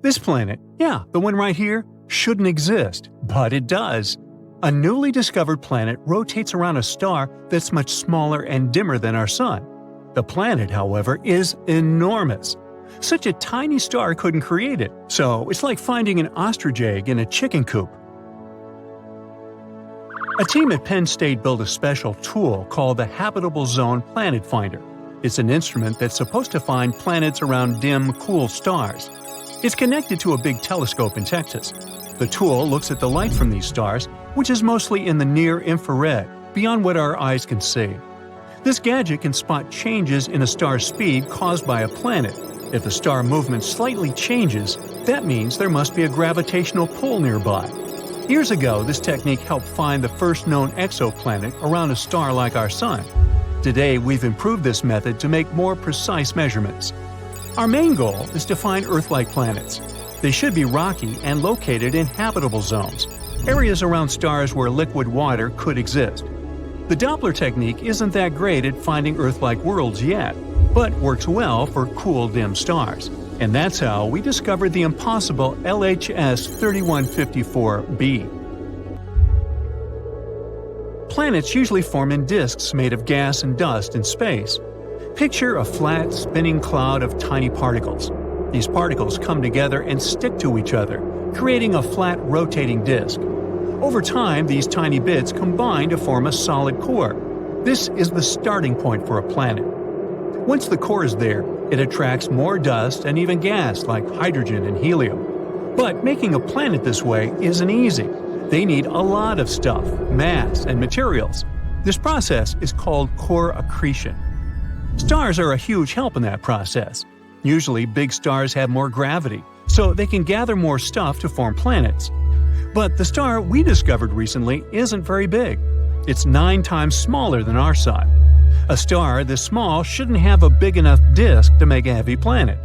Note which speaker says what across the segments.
Speaker 1: This planet, yeah, the one right here, shouldn't exist, but it does. A newly discovered planet rotates around a star that's much smaller and dimmer than our Sun. The planet, however, is enormous. Such a tiny star couldn't create it, so it's like finding an ostrich egg in a chicken coop. A team at Penn State built a special tool called the Habitable Zone Planet Finder. It's an instrument that's supposed to find planets around dim, cool stars. It's connected to a big telescope in Texas. The tool looks at the light from these stars, which is mostly in the near-infrared, beyond what our eyes can see. This gadget can spot changes in a star's speed caused by a planet. If the star movement slightly changes, that means there must be a gravitational pull nearby. Years ago, this technique helped find the first known exoplanet around a star like our Sun. Today, we've improved this method to make more precise measurements. Our main goal is to find Earth-like planets. They should be rocky and located in habitable zones, areas around stars where liquid water could exist. The Doppler technique isn't that great at finding Earth-like worlds yet, but works well for cool, dim stars. And that's how we discovered the impossible LHS 3154b. Planets usually form in disks made of gas and dust in space. Picture a flat, spinning cloud of tiny particles. These particles come together and stick to each other, creating a flat, rotating disk. Over time, these tiny bits combine to form a solid core. This is the starting point for a planet. Once the core is there, it attracts more dust and even gas like hydrogen and helium. But making a planet this way isn't easy. They need a lot of stuff, mass, and materials. This process is called core accretion. Stars are a huge help in that process. Usually, big stars have more gravity, so they can gather more stuff to form planets. But the star we discovered recently isn't very big. It's 9 times smaller than our Sun. A star this small shouldn't have a big enough disk to make a heavy planet.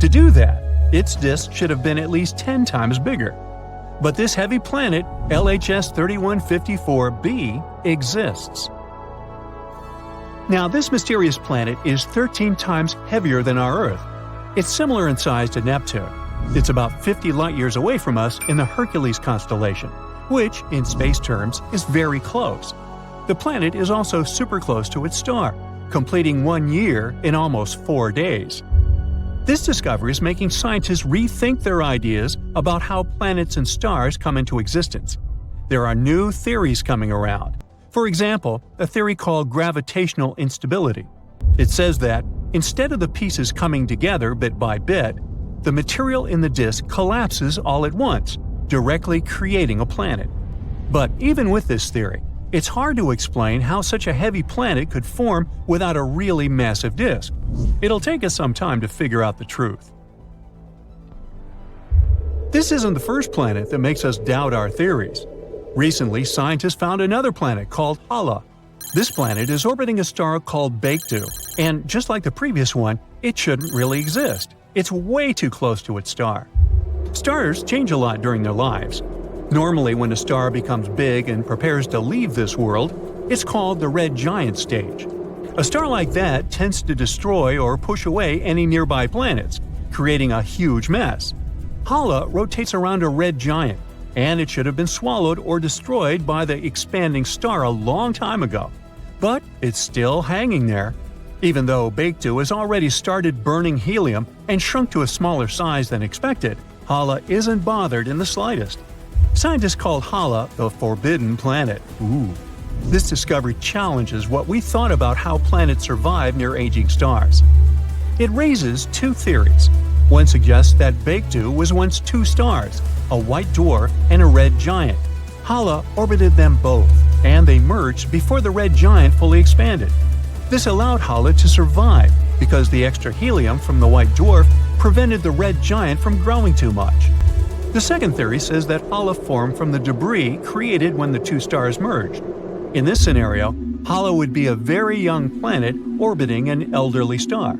Speaker 1: To do that, its disk should have been at least 10 times bigger. But this heavy planet, LHS 3154b, exists. Now, this mysterious planet is 13 times heavier than our Earth. It's similar in size to Neptune. It's about 50 light-years away from us in the Hercules constellation, which, in space terms, is very close. The planet is also super close to its star, completing 1 year in almost 4 days. This discovery is making scientists rethink their ideas about how planets and stars come into existence. There are new theories coming around. For example, a theory called gravitational instability. It says that, instead of the pieces coming together bit by bit, the material in the disk collapses all at once, directly creating a planet. But even with this theory, it's hard to explain how such a heavy planet could form without a really massive disk. It'll take us some time to figure out the truth. This isn't the first planet that makes us doubt our theories. Recently, scientists found another planet called Hala. This planet is orbiting a star called Baekdu, and just like the previous one, it shouldn't really exist. It's way too close to its star. Stars change a lot during their lives. Normally, when a star becomes big and prepares to leave this world, it's called the red giant stage. A star like that tends to destroy or push away any nearby planets, creating a huge mess. Hala rotates around a red giant, and it should have been swallowed or destroyed by the expanding star a long time ago. But it's still hanging there. Even though Baekdu has already started burning helium and shrunk to a smaller size than expected, Hala isn't bothered in the slightest. Scientists call Hala the Forbidden Planet. Ooh. This discovery challenges what we thought about how planets survive near aging stars. It raises 2 theories. One suggests that Baekdu was once 2 stars, a white dwarf and a red giant. Hala orbited them both, and they merged before the red giant fully expanded. This allowed Hala to survive because the extra helium from the white dwarf prevented the red giant from growing too much. The second theory says that Hala formed from the debris created when the 2 stars merged. In this scenario, Hala would be a very young planet orbiting an elderly star.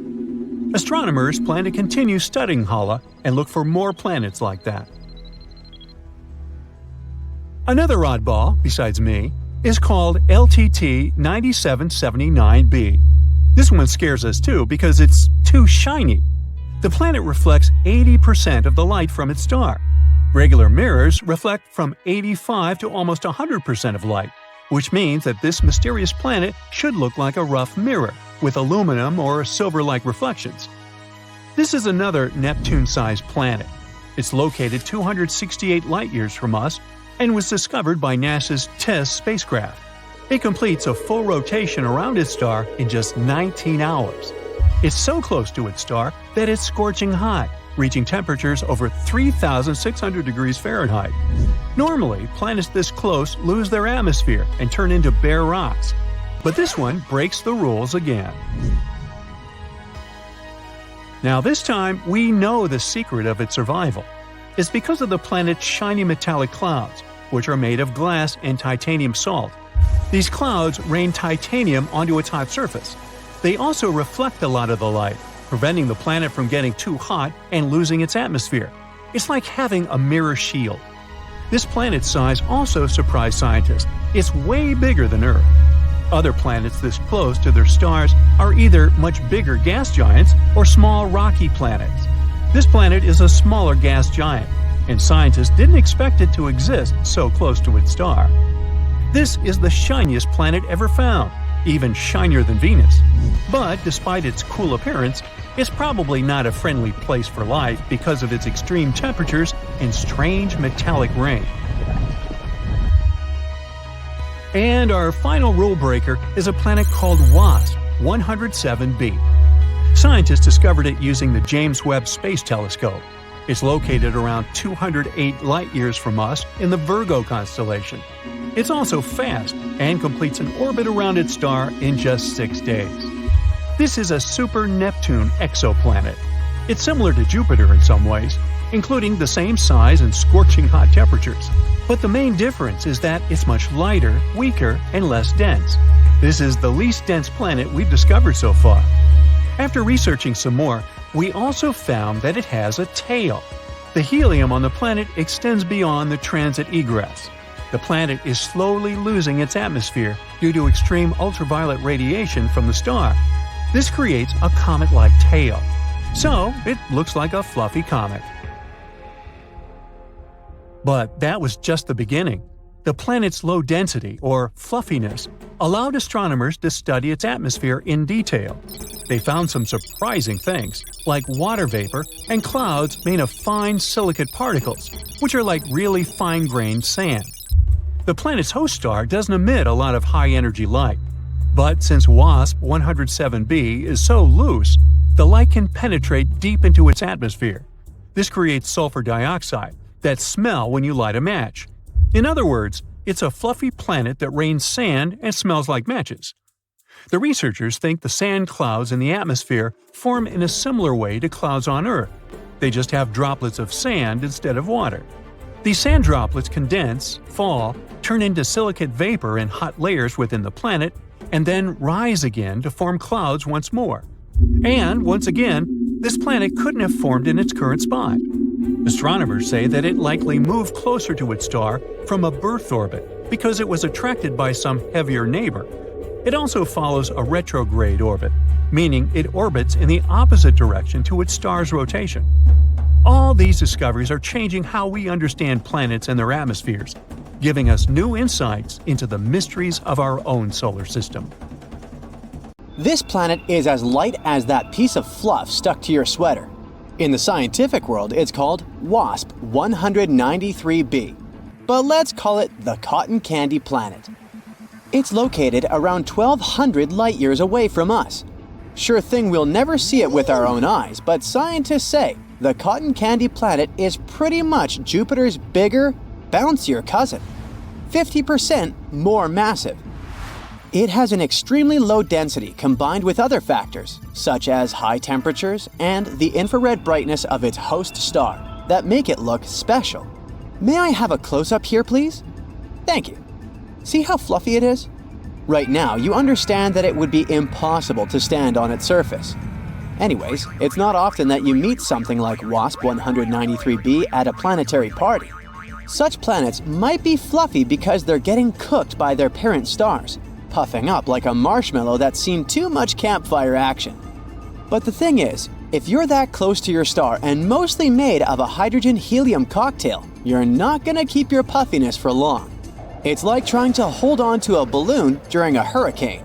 Speaker 1: Astronomers plan to continue studying Hala and look for more planets like that. Another oddball, besides me, is called LTT 9779b. This one scares us too because it's too shiny. The planet reflects 80% of the light from its star. Regular mirrors reflect from 85 to almost 100% of light, which means that this mysterious planet should look like a rough mirror, with aluminum or silver-like reflections. This is another Neptune-sized planet. It's located 268 light-years from us and was discovered by NASA's TESS spacecraft. It completes a full rotation around its star in just 19 hours. It's so close to its star that it's scorching hot, reaching temperatures over 3,600 degrees Fahrenheit. Normally, planets this close lose their atmosphere and turn into bare rocks. But this one breaks the rules again. Now this time, we know the secret of its survival. It's because of the planet's shiny metallic clouds, which are made of glass and titanium salt. These clouds rain titanium onto its hot surface. They also reflect a lot of the light, preventing the planet from getting too hot and losing its atmosphere. It's like having a mirror shield. This planet's size also surprised scientists. It's way bigger than Earth. Other planets this close to their stars are either much bigger gas giants or small rocky planets. This planet is a smaller gas giant, and scientists didn't expect it to exist so close to its star. This is the shiniest planet ever found, even shinier than Venus. But despite its cool appearance, it's probably not a friendly place for life because of its extreme temperatures and strange metallic rain. And our final rule breaker is a planet called WASP 107b. Scientists discovered it using the James Webb Space Telescope. It's located around 208 light-years from us in the Virgo constellation. It's also fast and completes an orbit around its star in just 6 days. This is a super Neptune exoplanet. It's similar to Jupiter in some ways, including the same size and scorching hot temperatures. But the main difference is that it's much lighter, weaker, and less dense. This is the least dense planet we've discovered so far. After researching some more, we also found that it has a tail. The helium on the planet extends beyond the transit egress. The planet is slowly losing its atmosphere due to extreme ultraviolet radiation from the star. This creates a comet-like tail. So, it looks like a fluffy comet. But that was just the beginning. The planet's low density, or fluffiness, allowed astronomers to study its atmosphere in detail. They found some surprising things, like water vapor and clouds made of fine silicate particles, which are like really fine-grained sand. The planet's host star doesn't emit a lot of high-energy light. But since WASP 107b is so loose, the light can penetrate deep into its atmosphere. This creates sulfur dioxide that smell when you light a match. In other words, it's a fluffy planet that rains sand and smells like matches. The researchers think the sand clouds in the atmosphere form in a similar way to clouds on Earth. They just have droplets of sand instead of water. These sand droplets condense, fall, turn into silicate vapor in hot layers within the planet, and then rise again to form clouds once more. And, once again, this planet couldn't have formed in its current spot. Astronomers say that it likely moved closer to its star from a birth orbit because it was attracted by some heavier neighbor. It also follows a retrograde orbit, meaning it orbits in the opposite direction to its star's rotation. All these discoveries are changing how we understand planets and their atmospheres, giving us new insights into the mysteries of our own solar system.
Speaker 2: This planet is as light as that piece of fluff stuck to your sweater. In the scientific world, it's called WASP 193b, but let's call it the Cotton Candy Planet. It's located around 1,200 light-years away from us. Sure thing we'll never see it with our own eyes, but scientists say the Cotton Candy Planet is pretty much Jupiter's bigger, bouncier cousin, 50% more massive. It has an extremely low density combined with other factors, such as high temperatures and the infrared brightness of its host star, that make it look special. May I have a close-up here, please? Thank you. See how fluffy it is? Right now, you understand that it would be impossible to stand on its surface. Anyways, it's not often that you meet something like WASP 193b at a planetary party. Such planets might be fluffy because they're getting cooked by their parent stars, puffing up like a marshmallow that's seen too much campfire action. But the thing is, If you're that close to your star and mostly made of a hydrogen-helium cocktail, you're not gonna keep your puffiness for long. It's like trying to hold on to a balloon during a hurricane.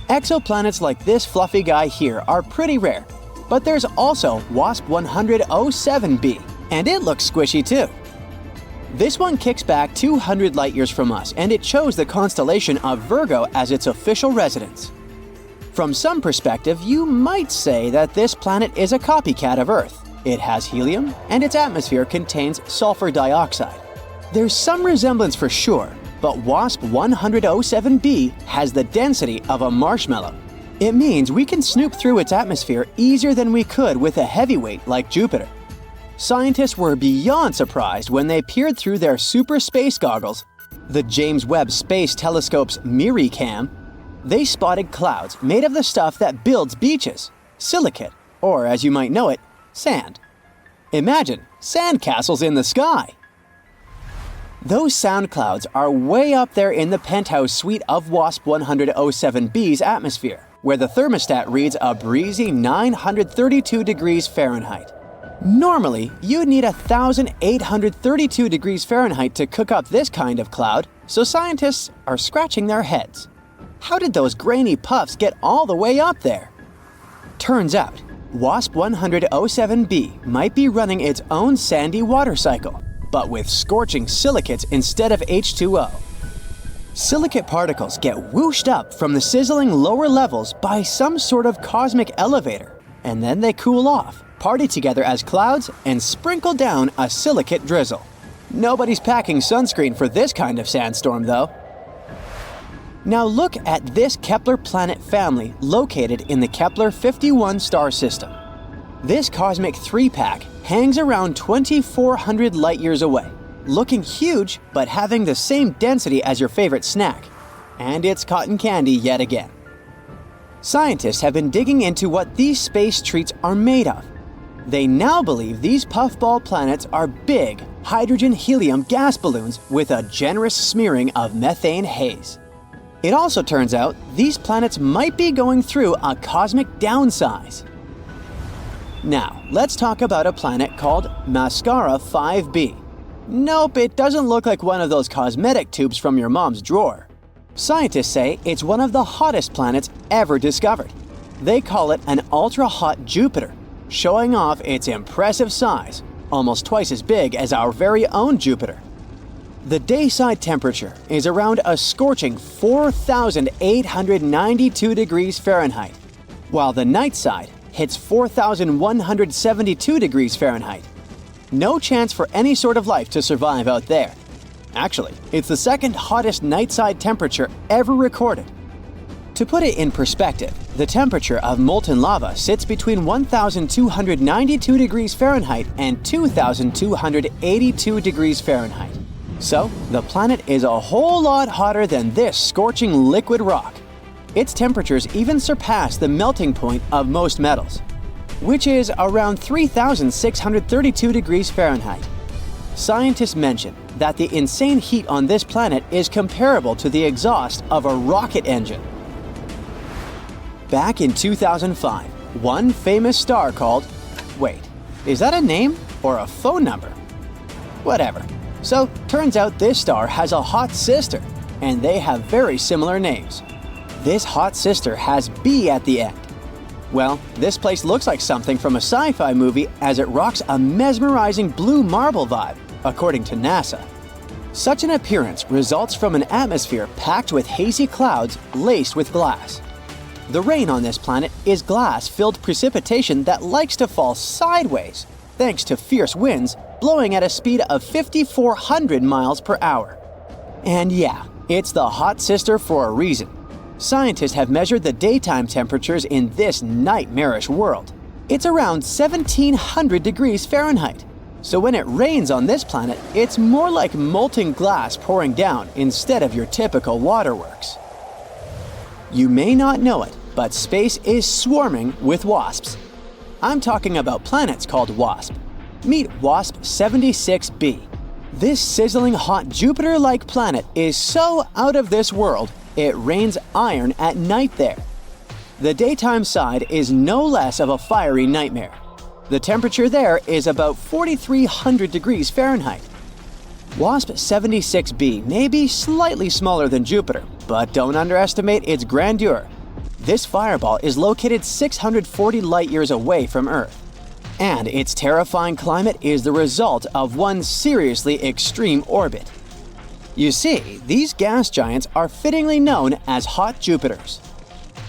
Speaker 2: Exoplanets like this fluffy guy here are pretty rare, but there's also WASP 10007b, and it looks squishy too. This one kicks back 200 light-years from us, and it chose the constellation of Virgo as its official residence. From some perspective, you might say that this planet is a copycat of Earth. It has helium, and its atmosphere contains sulfur dioxide. There's some resemblance for sure, but WASP 10007b has the density of a marshmallow. It means we can snoop through its atmosphere easier than we could with a heavyweight like Jupiter. Scientists were beyond surprised when they peered through their super space goggles, the James Webb Space Telescope's MIRI-cam. They spotted clouds made of the stuff that builds beaches, silicate, or as you might know it, sand. Imagine sandcastles in the sky. Those sound clouds are way up there in the penthouse suite of WASP 10007b's atmosphere, where the thermostat reads a breezy 932 degrees Fahrenheit. Normally, you'd need 1,832 degrees Fahrenheit to cook up this kind of cloud, so scientists are scratching their heads. How did those grainy puffs get all the way up there? Turns out, WASP 10007b might be running its own sandy water cycle, but with scorching silicates instead of H2O. Silicate particles get whooshed up from the sizzling lower levels by some sort of cosmic elevator, and then they cool off, party together as clouds, and sprinkle down a silicate drizzle. Nobody's packing sunscreen for this kind of sandstorm, though. Now look at this Kepler planet family located in the Kepler 51 star system. This cosmic three-pack hangs around 2,400 light-years away, looking huge but having the same density as your favorite snack. And it's cotton candy yet again. Scientists have been digging into what these space treats are made of. They now believe these puffball planets are big hydrogen-helium gas balloons with a generous smearing of methane haze. It also turns out these planets might be going through a cosmic downsize. Now, let's talk about a planet called Mascara 5b. Nope, it doesn't look like one of those cosmetic tubes from your mom's drawer. Scientists say it's one of the hottest planets ever discovered. They call it an ultra-hot Jupiter, showing off its impressive size, almost twice as big as our very own Jupiter. The dayside temperature is around a scorching 4,892 degrees Fahrenheit, while the night side hits 4,172 degrees Fahrenheit. No chance for any sort of life to survive out there. Actually, it's the second hottest nightside temperature ever recorded. To put it in perspective, the temperature of molten lava sits between 1,292 degrees Fahrenheit and 2,282 degrees Fahrenheit. So, the planet is a whole lot hotter than this scorching liquid rock. Its temperatures even surpass the melting point of most metals, which is around 3,632 degrees Fahrenheit. Scientists mention that the insane heat on this planet is comparable to the exhaust of a rocket engine. Back in 2005, one famous star called... Wait, is that a name or a phone number? Whatever. So, turns out this star has a hot sister, and they have very similar names. This hot sister has B at the end. Well, this place looks like something from a sci-fi movie as it rocks a mesmerizing blue marble vibe, according to NASA. Such an appearance results from an atmosphere packed with hazy clouds laced with glass. The rain on this planet is glass-filled precipitation that likes to fall sideways, thanks to fierce winds blowing at a speed of 5,400 miles per hour. And yeah, it's the hot sister for a reason. Scientists have measured the daytime temperatures in this nightmarish world. It's around 1,700 degrees Fahrenheit. So when it rains on this planet, it's more like molten glass pouring down instead of your typical waterworks. You may not know it, but space is swarming with WASPs. I'm talking about planets called WASP. Meet WASP 76b. This sizzling hot Jupiter-like planet is so out of this world, it rains iron at night there. The daytime side is no less of a fiery nightmare. The temperature there is about 4,300 degrees Fahrenheit. WASP 76b may be slightly smaller than Jupiter, but don't underestimate its grandeur. This fireball is located 640 light-years away from Earth, and its terrifying climate is the result of one seriously extreme orbit. You see, these gas giants are fittingly known as hot Jupiters.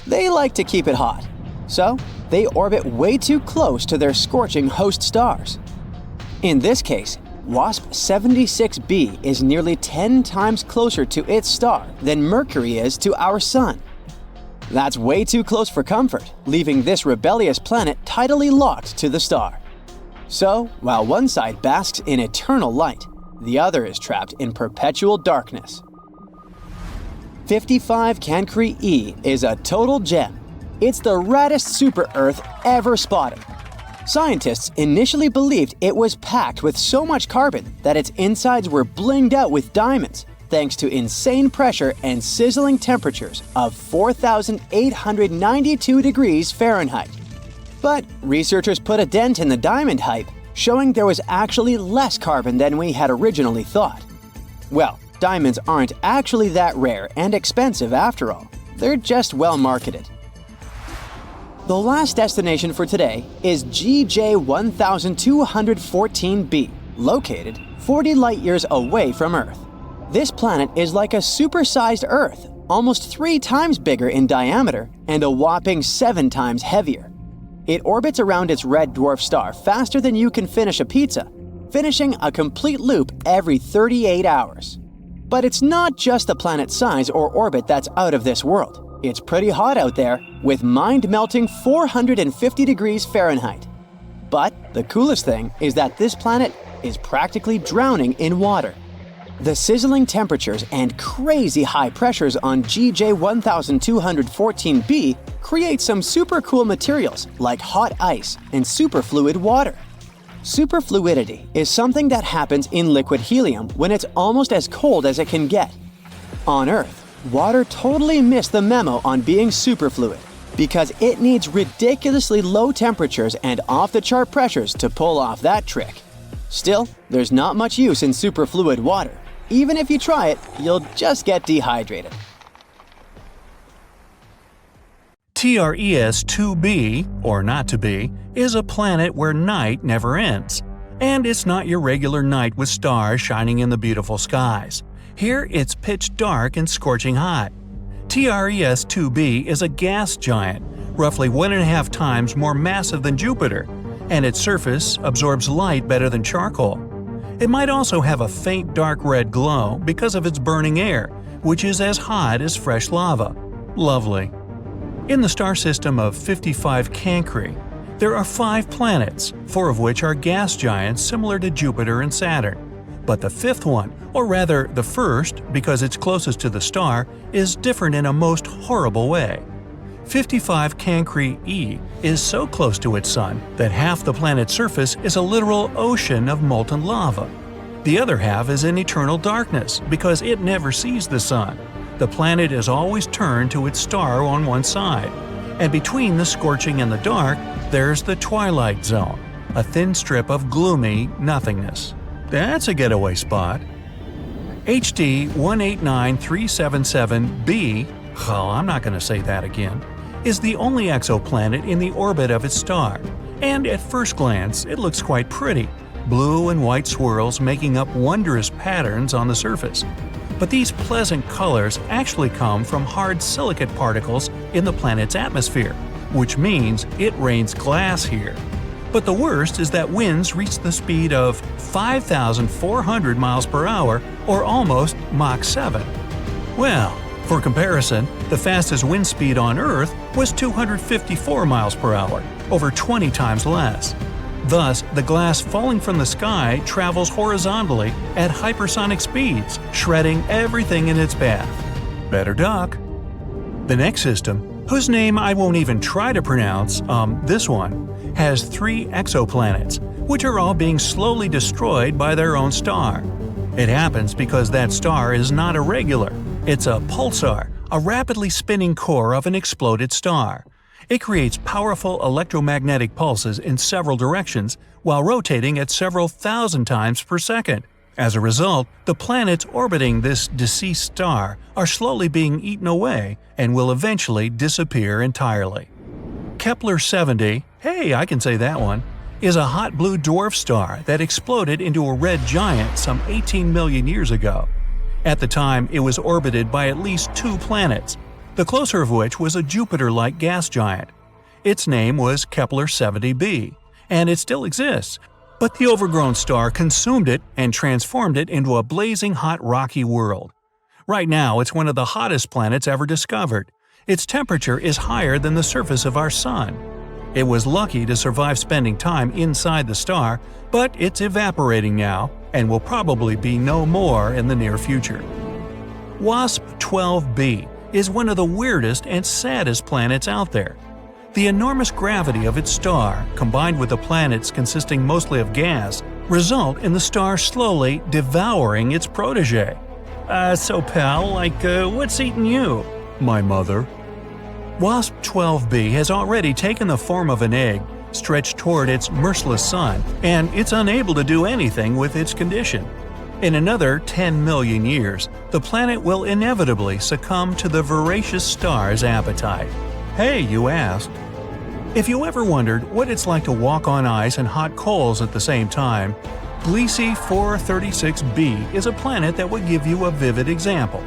Speaker 2: They like to keep it hot, so they orbit way too close to their scorching host stars. In this case, WASP 76b is nearly 10 times closer to its star than Mercury is to our Sun. That's way too close for comfort, leaving this rebellious planet tidally locked to the star. So, while one side basks in eternal light, the other is trapped in perpetual darkness. 55 Cancri e is a total gem. It's the raddest super-Earth ever spotted. Scientists initially believed it was packed with so much carbon that its insides were blinged out with diamonds, thanks to insane pressure and sizzling temperatures of 4,892 degrees Fahrenheit. But researchers put a dent in the diamond hype, showing there was actually less carbon than we had originally thought. Well, diamonds aren't actually that rare and expensive after all. They're just well marketed. The last destination for today is GJ 1214b, located 40 light-years away from Earth. This planet is like a supersized Earth, almost 3 times bigger in diameter and a whopping 7 times heavier. It orbits around its red dwarf star faster than you can finish a pizza, finishing a complete loop every 38 hours. But it's not just the planet's size or orbit that's out of this world. It's pretty hot out there, with mind-melting 450 degrees Fahrenheit. But the coolest thing is that this planet is practically drowning in water. The sizzling temperatures and crazy high pressures on GJ 1214b create some super cool materials like hot ice and superfluid water. Superfluidity is something that happens in liquid helium when it's almost as cold as it can get. On Earth, water totally missed the memo on being superfluid because it needs ridiculously low temperatures and off-the-chart pressures to pull off that trick. Still, there's not much use in superfluid water. Even if you try it, you'll just get dehydrated.
Speaker 1: TRES-2b, or not to be, is a planet where night never ends. And it's not your regular night with stars shining in the beautiful skies. Here it's pitch dark and scorching hot. TRES-2b is a gas giant, roughly 1.5 times more massive than Jupiter, and its surface absorbs light better than charcoal. It might also have a faint dark red glow because of its burning air, which is as hot as fresh lava. Lovely. In the star system of 55 Cancri, there are 5 planets, 4 of which are gas giants similar to Jupiter and Saturn. But the 5th one, or rather the first because it's closest to the star, is different in a most horrible way. 55 Cancri e is so close to its sun that half the planet's surface is a literal ocean of molten lava. The other half is in eternal darkness because it never sees the sun. The planet is always turned to its star on one side. And between the scorching and the dark, there's the twilight zone, a thin strip of gloomy nothingness. That's a getaway spot. HD 189377b, well, I'm not going to say that again, is the only exoplanet in the orbit of its star. And at first glance, it looks quite pretty, blue and white swirls making up wondrous patterns on the surface. But these pleasant colors actually come from hard silicate particles in the planet's atmosphere, which means it rains glass here. But the worst is that winds reach the speed of 5,400 miles per hour, or almost Mach 7. Well, for comparison, the fastest wind speed on Earth was 254 miles per hour, over 20 times less. Thus, the glass falling from the sky travels horizontally at hypersonic speeds, shredding everything in its path. Better duck. The next system, whose name I won't even try to pronounce, this one, has 3 exoplanets, which are all being slowly destroyed by their own star. It happens because that star is not irregular. It's a pulsar, a rapidly spinning core of an exploded star. It creates powerful electromagnetic pulses in several directions while rotating at several thousand times per second. As a result, the planets orbiting this deceased star are slowly being eaten away and will eventually disappear entirely. Kepler-70, hey, I can say that one, is a hot blue dwarf star that exploded into a red giant some 18 million years ago. At the time, it was orbited by at least 2 planets, the closer of which was a Jupiter-like gas giant. Its name was Kepler-70b, and it still exists, but the overgrown star consumed it and transformed it into a blazing hot rocky world. Right now, it's one of the hottest planets ever discovered. Its temperature is higher than the surface of our Sun. It was lucky to survive spending time inside the star, but it's evaporating now and will probably be no more in the near future. WASP-12b is one of the weirdest and saddest planets out there. The enormous gravity of its star, combined with the planets consisting mostly of gas, result in the star slowly devouring its protege. So pal, what's eating you? My mother. WASP-12b has already taken the form of an egg, stretched toward its merciless sun, and it's unable to do anything with its condition. In another 10 million years, the planet will inevitably succumb to the voracious star's appetite. Hey, you asked. If you ever wondered what it's like to walk on ice and hot coals at the same time, Gliese 436b is a planet that would give you a vivid example.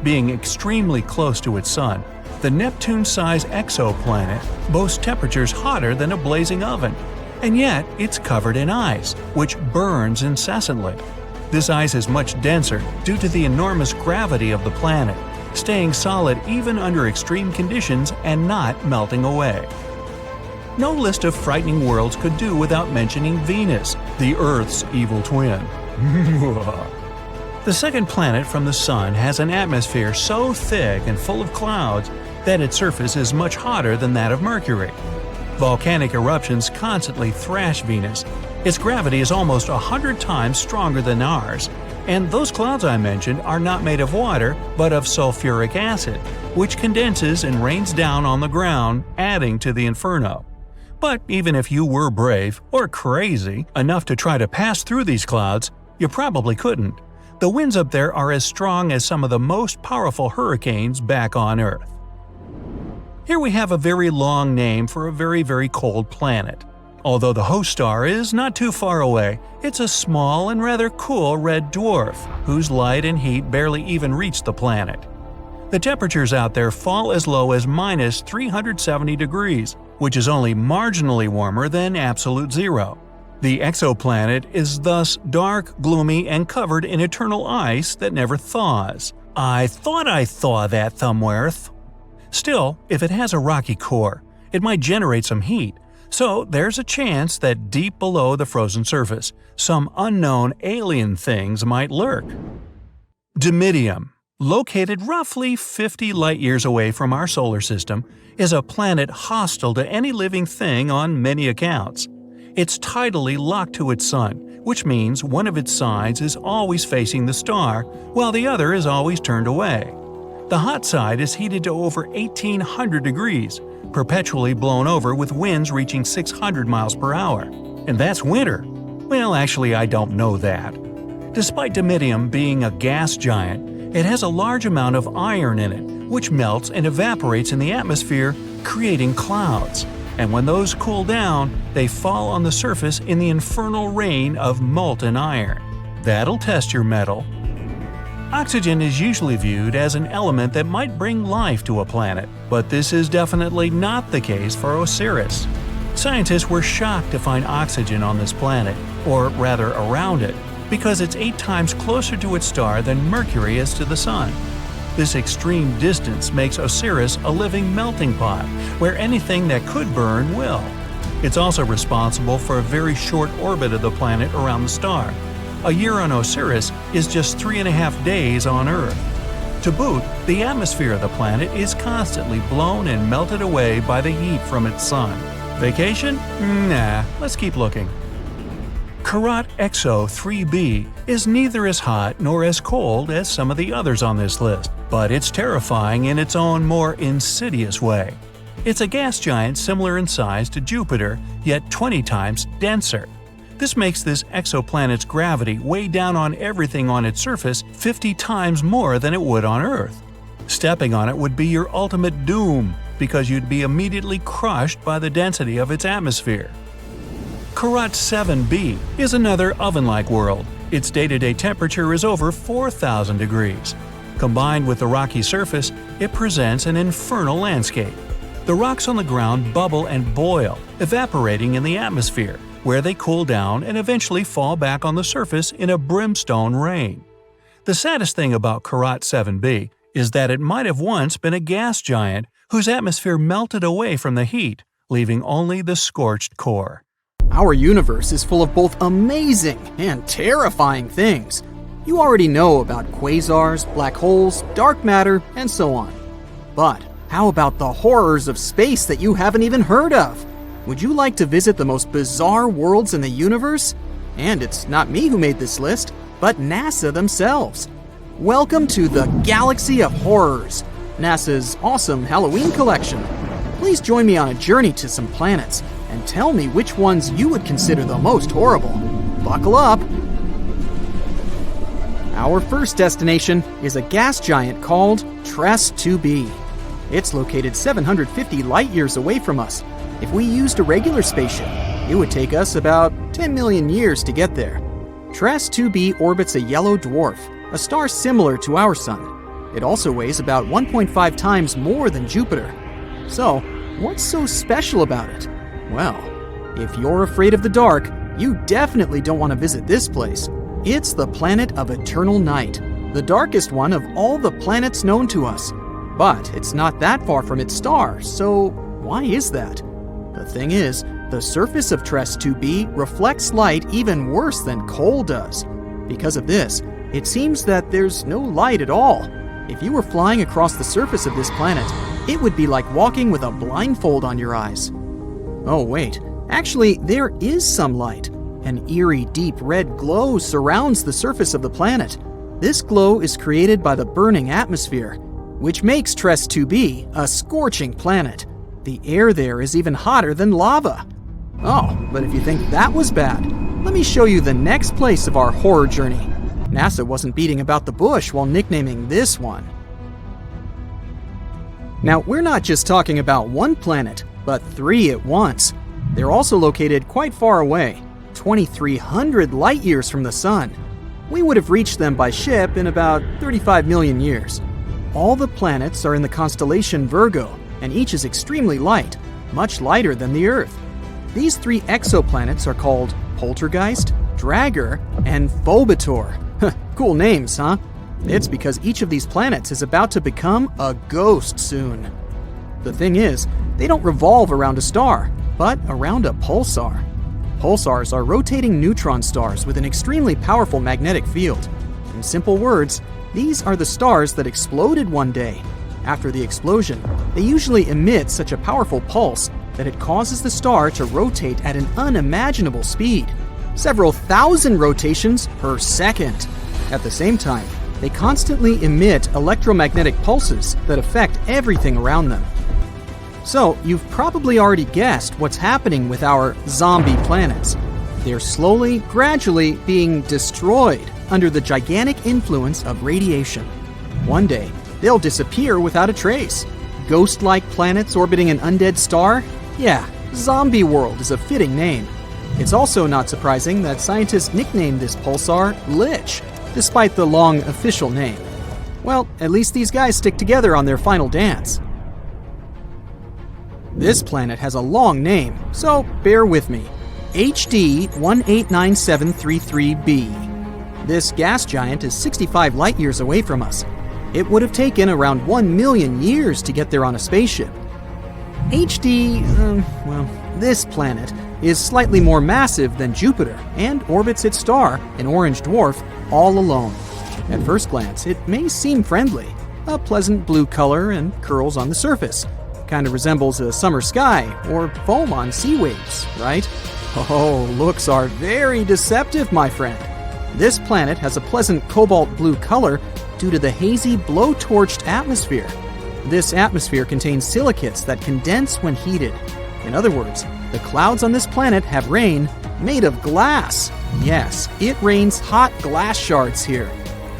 Speaker 1: Being extremely close to its sun, the Neptune-sized exoplanet boasts temperatures hotter than a blazing oven, and yet it's covered in ice, which burns incessantly. This ice is much denser due to the enormous gravity of the planet, staying solid even under extreme conditions and not melting away. No list of frightening worlds could do without mentioning Venus, the Earth's evil twin. The second planet from the Sun has an atmosphere so thick and full of clouds that its surface is much hotter than that of Mercury. Volcanic eruptions constantly thrash Venus. Its gravity is almost 100 times stronger than ours, and those clouds I mentioned are not made of water but of sulfuric acid, which condenses and rains down on the ground, adding to the inferno. But even if you were brave, or crazy, enough to try to pass through these clouds, you probably couldn't. The winds up there are as strong as some of the most powerful hurricanes back on Earth. Here we have a very long name for a very, very cold planet. Although the host star is not too far away, it's a small and rather cool red dwarf, whose light and heat barely even reach the planet. The temperatures out there fall as low as minus 370 degrees, which is only marginally warmer than absolute zero. The exoplanet is thus dark, gloomy, and covered in eternal ice that never thaws. I thought I thaw that somewhere. Still, if it has a rocky core, it might generate some heat, so there's a chance that deep below the frozen surface, some unknown alien things might lurk. Dimidium, located roughly 50 light-years away from our solar system, is a planet hostile to any living thing on many accounts. It's tidally locked to its sun, which means one of its sides is always facing the star, while the other is always turned away. The hot side is heated to over 1,800 degrees, perpetually blown over with winds reaching 600 miles per hour. And that's winter. Well, actually, I don't know that. Despite Dimidium being a gas giant, it has a large amount of iron in it, which melts and evaporates in the atmosphere, creating clouds. And when those cool down, they fall on the surface in the infernal rain of molten iron. That'll test your mettle. Oxygen is usually viewed as an element that might bring life to a planet, but this is definitely not the case for Osiris. Scientists were shocked to find oxygen on this planet, or rather around it, because it's 8 times closer to its star than Mercury is to the Sun. This extreme distance makes Osiris a living melting pot, where anything that could burn will. It's also responsible for a very short orbit of the planet around the star. A year on Osiris is just 3.5 days on Earth. To boot, the atmosphere of the planet is constantly blown and melted away by the heat from its sun. Vacation? Nah, let's keep looking. Karat Exo 3b is neither as hot nor as cold as some of the others on this list, but it's terrifying in its own more insidious way. It's a gas giant similar in size to Jupiter, yet 20 times denser. This makes this exoplanet's gravity weigh down on everything on its surface 50 times more than it would on Earth. Stepping on it would be your ultimate doom, because you'd be immediately crushed by the density of its atmosphere. Karat 7b is another oven-like world. Its day-to-day temperature is over 4,000 degrees. Combined with the rocky surface, it presents an infernal landscape. The rocks on the ground bubble and boil, evaporating in the atmosphere, where they cool down and eventually fall back on the surface in a brimstone rain. The saddest thing about Karat 7b is that it might have once been a gas giant whose atmosphere melted away from the heat, leaving only the scorched core.
Speaker 3: Our universe is full of both amazing and terrifying things. You already know about quasars, black holes, dark matter, and so on. But how about the horrors of space that you haven't even heard of? Would you like to visit the most bizarre worlds in the universe? And it's not me who made this list, but NASA themselves. Welcome to the Galaxy of Horrors, NASA's awesome Halloween collection. Please join me on a journey to some planets and tell me which ones you would consider the most horrible. Buckle up! Our first destination is a gas giant called TRES-2b. It's located 750 light-years away from us. If we used a regular spaceship, it would take us about 10 million years to get there. TRES-2b orbits a yellow dwarf, a star similar to our Sun. It also weighs about 1.5 times more than Jupiter. So, what's so special about it? Well, if you're afraid of the dark, you definitely don't want to visit this place. It's the planet of eternal night, the darkest one of all the planets known to us. But it's not that far from its star, so why is that? The thing is, the surface of TRES-2b reflects light even worse than coal does. Because of this, it seems that there's no light at all. If you were flying across the surface of this planet, it would be like walking with a blindfold on your eyes. Oh wait, actually there is some light. An eerie deep red glow surrounds the surface of the planet. This glow is created by the burning atmosphere, which makes TRES-2b a scorching planet. The air there is even hotter than lava. Oh, but if you think that was bad, let me show you the next place of our horror journey. NASA wasn't beating about the bush while nicknaming this one. Now, we're not just talking about one planet, but 3 at once. They're also located quite far away, 2,300 light-years from the Sun. We would have reached them by ship in about 35 million years. All the planets are in the constellation Virgo, and each is extremely light, much lighter than the Earth. These 3 exoplanets are called Poltergeist, Dragger, and Phobator. Cool names, huh? It's because each of these planets is about to become a ghost soon. The thing is, they don't revolve around a star, but around a pulsar. Pulsars are rotating neutron stars with an extremely powerful magnetic field. In simple words, these are the stars that exploded one day. After the explosion, they usually emit such a powerful pulse that it causes the star to rotate at an unimaginable speed, several thousand rotations per second. At the same time, they constantly emit electromagnetic pulses that affect everything around them. So, you've probably already guessed what's happening with our zombie planets. They're slowly, gradually being destroyed under the gigantic influence of radiation. One day, they'll disappear without a trace. Ghost-like planets orbiting an undead star? Yeah, Zombie World is a fitting name. It's also not surprising that scientists nicknamed this pulsar Lich, despite the long official name. Well, at least these guys stick together on their final dance. This planet has a long name, so bear with me. HD 189733b. This gas giant is 65 light-years away from us. It would have taken around 1 million years to get there on a spaceship. This planet is slightly more massive than Jupiter and orbits its star, an orange dwarf, all alone. At first glance, it may seem friendly. A pleasant blue color and curls on the surface. Kind of resembles a summer sky or foam on sea waves, right? Oh, looks are very deceptive, my friend. This planet has a pleasant cobalt blue color due to the hazy, blow-torched atmosphere. This atmosphere contains silicates that condense when heated. In other words, the clouds on this planet have rain made of glass. Yes, it rains hot glass shards here.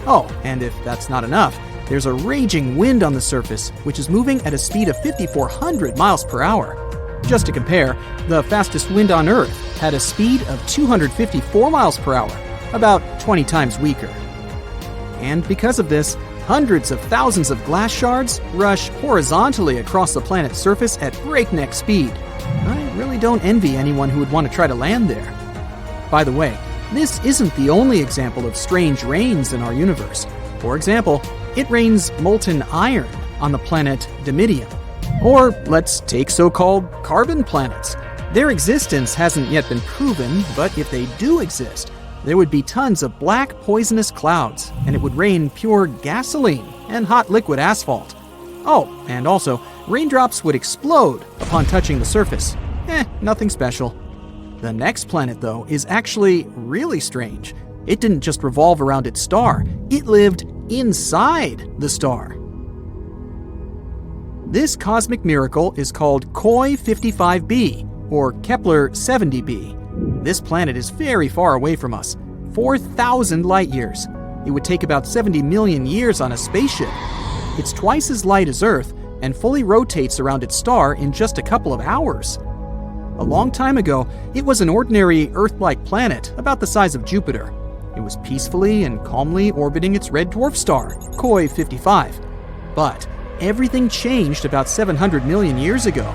Speaker 3: Oh, and if that's not enough, there's a raging wind on the surface, which is moving at a speed of 5,400 miles per hour. Just to compare, the fastest wind on Earth had a speed of 254 miles per hour, about 20 times weaker. And because of this, hundreds of thousands of glass shards rush horizontally across the planet's surface at breakneck speed. I really don't envy anyone who would want to try to land there. By the way, this isn't the only example of strange rains in our universe. For example, it rains molten iron on the planet Dimidium. Or let's take so-called carbon planets. Their existence hasn't yet been proven, but if they do exist, there would be tons of black poisonous clouds, and it would rain pure gasoline and hot liquid asphalt. Oh, and also, raindrops would explode upon touching the surface. Nothing special. The next planet, though, is actually really strange. It didn't just revolve around its star, it lived inside the star. This cosmic miracle is called KOI 55b, or Kepler 70b. This planet is very far away from us, 4,000 light years. It would take about 70 million years on a spaceship. It's twice as light as Earth and fully rotates around its star in just a couple of hours. A long time ago, it was an ordinary Earth-like planet about the size of Jupiter. It was peacefully and calmly orbiting its red dwarf star, KOI 55. But everything changed about 700 million years ago.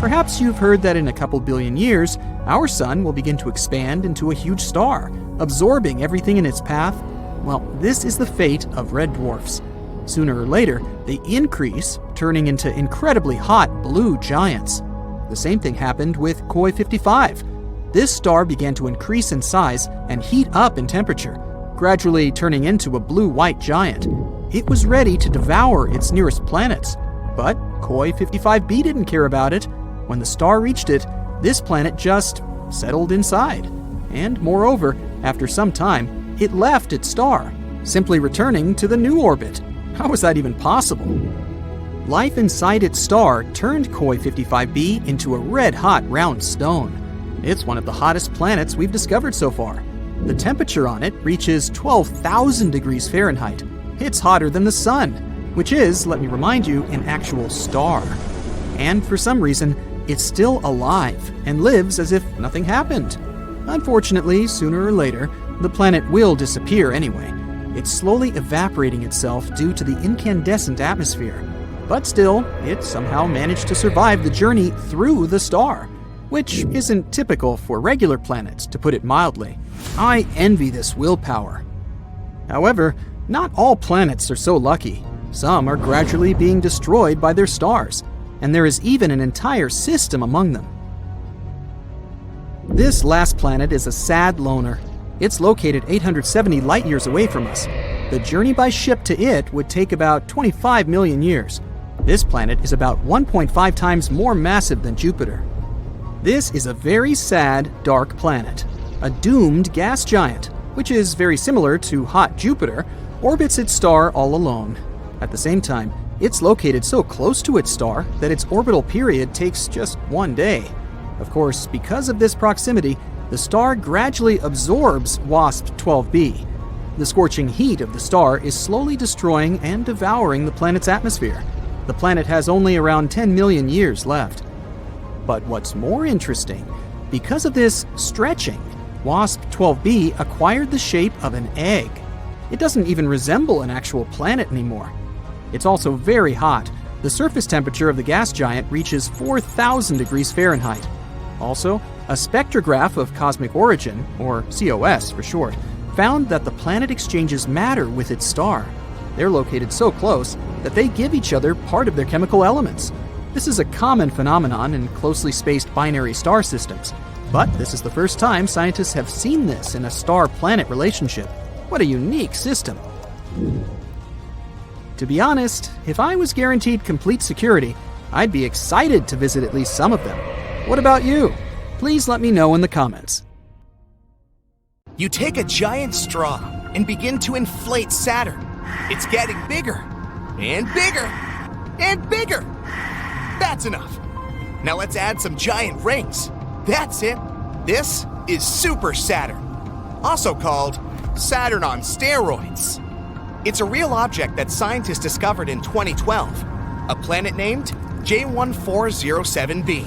Speaker 3: Perhaps you've heard that in a couple billion years, our sun will begin to expand into a huge star, absorbing everything in its path. Well, this is the fate of red dwarfs. Sooner or later, they increase, turning into incredibly hot blue giants. The same thing happened with KOI 55. This star began to increase in size and heat up in temperature, gradually turning into a blue-white giant. It was ready to devour its nearest planets. But KOI 55b didn't care about it. When the star reached it, this planet just settled inside. And moreover, after some time, it left its star, simply returning to the new orbit. How was that even possible? Life inside its star turned KOI 55b into a red-hot round stone. It's one of the hottest planets we've discovered so far. The temperature on it reaches 12,000 degrees Fahrenheit. It's hotter than the sun, which is, let me remind you, an actual star. And for some reason, it's still alive and lives as if nothing happened. Unfortunately, sooner or later, the planet will disappear anyway. It's slowly evaporating itself due to the incandescent atmosphere. But still, it somehow managed to survive the journey through the star, which isn't typical for regular planets, to put it mildly. I envy this willpower. However, not all planets are so lucky. Some are gradually being destroyed by their stars, and there is even an entire system among them. This last planet is a sad loner. It's located 870 light years away from us. The journey by ship to it would take about 25 million years. This planet is about 1.5 times more massive than Jupiter. This is a very sad, dark planet. A doomed gas giant, which is very similar to hot Jupiter, orbits its star all alone. At the same time, it's located so close to its star that its orbital period takes just 1 day. Of course, because of this proximity, the star gradually absorbs WASP-12b. The scorching heat of the star is slowly destroying and devouring the planet's atmosphere. The planet has only around 10 million years left. But what's more interesting, because of this stretching, WASP-12b acquired the shape of an egg. It doesn't even resemble an actual planet anymore. It's also very hot. The surface temperature of the gas giant reaches 4,000 degrees Fahrenheit. Also, a spectrograph of cosmic origin, or COS for short, found that the planet exchanges matter with its star. They're located so close that they give each other part of their chemical elements. This is a common phenomenon in closely spaced binary star systems, but this is the first time scientists have seen this in a star-planet relationship. What a unique system. To be honest, if I was guaranteed complete security, I'd be excited to visit at least some of them. What about you? Please let me know in the comments.
Speaker 4: You take a giant straw and begin to inflate Saturn. It's getting bigger and bigger and bigger. That's enough. Now let's add some giant rings. That's it. This is Super Saturn, also called Saturn on steroids. It's a real object that scientists discovered in 2012, a planet named J1407b,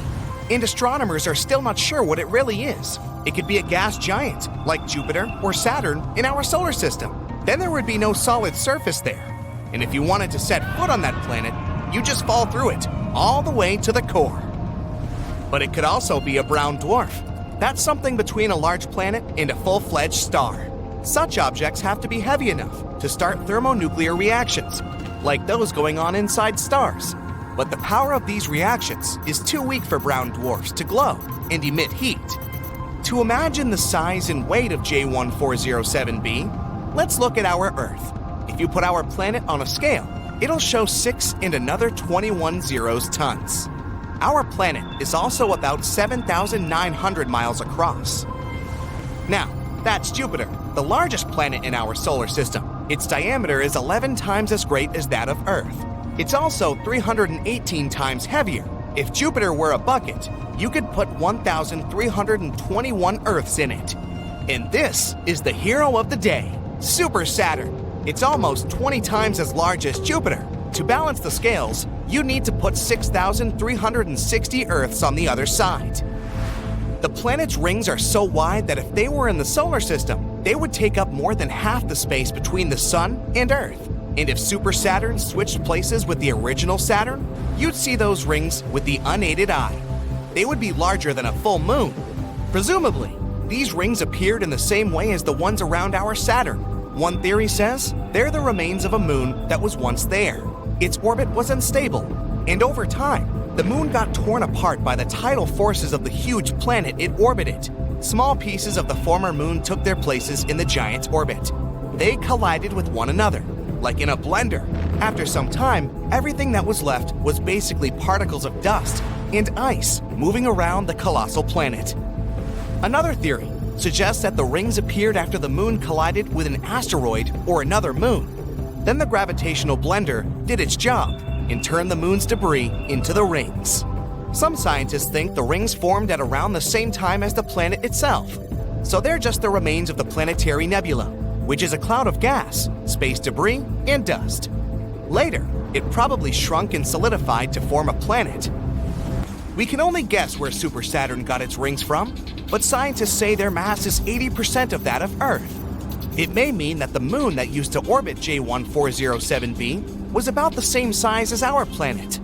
Speaker 4: and astronomers are still not sure what it really is. It could be a gas giant, like Jupiter or Saturn in our solar system. Then there would be no solid surface there, and if you wanted to set foot on that planet, you just fall through it, all the way to the core. But it could also be a brown dwarf. That's something between a large planet and a full-fledged star. Such objects have to be heavy enough to start thermonuclear reactions, like those going on inside stars. But the power of these reactions is too weak for brown dwarfs to glow and emit heat. To imagine the size and weight of J1407b, let's look at our Earth. If you put our planet on a scale, it'll show 6 and another 21 zeros tons. Our planet is also about 7,900 miles across. Now, that's Jupiter, the largest planet in our solar system. Its diameter is 11 times as great as that of Earth. It's also 318 times heavier. If Jupiter were a bucket, you could put 1,321 Earths in it. And this is the hero of the day, Super Saturn. It's almost 20 times as large as Jupiter. To balance the scales, you need to put 6,360 Earths on the other side. The planet's rings are so wide that if they were in the solar system, they would take up more than half the space between the Sun and Earth. And if Super Saturn switched places with the original Saturn, you'd see those rings with the unaided eye. They would be larger than a full moon. Presumably, these rings appeared in the same way as the ones around our Saturn. One theory says they're the remains of a moon that was once there. Its orbit was unstable, and over time, the moon got torn apart by the tidal forces of the huge planet it orbited. Small pieces of the former moon took their places in the giant's orbit. They collided with one another, like in a blender. After some time, everything that was left was basically particles of dust and ice moving around the colossal planet. Another theory suggests that the rings appeared after the moon collided with an asteroid or another moon. Then the gravitational blender did its job and turned the moon's debris into the rings. Some scientists think the rings formed at around the same time as the planet itself. So they're just the remains of the planetary nebula, which is a cloud of gas, space debris, and dust. Later, it probably shrunk and solidified to form a planet. We can only guess where Super Saturn got its rings from, but scientists say their mass is 80% of that of Earth. It may mean that the moon that used to orbit J1407b was about the same size as our planet.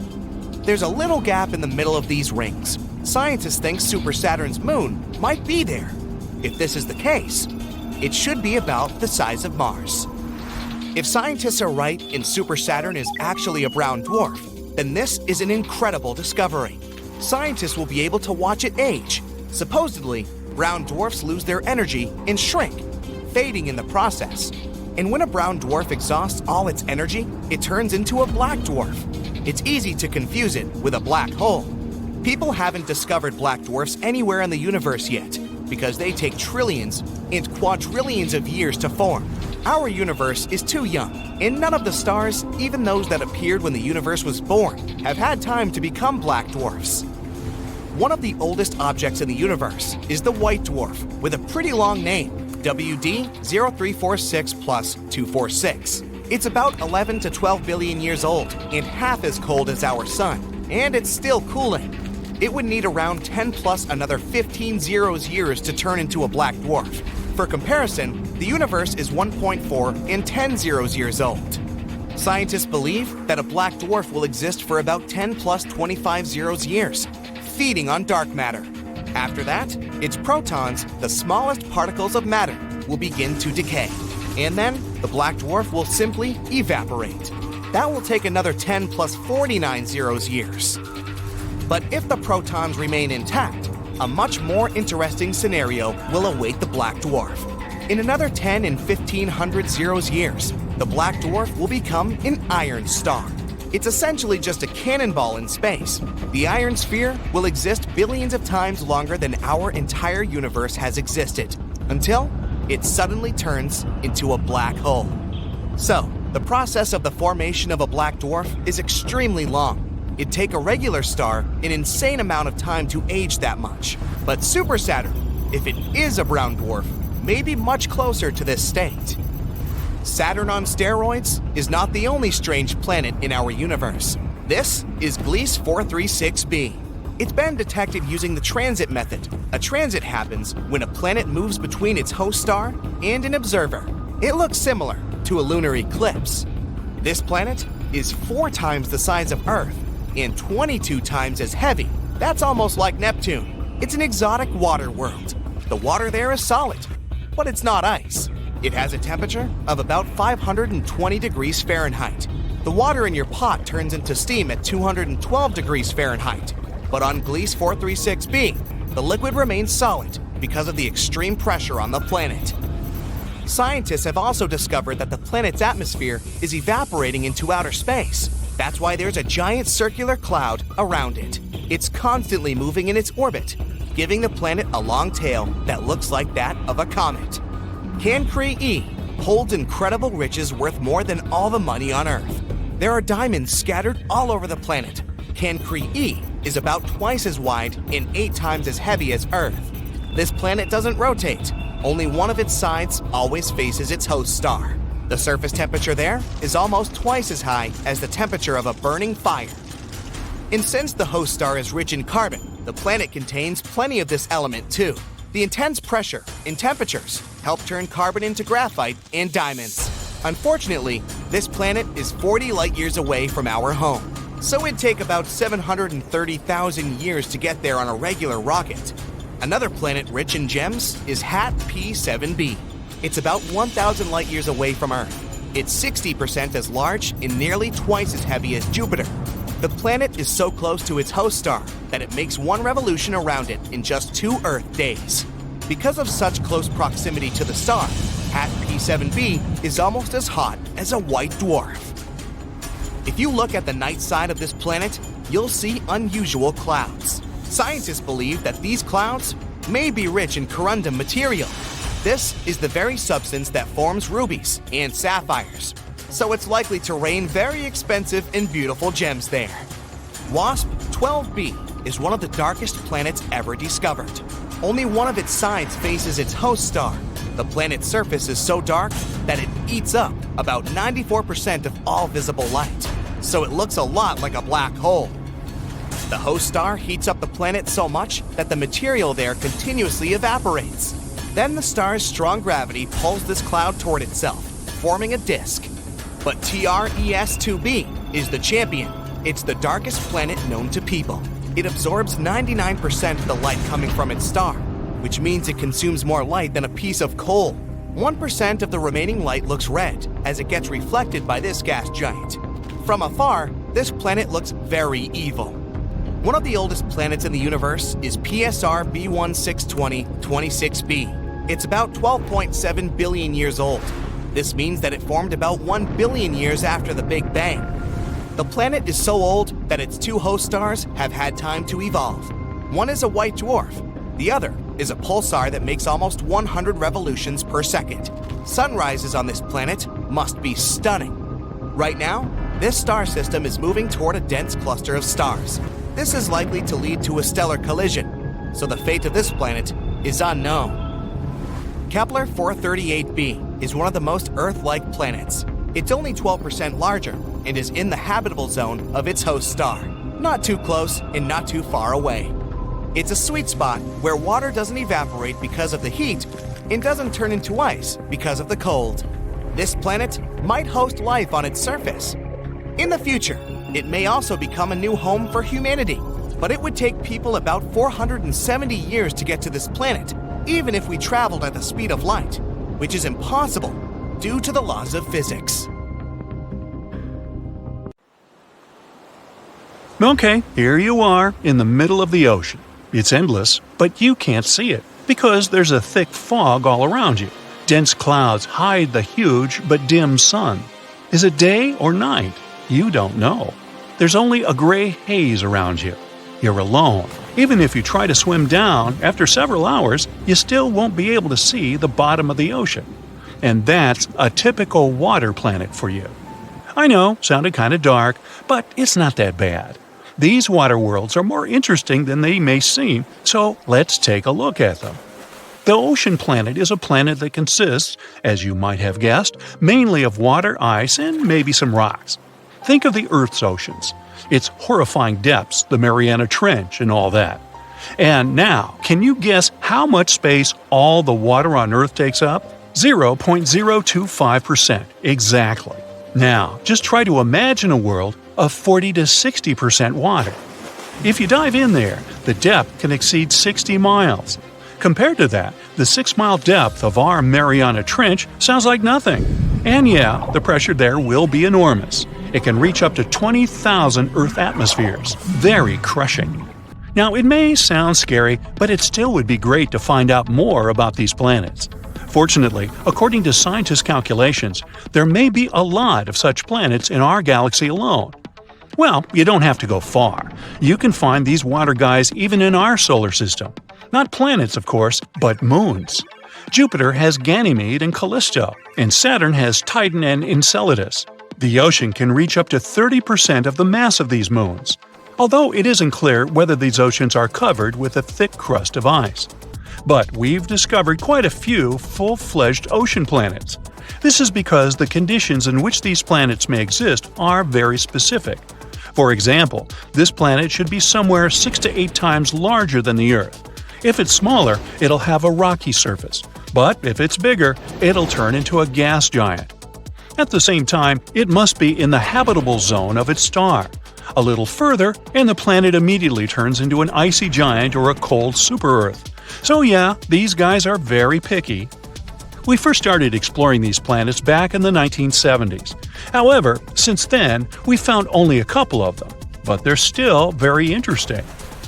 Speaker 4: There's a little gap in the middle of these rings. Scientists think Super Saturn's moon might be there. If this is the case, it should be about the size of Mars. If scientists are right and Super Saturn is actually a brown dwarf, then this is an incredible discovery. Scientists will be able to watch it age. Supposedly, brown dwarfs lose their energy and shrink, fading in the process. And when a brown dwarf exhausts all its energy, it turns into a black dwarf. It's easy to confuse it with a black hole. People haven't discovered black dwarfs anywhere in the universe yet, because they take trillions and quadrillions of years to form. Our universe is too young, and none of the stars, even those that appeared when the universe was born, have had time to become black dwarfs. One of the oldest objects in the universe is the white dwarf, with a pretty long name, WD 0346 plus 246. It's about 11 to 12 billion years old and half as cold as our sun, and it's still cooling. It would need around 10 plus another 15 zeros years to turn into a black dwarf. For comparison, the universe is 1.4 and 10 zeros years old. Scientists believe that a black dwarf will exist for about 10 plus 25 zeros years, feeding on dark matter. After that, its protons, the smallest particles of matter, will begin to decay. And then, the black dwarf will simply evaporate. That will take another 10 plus 49 zeros years. But if the protons remain intact, a much more interesting scenario will await the black dwarf. In another 10 and 1500 zeros years, the black dwarf will become an iron star. It's essentially just a cannonball in space. The iron sphere will exist billions of times longer than our entire universe has existed, until it suddenly turns into a black hole. So, The process of the formation of a black dwarf is extremely long. It'd take a regular star an insane amount of time to age that much. But Super Saturn, if it is a brown dwarf, may be much closer to this state. Saturn on steroids is not the only strange planet in our universe. This is Gliese 436b. It's been detected using the transit method. A transit happens when a planet moves between its host star and an observer. It looks similar to a lunar eclipse. This planet is 4 times the size of Earth and 22 times as heavy. That's almost like Neptune. It's an exotic water world. The water there is solid, but it's not ice. It has a temperature of about 520 degrees Fahrenheit. The water in your pot turns into steam at 212 degrees Fahrenheit. But on Gliese 436b, the liquid remains solid because of the extreme pressure on the planet. Scientists have also discovered that the planet's atmosphere is evaporating into outer space. That's why there's a giant circular cloud around it. It's constantly moving in its orbit, giving the planet a long tail that looks like that of a comet. Cancri E holds incredible riches worth more than all the money on Earth. There are diamonds scattered all over the planet. Cancri E is about twice as wide and 8 times as heavy as Earth. This planet doesn't rotate. Only one of its sides always faces its host star. The surface temperature there is almost twice as high as the temperature of a burning fire. And since the host star is rich in carbon, the planet contains plenty of this element too. The intense pressure and temperatures help turn carbon into graphite and diamonds. Unfortunately, this planet is 40 light years away from our home, so it'd take about 730,000 years to get there on a regular rocket. Another planet rich in gems is HAT P7b. It's about 1,000 light years away from Earth. It's 60% as large and nearly twice as heavy as Jupiter. The planet is so close to its host star that it makes one revolution around it in just 2 Earth days. Because of such close proximity to the star, HAT P7b is almost as hot as a white dwarf. If you look at the night side of this planet, you'll see unusual clouds. Scientists believe that these clouds may be rich in corundum material. This is the very substance that forms rubies and sapphires, so it's likely to rain very expensive and beautiful gems there. WASP 12b is one of the darkest planets ever discovered. Only one of its sides faces its host star. The planet's surface is so dark that it eats up about 94% of all visible light, so it looks a lot like a black hole. The host star heats up the planet so much that the material there continuously evaporates. Then the star's strong gravity pulls this cloud toward itself, forming a disk. But TRES-2b is the champion. It's the darkest planet known to people. It absorbs 99% of the light coming from its star, which means it consumes more light than a piece of coal. 1% of the remaining light looks red as it gets reflected by this gas giant. From afar, this planet looks very evil. One of the oldest planets in the universe is PSR B1620 26b. It's about 12.7 billion years old. This means that it formed about 1 billion years after the Big Bang. The planet is so old that its 2 host stars have had time to evolve. One is a white dwarf. The other is a pulsar that makes almost 100 revolutions per second. Sunrises on this planet must be stunning. Right now, this star system is moving toward a dense cluster of stars. This is likely to lead to a stellar collision, so the fate of this planet is unknown. Kepler 438b is one of the most Earth-like planets. It's only 12% larger and is in the habitable zone of its host star, not too close and not too far away. It's a sweet spot where water doesn't evaporate because of the heat and doesn't turn into ice because of the cold. This planet might host life on its surface. In the future, it may also become a new home for humanity, but it would take people about 470 years to get to this planet, even if we traveled at the speed of light, which is impossible due to the laws of physics.
Speaker 1: Okay, here you are in the middle of the ocean. It's endless, but you can't see it because there's a thick fog all around you. Dense clouds hide the huge but dim sun. Is it day or night? You don't know. There's only a gray haze around you. You're alone. Even if you try to swim down, after several hours, you still won't be able to see the bottom of the ocean. And that's a typical water planet for you. I know, sounded kind of dark, but it's not that bad. These water worlds are more interesting than they may seem, so let's take a look at them. The ocean planet is a planet that consists, as you might have guessed, mainly of water, ice, and maybe some rocks. Think of the Earth's oceans, its horrifying depths, the Mariana Trench, and all that. And now, can you guess how much space all the water on Earth takes up? 0.025%, exactly. Now, just try to imagine a world of 40 to 60% water. If you dive in there, the depth can exceed 60 miles. Compared to that, the 6-mile depth of our Mariana Trench sounds like nothing. And yeah, the pressure there will be enormous. It can reach up to 20,000 Earth atmospheres. Very crushing. Now, it may sound scary, but it still would be great to find out more about these planets. Fortunately, according to scientists' calculations, there may be a lot of such planets in our galaxy alone. Well, you don't have to go far. You can find these water guys even in our solar system. Not planets, of course, but moons. Jupiter has Ganymede and Callisto, and Saturn has Titan and Enceladus. The ocean can reach up to 30% of the mass of these moons, although it isn't clear whether these oceans are covered with a thick crust of ice. But we've discovered quite a few full-fledged ocean planets. This is because the conditions in which these planets may exist are very specific. For example, this planet should be somewhere 6 to 8 times larger than the Earth. If it's smaller, it'll have a rocky surface, but if it's bigger, it'll turn into a gas giant. At the same time, it must be in the habitable zone of its star. A little further, and the planet immediately turns into an icy giant or a cold super-Earth. So yeah, these guys are very picky. We first started exploring these planets back in the 1970s. However, since then, we've found only a couple of them, but they're still very interesting.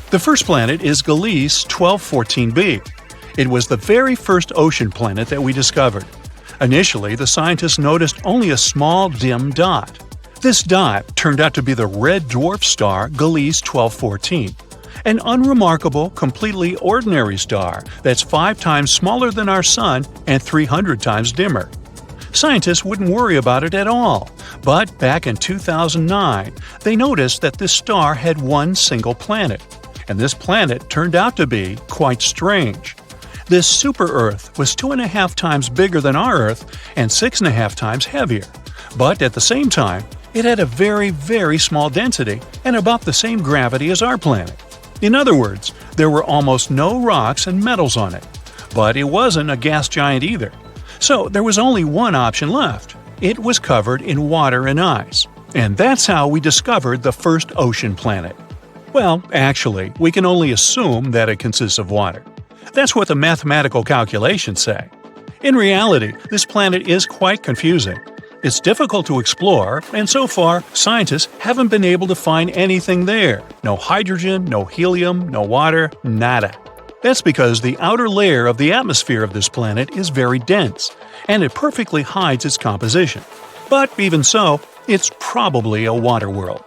Speaker 1: The first planet is Gliese 1214b. It was the very first ocean planet that we discovered. Initially, the scientists noticed only a small dim dot. This dot turned out to be the red dwarf star Gliese 1214, an unremarkable, completely ordinary star that's 5 times smaller than our Sun and 300 times dimmer. Scientists wouldn't worry about it at all, but back in 2009, they noticed that this star had one single planet, and this planet turned out to be quite strange. This super-Earth was 2.5 times bigger than our Earth and 6.5 times heavier, but at the same time, it had a very, very small density and about the same gravity as our planet. In other words, there were almost no rocks and metals on it, but it wasn't a gas giant either. So there was only one option left. It was covered in water and ice. And that's how we discovered the first ocean planet. Well, actually, we can only assume that it consists of water. That's what the mathematical calculations say. In reality, this planet is quite confusing. It's difficult to explore, and so far, scientists haven't been able to find anything there. No hydrogen, no helium, no water, nada. That's because the outer layer of the atmosphere of this planet is very dense, and it perfectly hides its composition. But even so, it's probably a water world.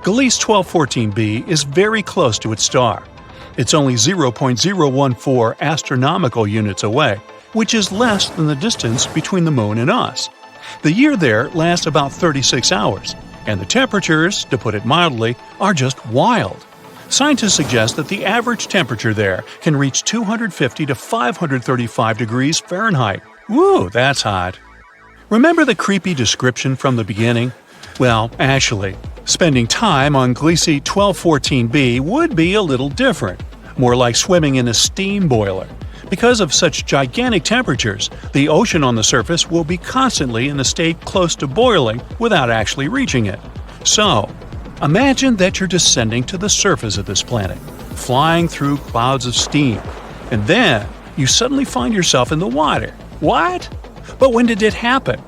Speaker 1: Gliese 1214b is very close to its star. It's only 0.014 astronomical units away, which is less than the distance between the Moon and us. The year there lasts about 36 hours, and the temperatures, to put it mildly, are just wild. Scientists suggest that the average temperature there can reach 250 to 535 degrees Fahrenheit. Woo, that's hot. Remember the creepy description from the beginning? Well, actually, spending time on Gliese 1214b would be a little different, more like swimming in a steam boiler. Because of such gigantic temperatures, the ocean on the surface will be constantly in a state close to boiling without actually reaching it. So, imagine that you're descending to the surface of this planet, flying through clouds of steam, and then you suddenly find yourself in the water. What? But when did it happen?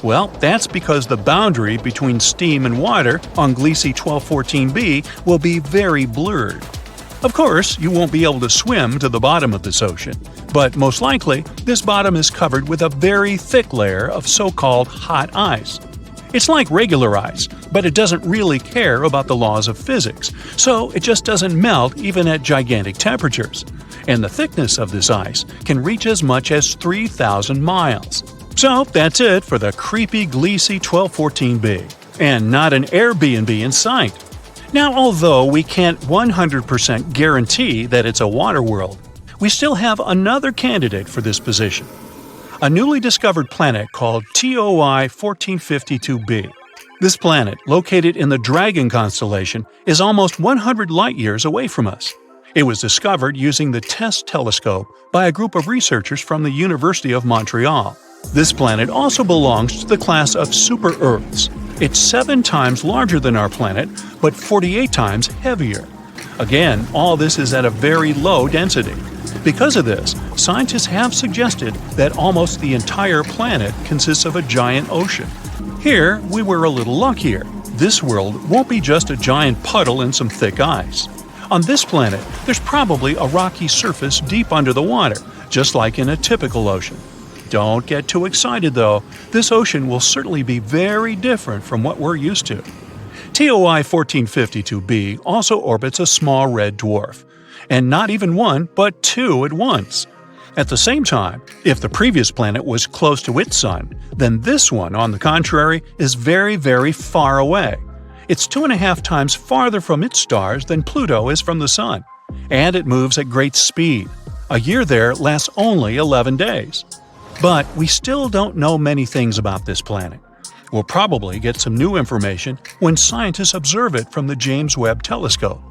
Speaker 1: Well, that's because the boundary between steam and water on Gliese 1214b will be very blurred. Of course, you won't be able to swim to the bottom of this ocean, but most likely, this bottom is covered with a very thick layer of so-called hot ice. It's like regular ice, but it doesn't really care about the laws of physics, so it just doesn't melt even at gigantic temperatures. And the thickness of this ice can reach as much as 3,000 miles. So that's it for the creepy Gliese 1214b, and not an Airbnb in sight. Now, although we can't 100% guarantee that it's a water world, we still have another candidate for this position. A newly discovered planet called TOI 1452b. This planet, located in the Dragon constellation, is almost 100 light-years away from us. It was discovered using the TESS telescope by a group of researchers from the University of Montreal. This planet also belongs to the class of super-Earths. It's 7 times larger than our planet, but 48 times heavier. Again, all this is at a very low density. Because of this, scientists have suggested that almost the entire planet consists of a giant ocean. Here, we were a little luckier. This world won't be just a giant puddle and some thick ice. On this planet, there's probably a rocky surface deep under the water, just like in a typical ocean. Don't get too excited though, this ocean will certainly be very different from what we're used to. TOI 1452b also orbits a small red dwarf. And not even one, but 2 at once. At the same time, if the previous planet was close to its sun, then this one, on the contrary, is very, very far away. It's 2.5 times farther from its stars than Pluto is from the sun. And it moves at great speed. A year there lasts only 11 days. But we still don't know many things about this planet. We'll probably get some new information when scientists observe it from the James Webb Telescope.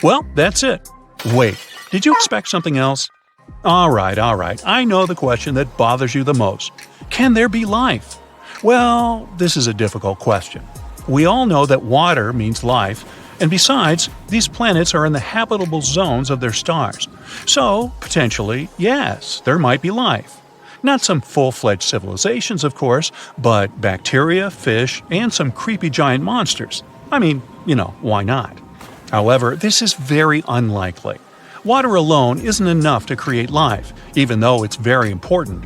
Speaker 1: Well, that's it. Wait, did you expect something else? Alright, I know the question that bothers you the most. Can there be life? Well, this is a difficult question. We all know that water means life, and besides, these planets are in the habitable zones of their stars. So, potentially, yes, there might be life. Not some full-fledged civilizations, of course, but bacteria, fish, and some creepy giant monsters. I mean, why not? However, this is very unlikely. Water alone isn't enough to create life, even though it's very important.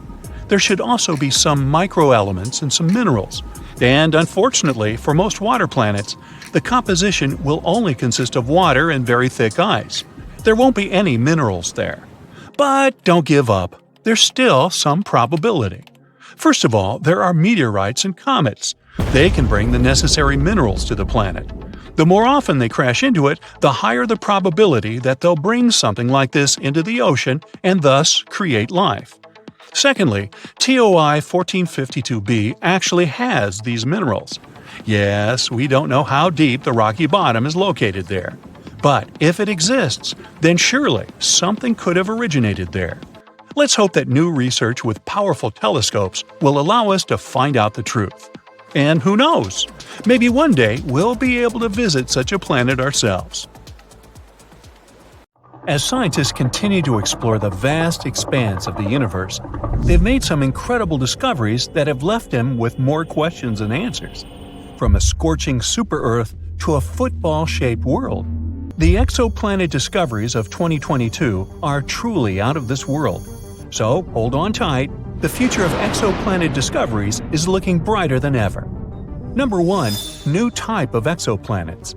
Speaker 1: There should also be some microelements and some minerals. And unfortunately, for most water planets, the composition will only consist of water and very thick ice. There won't be any minerals there. But don't give up. There's still some probability. First of all, there are meteorites and comets. They can bring the necessary minerals to the planet. The more often they crash into it, the higher the probability that they'll bring something like this into the ocean and thus create life. Secondly, TOI 1452b actually has these minerals. Yes, we don't know how deep the rocky bottom is located there. But if it exists, then surely something could have originated there. Let's hope that new research with powerful telescopes will allow us to find out the truth. And who knows? Maybe one day we'll be able to visit such a planet ourselves. As scientists continue to explore the vast expanse of the universe, they've made some incredible discoveries that have left them with more questions than answers. From a scorching super-Earth to a football-shaped world, the exoplanet discoveries of 2022 are truly out of this world. So hold on tight. The future of exoplanet discoveries is looking brighter than ever. Number 1. New type of exoplanets.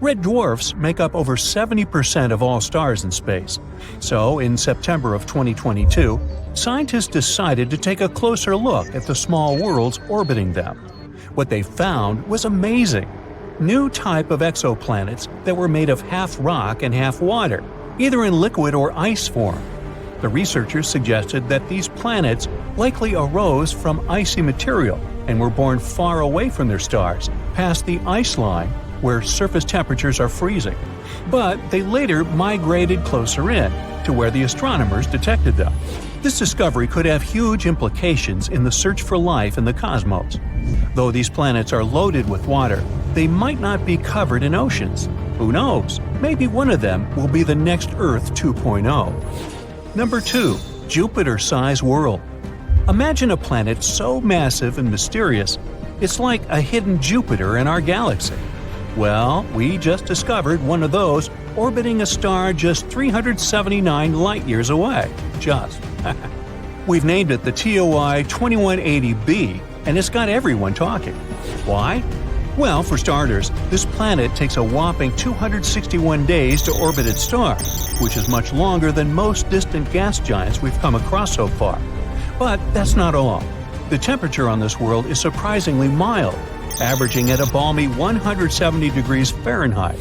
Speaker 1: Red dwarfs make up over 70% of all stars in space. So, in September of 2022, scientists decided to take a closer look at the small worlds orbiting them. What they found was amazing. New type of exoplanets that were made of half rock and half water, either in liquid or ice form. The researchers suggested that these planets likely arose from icy material and were born far away from their stars, past the ice line, where surface temperatures are freezing. But they later migrated closer in, to where the astronomers detected them. This discovery could have huge implications in the search for life in the cosmos. Though these planets are loaded with water, they might not be covered in oceans. Who knows? Maybe one of them will be the next Earth 2.0. Number 2. Jupiter-sized world. Imagine a planet so massive and mysterious, it's like a hidden Jupiter in our galaxy. Well, we just discovered one of those orbiting a star just 379 light-years away. Just. We've named it the TOI 2180b, and it's got everyone talking. Why? Well, for starters, this planet takes a whopping 261 days to orbit its star, which is much longer than most distant gas giants we've come across so far. But that's not all. The temperature on this world is surprisingly mild, averaging at a balmy 170 degrees Fahrenheit.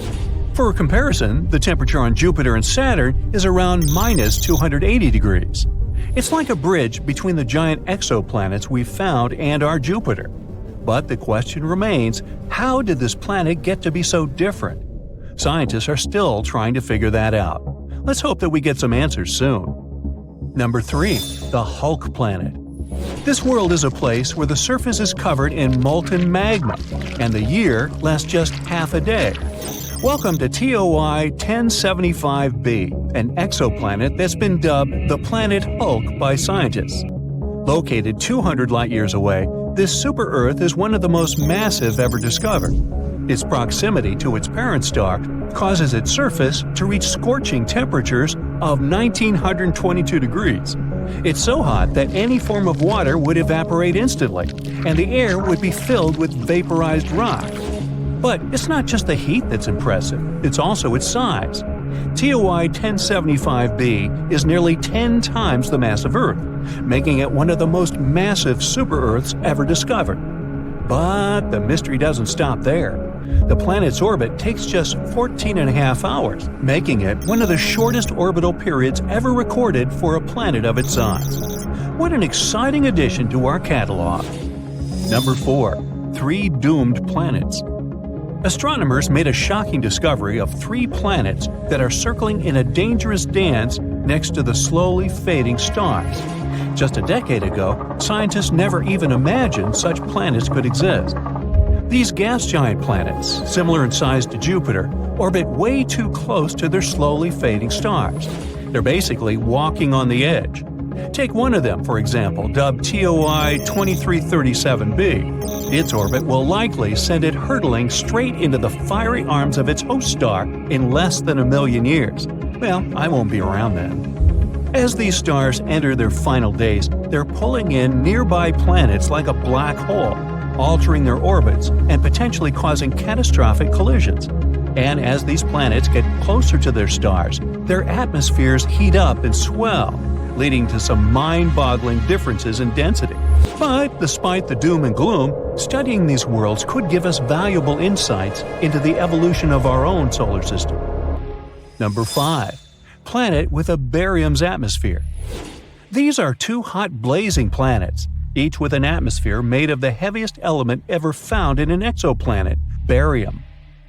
Speaker 1: For comparison, the temperature on Jupiter and Saturn is around minus 280 degrees. It's like a bridge between the giant exoplanets we've found and our Jupiter. But the question remains, how did this planet get to be so different? Scientists are still trying to figure that out. Let's hope that we get some answers soon. Number 3. The Hulk planet. This world is a place where the surface is covered in molten magma, and the year lasts just half a day. Welcome to TOI 1075b, an exoplanet that's been dubbed the planet Hulk by scientists. Located 200 light-years away, this super-Earth is one of the most massive ever discovered. Its proximity to its parent star causes its surface to reach scorching temperatures of 1922 degrees. It's so hot that any form of water would evaporate instantly, and the air would be filled with vaporized rock. But it's not just the heat that's impressive, it's also its size. TOI 1075b is nearly 10 times the mass of Earth, making it one of the most massive super-Earths ever discovered. But the mystery doesn't stop there. The planet's orbit takes just 14.5 hours, making it one of the shortest orbital periods ever recorded for a planet of its size. What an exciting addition to our catalog! Number 4. 3 doomed planets. Astronomers made a shocking discovery of 3 planets that are circling in a dangerous dance next to the slowly fading stars. Just a decade ago, scientists never even imagined such planets could exist. These gas giant planets, similar in size to Jupiter, orbit way too close to their slowly fading stars. They're basically walking on the edge. Take one of them, for example, dubbed TOI 2337b. Its orbit will likely send it hurtling straight into the fiery arms of its host star in less than 1 million years. Well, I won't be around then. As these stars enter their final days, they're pulling in nearby planets like a black hole, altering their orbits and potentially causing catastrophic collisions. And as these planets get closer to their stars, their atmospheres heat up and swell, leading to some mind-boggling differences in density. But despite the doom and gloom, studying these worlds could give us valuable insights into the evolution of our own solar system. Number 5. Planet with a barium's atmosphere. These are 2 hot blazing planets, each with an atmosphere made of the heaviest element ever found in an exoplanet, barium.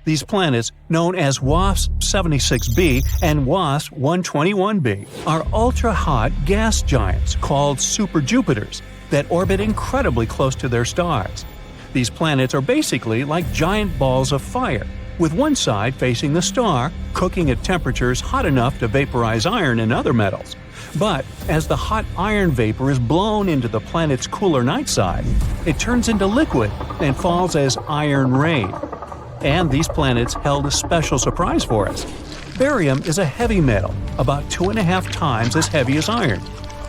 Speaker 1: These planets, known as WASP-76b and WASP-121b, are ultra-hot gas giants called super-Jupiters that orbit incredibly close to their stars. These planets are basically like giant balls of fire, with one side facing the star, cooking at temperatures hot enough to vaporize iron and other metals. But as the hot iron vapor is blown into the planet's cooler night side, it turns into liquid and falls as iron rain. And these planets held a special surprise for us. Barium is a heavy metal, about 2.5 times as heavy as iron.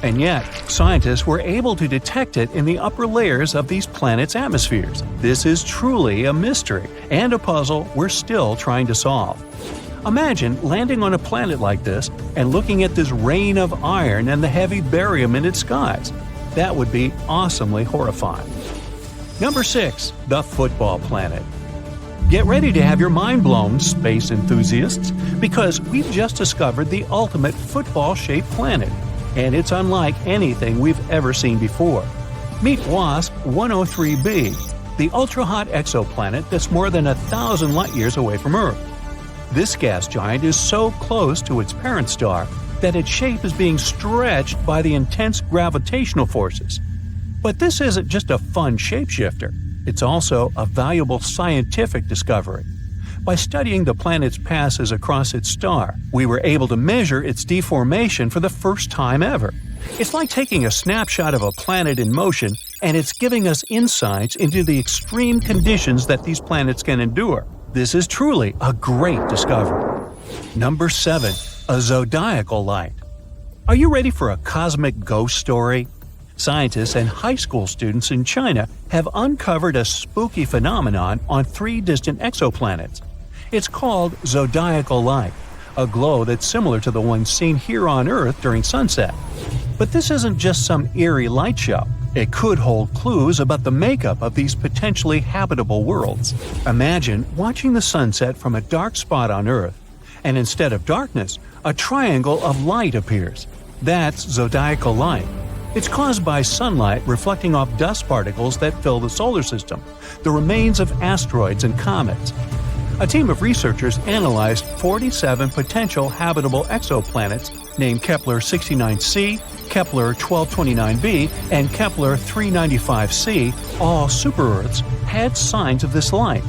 Speaker 1: And yet, scientists were able to detect it in the upper layers of these planets' atmospheres. This is truly a mystery, and a puzzle we're still trying to solve. Imagine landing on a planet like this and looking at this rain of iron and the heavy barium in its skies. That would be awesomely horrifying. Number 6. The Football Planet. Get ready to have your mind blown, space enthusiasts, because we've just discovered the ultimate football-shaped planet, and it's unlike anything we've ever seen before. Meet WASP-103b, the ultra-hot exoplanet that's more than 1,000 light-years away from Earth. This gas giant is so close to its parent star that its shape is being stretched by the intense gravitational forces. But this isn't just a fun shapeshifter. It's also a valuable scientific discovery. By studying the planet's passes across its star, we were able to measure its deformation for the first time ever. It's like taking a snapshot of a planet in motion, and it's giving us insights into the extreme conditions that these planets can endure. This is truly a great discovery. Number 7. A zodiacal light. Are you ready for a cosmic ghost story? Scientists and high school students in China have uncovered a spooky phenomenon on 3 distant exoplanets. It's called zodiacal light, a glow that's similar to the one seen here on Earth during sunset. But this isn't just some eerie light show. It could hold clues about the makeup of these potentially habitable worlds. Imagine watching the sunset from a dark spot on Earth, and instead of darkness, a triangle of light appears. That's zodiacal light. It's caused by sunlight reflecting off dust particles that fill the solar system, the remains of asteroids and comets. A team of researchers analyzed 47 potential habitable exoplanets named Kepler 69c, Kepler 1229b, and Kepler 395c, all super-Earths, had signs of this light.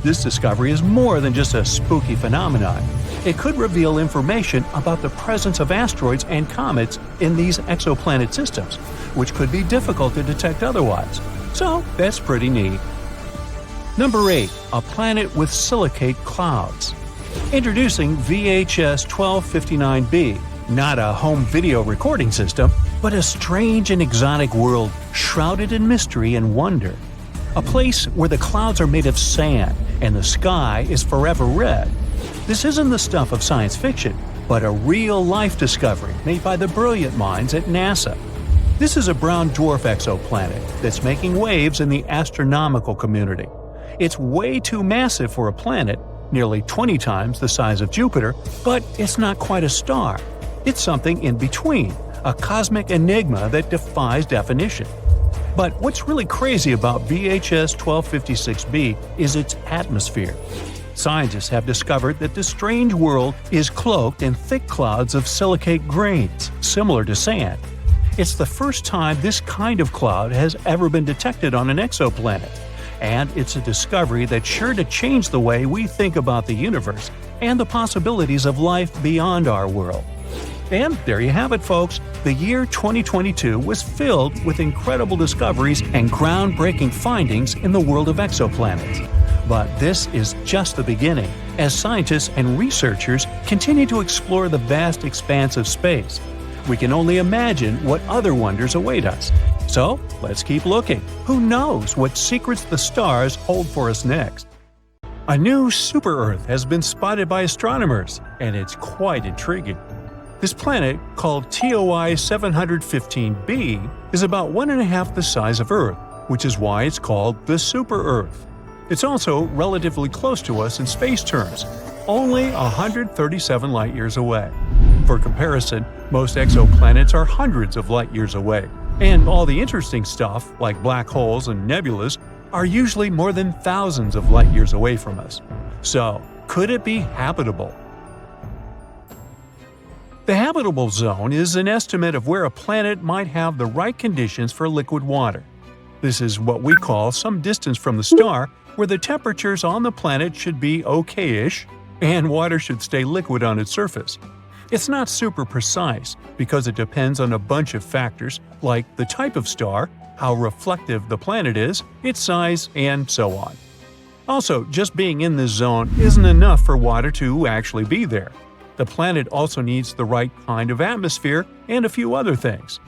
Speaker 1: This discovery is more than just a spooky phenomenon. It could reveal information about the presence of asteroids and comets in these exoplanet systems, which could be difficult to detect otherwise. So that's pretty neat. Number 8. A planet with silicate clouds. Introducing VHS 1259b. Not a home video recording system, but a strange and exotic world shrouded in mystery and wonder. A place where the clouds are made of sand and the sky is forever red. This isn't the stuff of science fiction, but a real-life discovery made by the brilliant minds at NASA. This is a brown dwarf exoplanet that's making waves in the astronomical community. It's way too massive for a planet, nearly 20 times the size of Jupiter, but it's not quite a star. It's something in between, a cosmic enigma that defies definition. But what's really crazy about VHS 1256b is its atmosphere. Scientists have discovered that this strange world is cloaked in thick clouds of silicate grains, similar to sand. It's the first time this kind of cloud has ever been detected on an exoplanet, and it's a discovery that's sure to change the way we think about the universe and the possibilities of life beyond our world. And there you have it, folks. The year 2022 was filled with incredible discoveries and groundbreaking findings in the world of exoplanets. But this is just the beginning, as scientists and researchers continue to explore the vast expanse of space. We can only imagine what other wonders await us. So, let's keep looking. Who knows what secrets the stars hold for us next? A new super-Earth has been spotted by astronomers, and it's quite intriguing. This planet, called TOI 715b, is about 1.5 the size of Earth, which is why it's called the super-Earth. It's also relatively close to us in space terms, only 137 light-years away. For comparison, most exoplanets are hundreds of light-years away, and all the interesting stuff, like black holes and nebulas, are usually more than thousands of light-years away from us. So, could it be habitable? The habitable zone is an estimate of where a planet might have the right conditions for liquid water. This is what we call some distance from the star, where the temperatures on the planet should be okay-ish, and water should stay liquid on its surface. It's not super precise, because it depends on a bunch of factors like the type of star, how reflective the planet is, its size, and so on. Also, just being in this zone isn't enough for water to actually be there. The planet also needs the right kind of atmosphere and a few other things.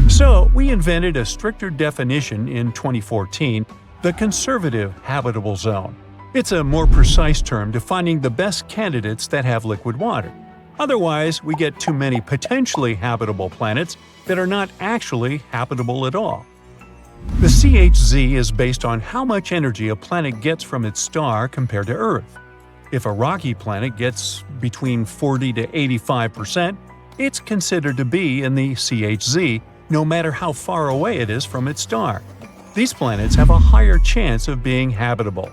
Speaker 1: So, we invented a stricter definition in 2014, the conservative habitable zone. It's a more precise term defining the best candidates that have liquid water. Otherwise, we get too many potentially habitable planets that are not actually habitable at all. The CHZ is based on how much energy a planet gets from its star compared to Earth. If a rocky planet gets between 40 to 85%, it's considered to be in the CHZ, no matter how far away it is from its star. These planets have a higher chance of being habitable.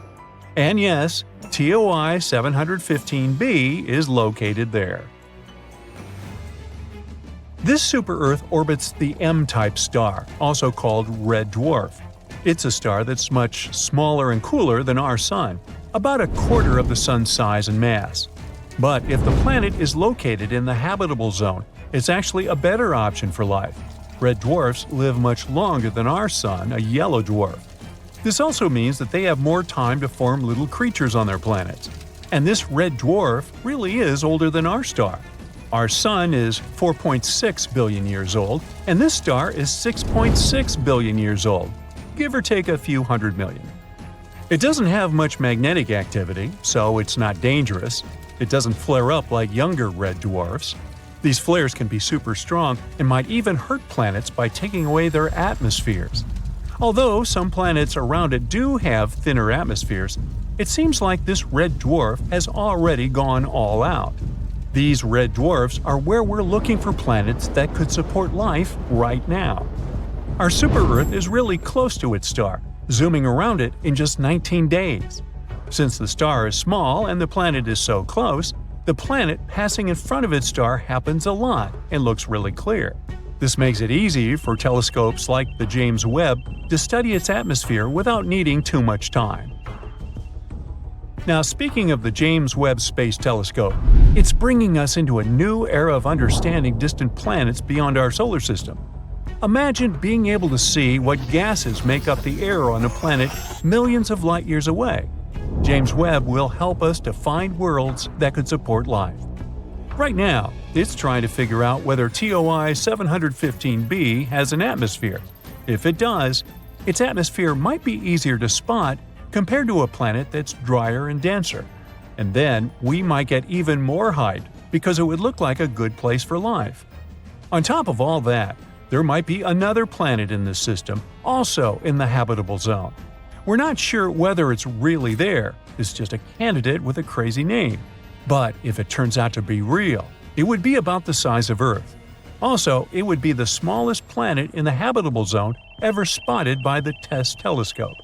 Speaker 1: And yes, TOI 715b is located there. This super-Earth orbits the M-type star, also called red dwarf. It's a star that's much smaller and cooler than our Sun, about a quarter of the Sun's size and mass. But if the planet is located in the habitable zone, it's actually a better option for life. Red dwarfs live much longer than our Sun, a yellow dwarf. This also means that they have more time to form little creatures on their planets. And this red dwarf really is older than our star. Our Sun is 4.6 billion years old, and this star is 6.6 billion years old, give or take a few hundred million. It doesn't have much magnetic activity, so it's not dangerous. It doesn't flare up like younger red dwarfs. These flares can be super strong and might even hurt planets by taking away their atmospheres. Although some planets around it do have thinner atmospheres, it seems like this red dwarf has already gone all out. These red dwarfs are where we're looking for planets that could support life right now. Our super-Earth is really close to its star, zooming around it in just 19 days. Since the star is small and the planet is so close, the planet passing in front of its star happens a lot and looks really clear. This makes it easy for telescopes like the James Webb to study its atmosphere without needing too much time. Now, speaking of the James Webb Space Telescope, it's bringing us into a new era of understanding distant planets beyond our solar system. Imagine being able to see what gases make up the air on a planet millions of light years away. James Webb will help us to find worlds that could support life. Right now, it's trying to figure out whether TOI 715b has an atmosphere. If it does, its atmosphere might be easier to spot compared to a planet that's drier and denser. And then we might get even more hyped because it would look like a good place for life. On top of all that, there might be another planet in this system, also in the habitable zone. We're not sure whether it's really there, it's just a candidate with a crazy name. But if it turns out to be real, it would be about the size of Earth. Also, it would be the smallest planet in the habitable zone ever spotted by the TESS telescope.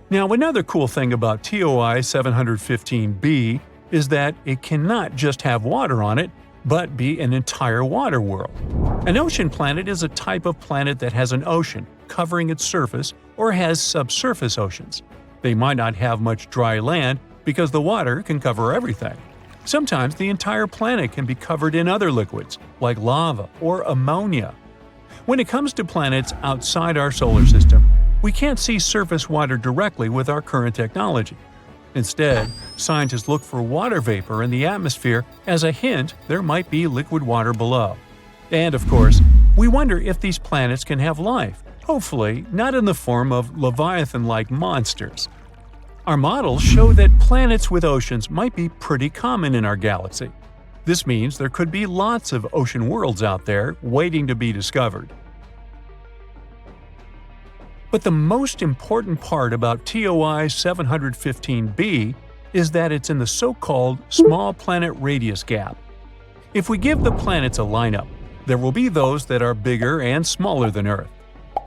Speaker 1: Now, another cool thing about TOI 715b is that it cannot just have water on it, but be an entire water world. An ocean planet is a type of planet that has an ocean covering its surface or has subsurface oceans. They might not have much dry land because the water can cover everything. Sometimes the entire planet can be covered in other liquids, like lava or ammonia. When it comes to planets outside our solar system, we can't see surface water directly with our current technology. Instead, scientists look for water vapor in the atmosphere as a hint there might be liquid water below. And of course, we wonder if these planets can have life, hopefully not in the form of Leviathan-like monsters. Our models show that planets with oceans might be pretty common in our galaxy. This means there could be lots of ocean worlds out there waiting to be discovered. But the most important part about TOI 715b is that it's in the so-called small planet radius gap. If we give the planets a lineup, there will be those that are bigger and smaller than Earth.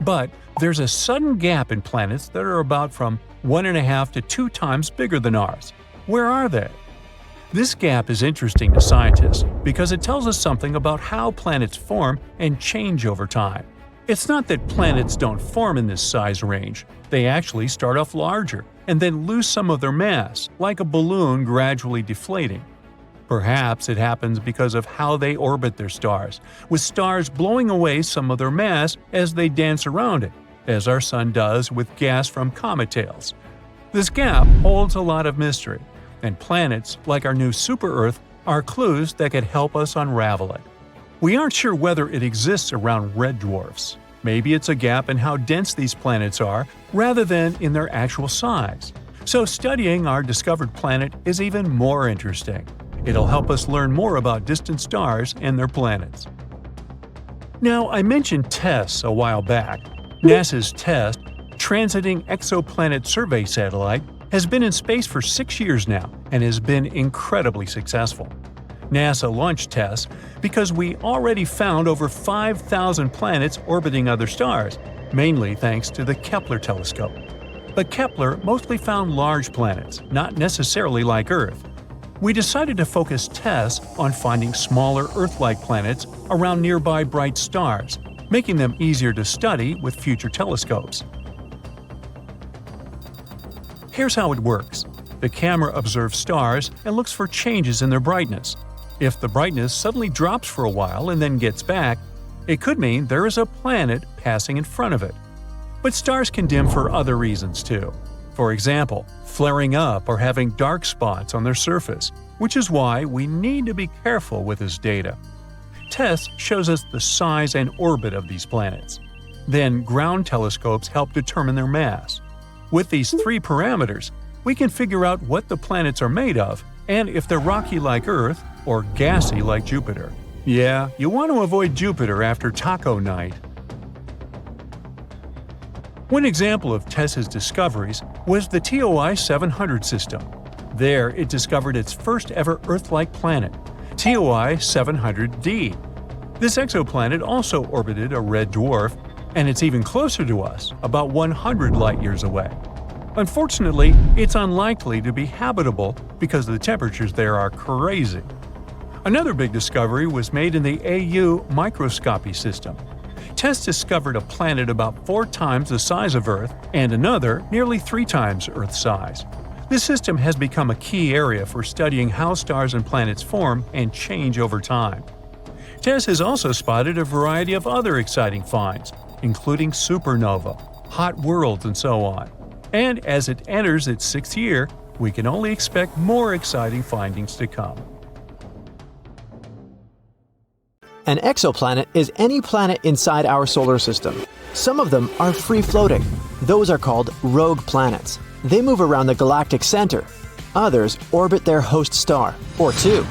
Speaker 1: But there's a sudden gap in planets that are about from 1.5 to 2 times bigger than ours. Where are they? This gap is interesting to scientists because it tells us something about how planets form and change over time. It's not that planets don't form in this size range. They actually start off larger and then lose some of their mass, like a balloon gradually deflating. Perhaps it happens because of how they orbit their stars, with stars blowing away some of their mass as they dance around it, as our Sun does with gas from comet tails. This gap holds a lot of mystery, and planets, like our new super-Earth, are clues that could help us unravel it. We aren't sure whether it exists around red dwarfs. Maybe it's a gap in how dense these planets are, rather than in their actual size. So studying our discovered planet is even more interesting. It'll help us learn more about distant stars and their planets. Now, I mentioned TESS a while back. NASA's TESS, Transiting Exoplanet Survey Satellite, has been in space for 6 years now and has been incredibly successful. NASA launched TESS because we already found over 5,000 planets orbiting other stars, mainly thanks to the Kepler telescope. But Kepler mostly found large planets, not necessarily like Earth. We decided to focus TESS on finding smaller Earth-like planets around nearby bright stars, making them easier to study with future telescopes. Here's how it works. The camera observes stars and looks for changes in their brightness. If the brightness suddenly drops for a while and then gets back, it could mean there is a planet passing in front of it. But stars can dim for other reasons too. For example, flaring up or having dark spots on their surface, which is why we need to be careful with this data. TESS shows us the size and orbit of these planets. Then ground telescopes help determine their mass. With these 3 parameters, we can figure out what the planets are made of and if they're rocky like Earth or gassy like Jupiter. Yeah, you want to avoid Jupiter after taco night. One example of TESS's discoveries was the TOI 700 system. There, it discovered its first ever Earth-like planet, TOI 700d. This exoplanet also orbited a red dwarf, and it's even closer to us, about 100 light-years away. Unfortunately, it's unlikely to be habitable because the temperatures there are crazy. Another big discovery was made in the AU microscopy system. TESS discovered a planet about 4 times the size of Earth and another nearly 3 times Earth's size. This system has become a key area for studying how stars and planets form and change over time. TESS has also spotted a variety of other exciting finds, including supernova, hot worlds, and so on. And as it enters its 6th year, we can only expect more exciting findings to come.
Speaker 2: An exoplanet is any planet inside our solar system. Some of them are free-floating. Those are called rogue planets. They move around the galactic center. Others orbit their host star, or two.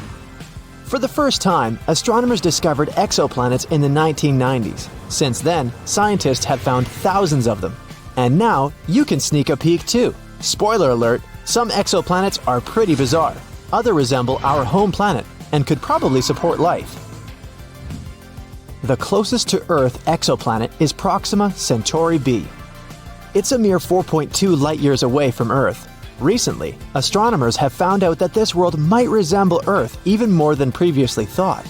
Speaker 2: For the first time, astronomers discovered exoplanets in the 1990s. Since then, scientists have found thousands of them. And now, you can sneak a peek too. Spoiler alert, some exoplanets are pretty bizarre. Others resemble our home planet and could probably support life. The closest to Earth exoplanet is Proxima Centauri b. It's a mere 4.2 light-years away from Earth. Recently, astronomers have found out that this world might resemble Earth even more than previously thought.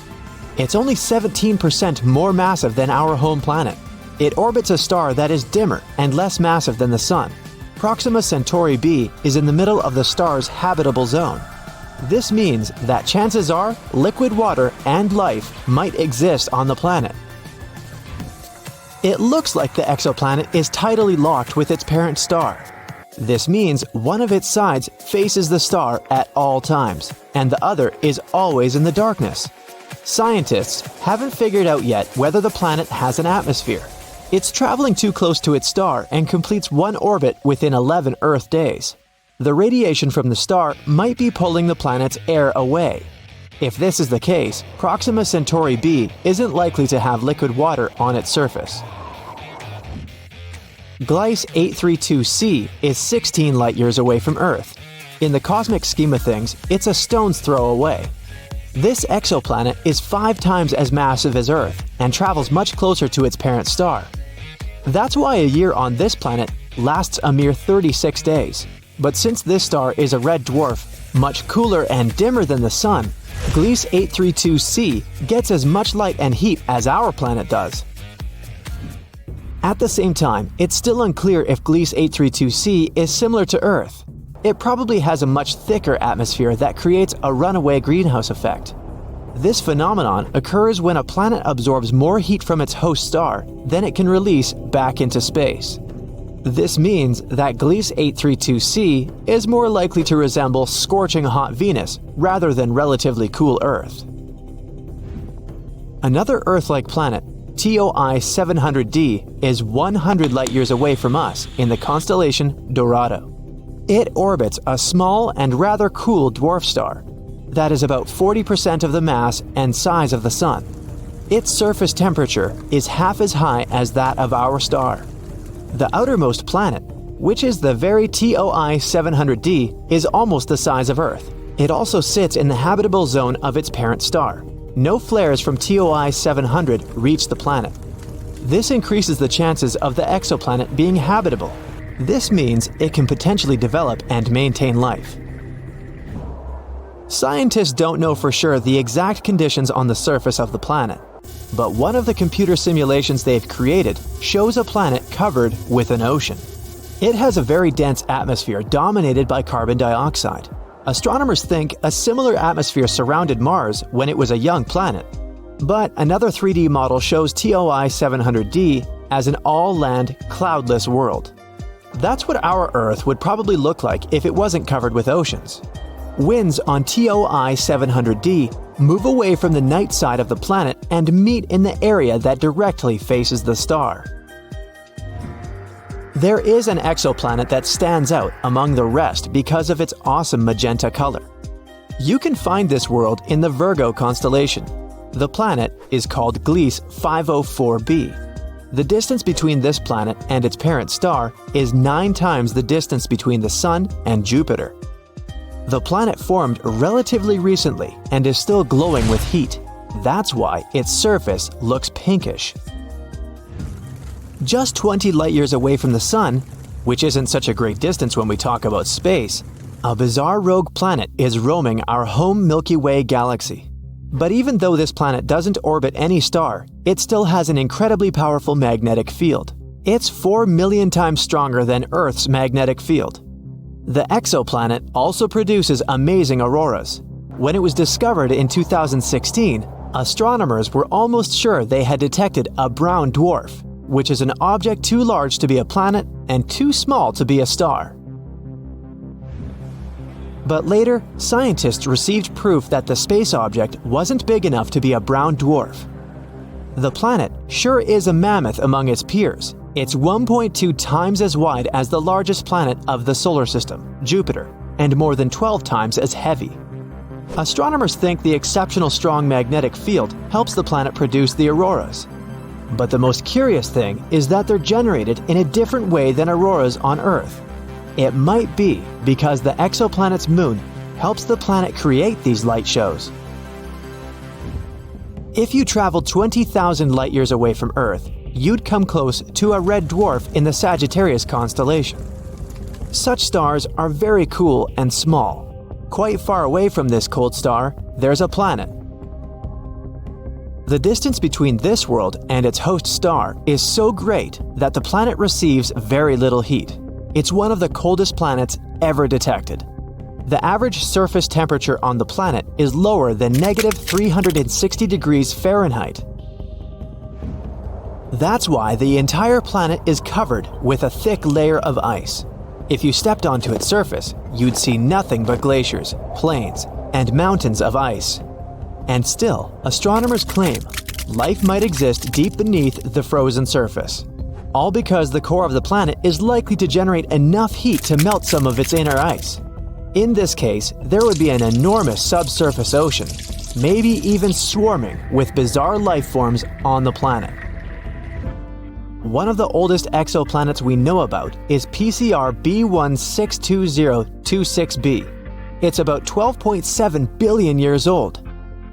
Speaker 2: It's only 17% more massive than our home planet. It orbits a star that is dimmer and less massive than the Sun. Proxima Centauri b is in the middle of the star's habitable zone. This means that chances are liquid water and life might exist on the planet. It looks like the exoplanet is tidally locked with its parent star. This means one of its sides faces the star at all times, and the other is always in the darkness. Scientists haven't figured out yet whether the planet has an atmosphere. It's traveling too close to its star and completes one orbit within 11 Earth days. The radiation from the star might be pulling the planet's air away. If this is the case, Proxima Centauri b isn't likely to have liquid water on its surface. Gliese 832c is 16 light-years away from Earth. In the cosmic scheme of things, it's a stone's throw away. This exoplanet is 5 times as massive as Earth and travels much closer to its parent star. That's why a year on this planet lasts a mere 36 days. But since this star is a red dwarf, much cooler and dimmer than the Sun, Gliese 832c gets as much light and heat as our planet does. At the same time, it's still unclear if Gliese 832c is similar to Earth. It probably has a much thicker atmosphere that creates a runaway greenhouse effect. This phenomenon occurs when a planet absorbs more heat from its host star than it can release back into space. This means that Gliese 832c is more likely to resemble scorching hot Venus rather than relatively cool Earth. Another Earth-like planet, TOI 700d, is 100 light-years away from us in the constellation Dorado. It orbits a small and rather cool dwarf star that is about 40% of the mass and size of the Sun. Its surface temperature is half as high as that of our star. The outermost planet, which is the very TOI 700d, is almost the size of Earth. It also sits in the habitable zone of its parent star. No flares from TOI 700 reach the planet. This increases the chances of the exoplanet being habitable. This means it can potentially develop and maintain life. Scientists don't know for sure the exact conditions on the surface of the planet, but one of the computer simulations they've created shows a planet covered with an ocean. It has a very dense atmosphere dominated by carbon dioxide. Astronomers think a similar atmosphere surrounded Mars when it was a young planet. But another 3D model shows TOI 700d as an all-land, cloudless world. That's what our Earth would probably look like if it wasn't covered with oceans. Winds on TOI 700d move away from the night side of the planet and meet in the area that directly faces the star. There is an exoplanet that stands out among the rest because of its awesome magenta color. You can find this world in the Virgo constellation. The planet is called Gliese 504b. The distance between this planet and its parent star is 9 times the distance between the Sun and Jupiter. The planet formed relatively recently and is still glowing with heat. That's why its surface looks pinkish. Just 20 light-years away from the Sun, which isn't such a great distance when we talk about space, a bizarre rogue planet is roaming our home Milky Way galaxy. But even though this planet doesn't orbit any star, it still has an incredibly powerful magnetic field. It's 4 million times stronger than Earth's magnetic field. The exoplanet also produces amazing auroras. When it was discovered in 2016, astronomers were almost sure they had detected a brown dwarf, which is an object too large to be a planet and too small to be a star. But later, scientists received proof that the space object wasn't big enough to be a brown dwarf. The planet sure is a mammoth among its peers. It's 1.2 times as wide as the largest planet of the solar system, Jupiter, and more than 12 times as heavy. Astronomers think the exceptional strong magnetic field helps the planet produce the auroras. But the most curious thing is that they're generated in a different way than auroras on Earth. It might be because the exoplanet's moon helps the planet create these light shows. If you traveled 20,000 light-years away from Earth, you'd come close to a red dwarf in the Sagittarius constellation. Such stars are very cool and small. Quite far away from this cold star, there's a planet. The distance between this world and its host star is so great that the planet receives very little heat. It's one of the coldest planets ever detected. The average surface temperature on the planet is lower than -360 degrees Fahrenheit. That's why the entire planet is covered with a thick layer of ice. If you stepped onto its surface, you'd see nothing but glaciers, plains, and mountains of ice. And still, astronomers claim life might exist deep beneath the frozen surface. All because the core of the planet is likely to generate enough heat to melt some of its inner ice. In this case, there would be an enormous subsurface ocean, maybe even swarming with bizarre life forms on the planet. One of the oldest exoplanets we know about is PCR B162026b. It's about 12.7 billion years old.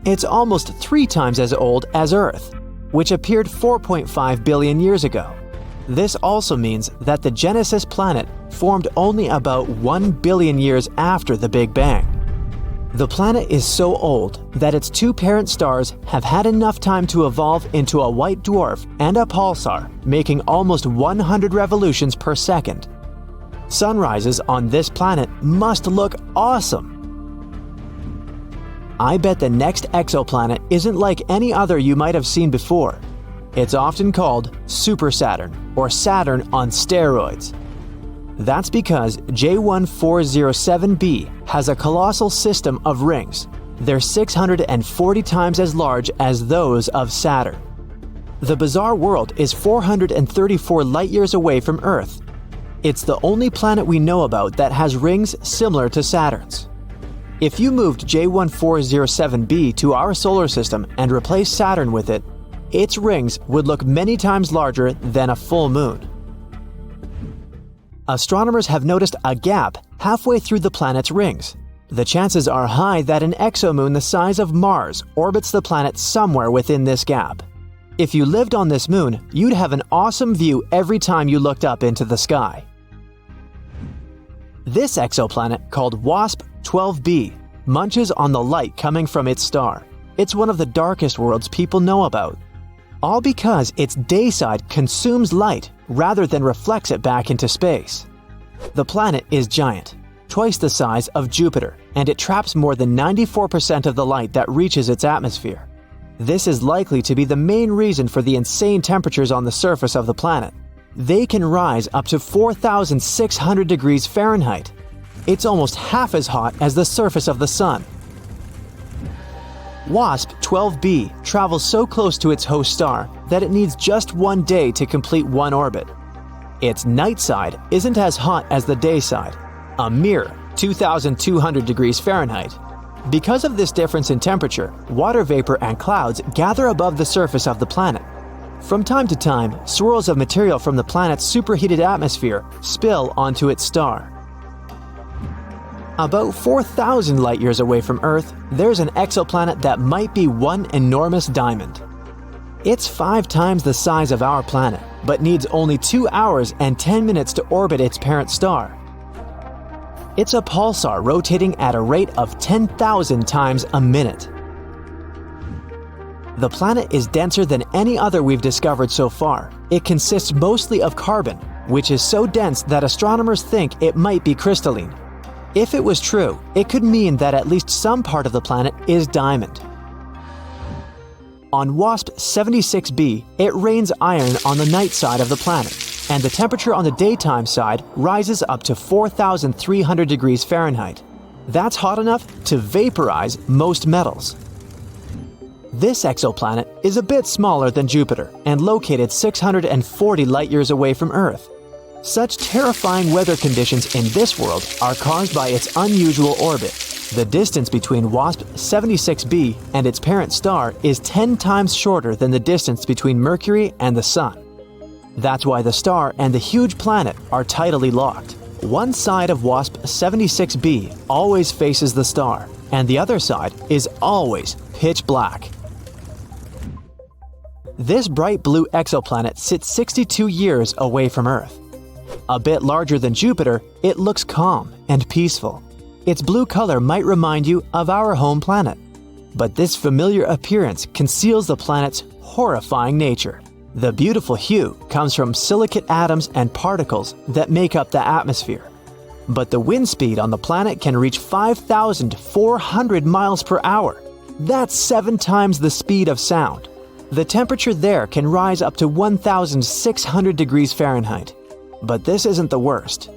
Speaker 2: It's almost 3 times as old as Earth, which appeared 4.5 billion years ago. This also means that the Genesis planet formed only about 1 billion years after the Big Bang. The planet is so old that its 2 parent stars have had enough time to evolve into a white dwarf and a pulsar, making almost 100 revolutions per second. Sunrises on this planet must look awesome. I bet the next exoplanet isn't like any other you might have seen before. It's often called Super Saturn or Saturn on steroids. That's because J1407b has a colossal system of rings. They're 640 times as large as those of Saturn. The bizarre world is 434 light-years away from Earth. It's the only planet we know about that has rings similar to Saturn's. If you moved J1407b to our solar system and replaced Saturn with it, its rings would look many times larger than a full moon. Astronomers have noticed a gap halfway through the planet's rings. The chances are high that an exomoon the size of Mars orbits the planet somewhere within this gap. If you lived on this moon, you'd have an awesome view every time you looked up into the sky. This exoplanet, called WASP-12b, munches on the light coming from its star. It's one of the darkest worlds people know about. All because its day side consumes light rather than reflects it back into space. The planet is giant, twice the size of Jupiter, and it traps more than 94% of the light that reaches its atmosphere. This is likely to be the main reason for the insane temperatures on the surface of the planet. They can rise up to 4,600 degrees Fahrenheit. It's almost half as hot as the surface of the Sun. WASP-12b travels so close to its host star that it needs just 1 day to complete one orbit. Its night side isn't as hot as the day side, a mere 2,200 degrees Fahrenheit. Because of this difference in temperature, water vapor and clouds gather above the surface of the planet. From time to time, swirls of material from the planet's superheated atmosphere spill onto its star. About 4,000 light-years away from Earth, there's an exoplanet that might be one enormous diamond. It's 5 times the size of our planet, but needs only 2 hours and 10 minutes to orbit its parent star. It's a pulsar rotating at a rate of 10,000 times a minute. The planet is denser than any other we've discovered so far. It consists mostly of carbon, which is so dense that astronomers think it might be crystalline. If it was true, it could mean that at least some part of the planet is diamond. On WASP 76b, it rains iron on the night side of the planet, and the temperature on the daytime side rises up to 4,300 degrees Fahrenheit. That's hot enough to vaporize most metals. This exoplanet is a bit smaller than Jupiter and located 640 light-years away from Earth. Such terrifying weather conditions in this world are caused by its unusual orbit. The distance between WASP 76b and its parent star is 10 times shorter than the distance between Mercury and the Sun. That's why the star and the huge planet are tidally locked. One side of WASP 76b always faces the star, and the other side is always pitch black. This bright blue exoplanet sits 62 years away from Earth. A bit larger than Jupiter, it looks calm and peaceful. Its blue color might remind you of our home planet. But this familiar appearance conceals the planet's horrifying nature. The beautiful hue comes from silicate atoms and particles that make up the atmosphere. But the wind speed on the planet can reach 5,400 miles per hour. That's 7 times the speed of sound. The temperature there can rise up to 1,600 degrees Fahrenheit. But this isn't the worst.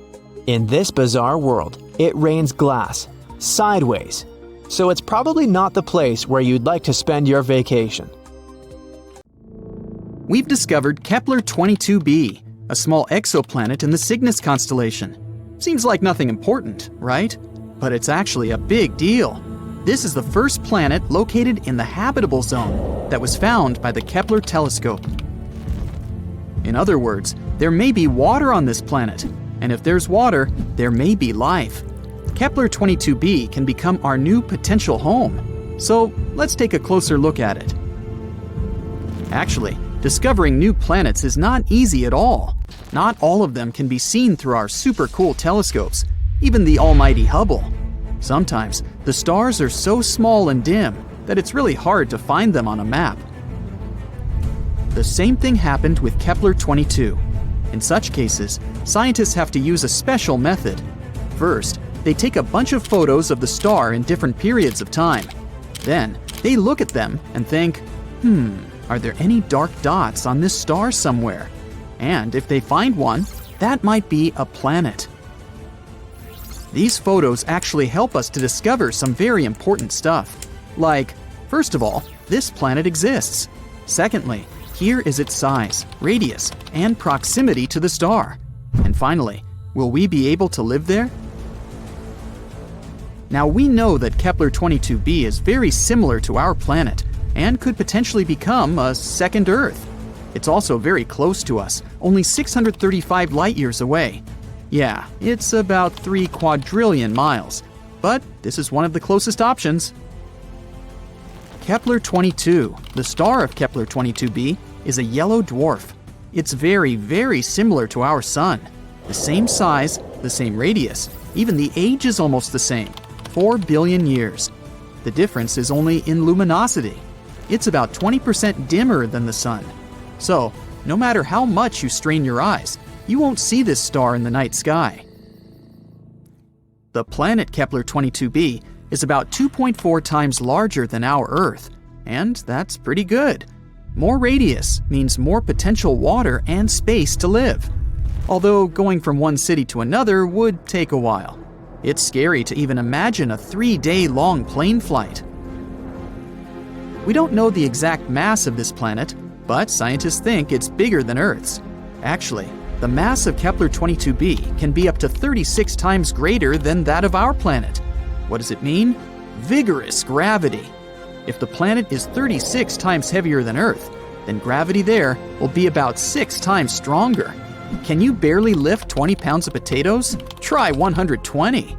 Speaker 2: In this bizarre world, it rains glass, sideways. So it's probably not the place where you'd like to spend your vacation.
Speaker 3: We've discovered Kepler-22b, a small exoplanet in the Cygnus constellation. Seems like nothing important, right? But it's actually a big deal. This is the first planet located in the habitable zone that was found by the Kepler telescope. In other words, there may be water on this planet, and if there's water, there may be life. Kepler-22b can become our new potential home. So let's take a closer look at it. Actually, discovering new planets is not easy at all. Not all of them can be seen through our super cool telescopes, even the almighty Hubble. Sometimes, the stars are so small and dim that it's really hard to find them on a map. The same thing happened with Kepler-22. In such cases, scientists have to use a special method. First, they take a bunch of photos of the star in different periods of time. Then, they look at them and think, are there any dark dots on this star somewhere? And if they find one, that might be a planet. These photos actually help us to discover some very important stuff. Like, first of all, this planet exists. Secondly, here is its size, radius, and proximity to the star. And finally, will we be able to live there? Now we know that Kepler-22b is very similar to our planet and could potentially become a second Earth. It's also very close to us, only 635 light-years away. Yeah, it's about 3 quadrillion miles, but this is one of the closest options. Kepler-22, the star of Kepler-22b, is a yellow dwarf. It's very, very similar to our Sun. The same size, the same radius, even the age is almost the same, 4 billion years. The difference is only in luminosity. It's about 20% dimmer than the Sun. So, no matter how much you strain your eyes, you won't see this star in the night sky. The planet Kepler-22b is about 2.4 times larger than our Earth, and that's pretty good. More radius means more potential water and space to live. Although going from one city to another would take a while. It's scary to even imagine a 3-day-long plane flight. We don't know the exact mass of this planet, but scientists think it's bigger than Earth's. Actually, the mass of Kepler-22b can be up to 36 times greater than that of our planet. What does it mean? vigorous gravity. If the planet is 36 times heavier than Earth, then gravity there will be about 6 times stronger. Can you barely lift 20 pounds of potatoes? Try 120.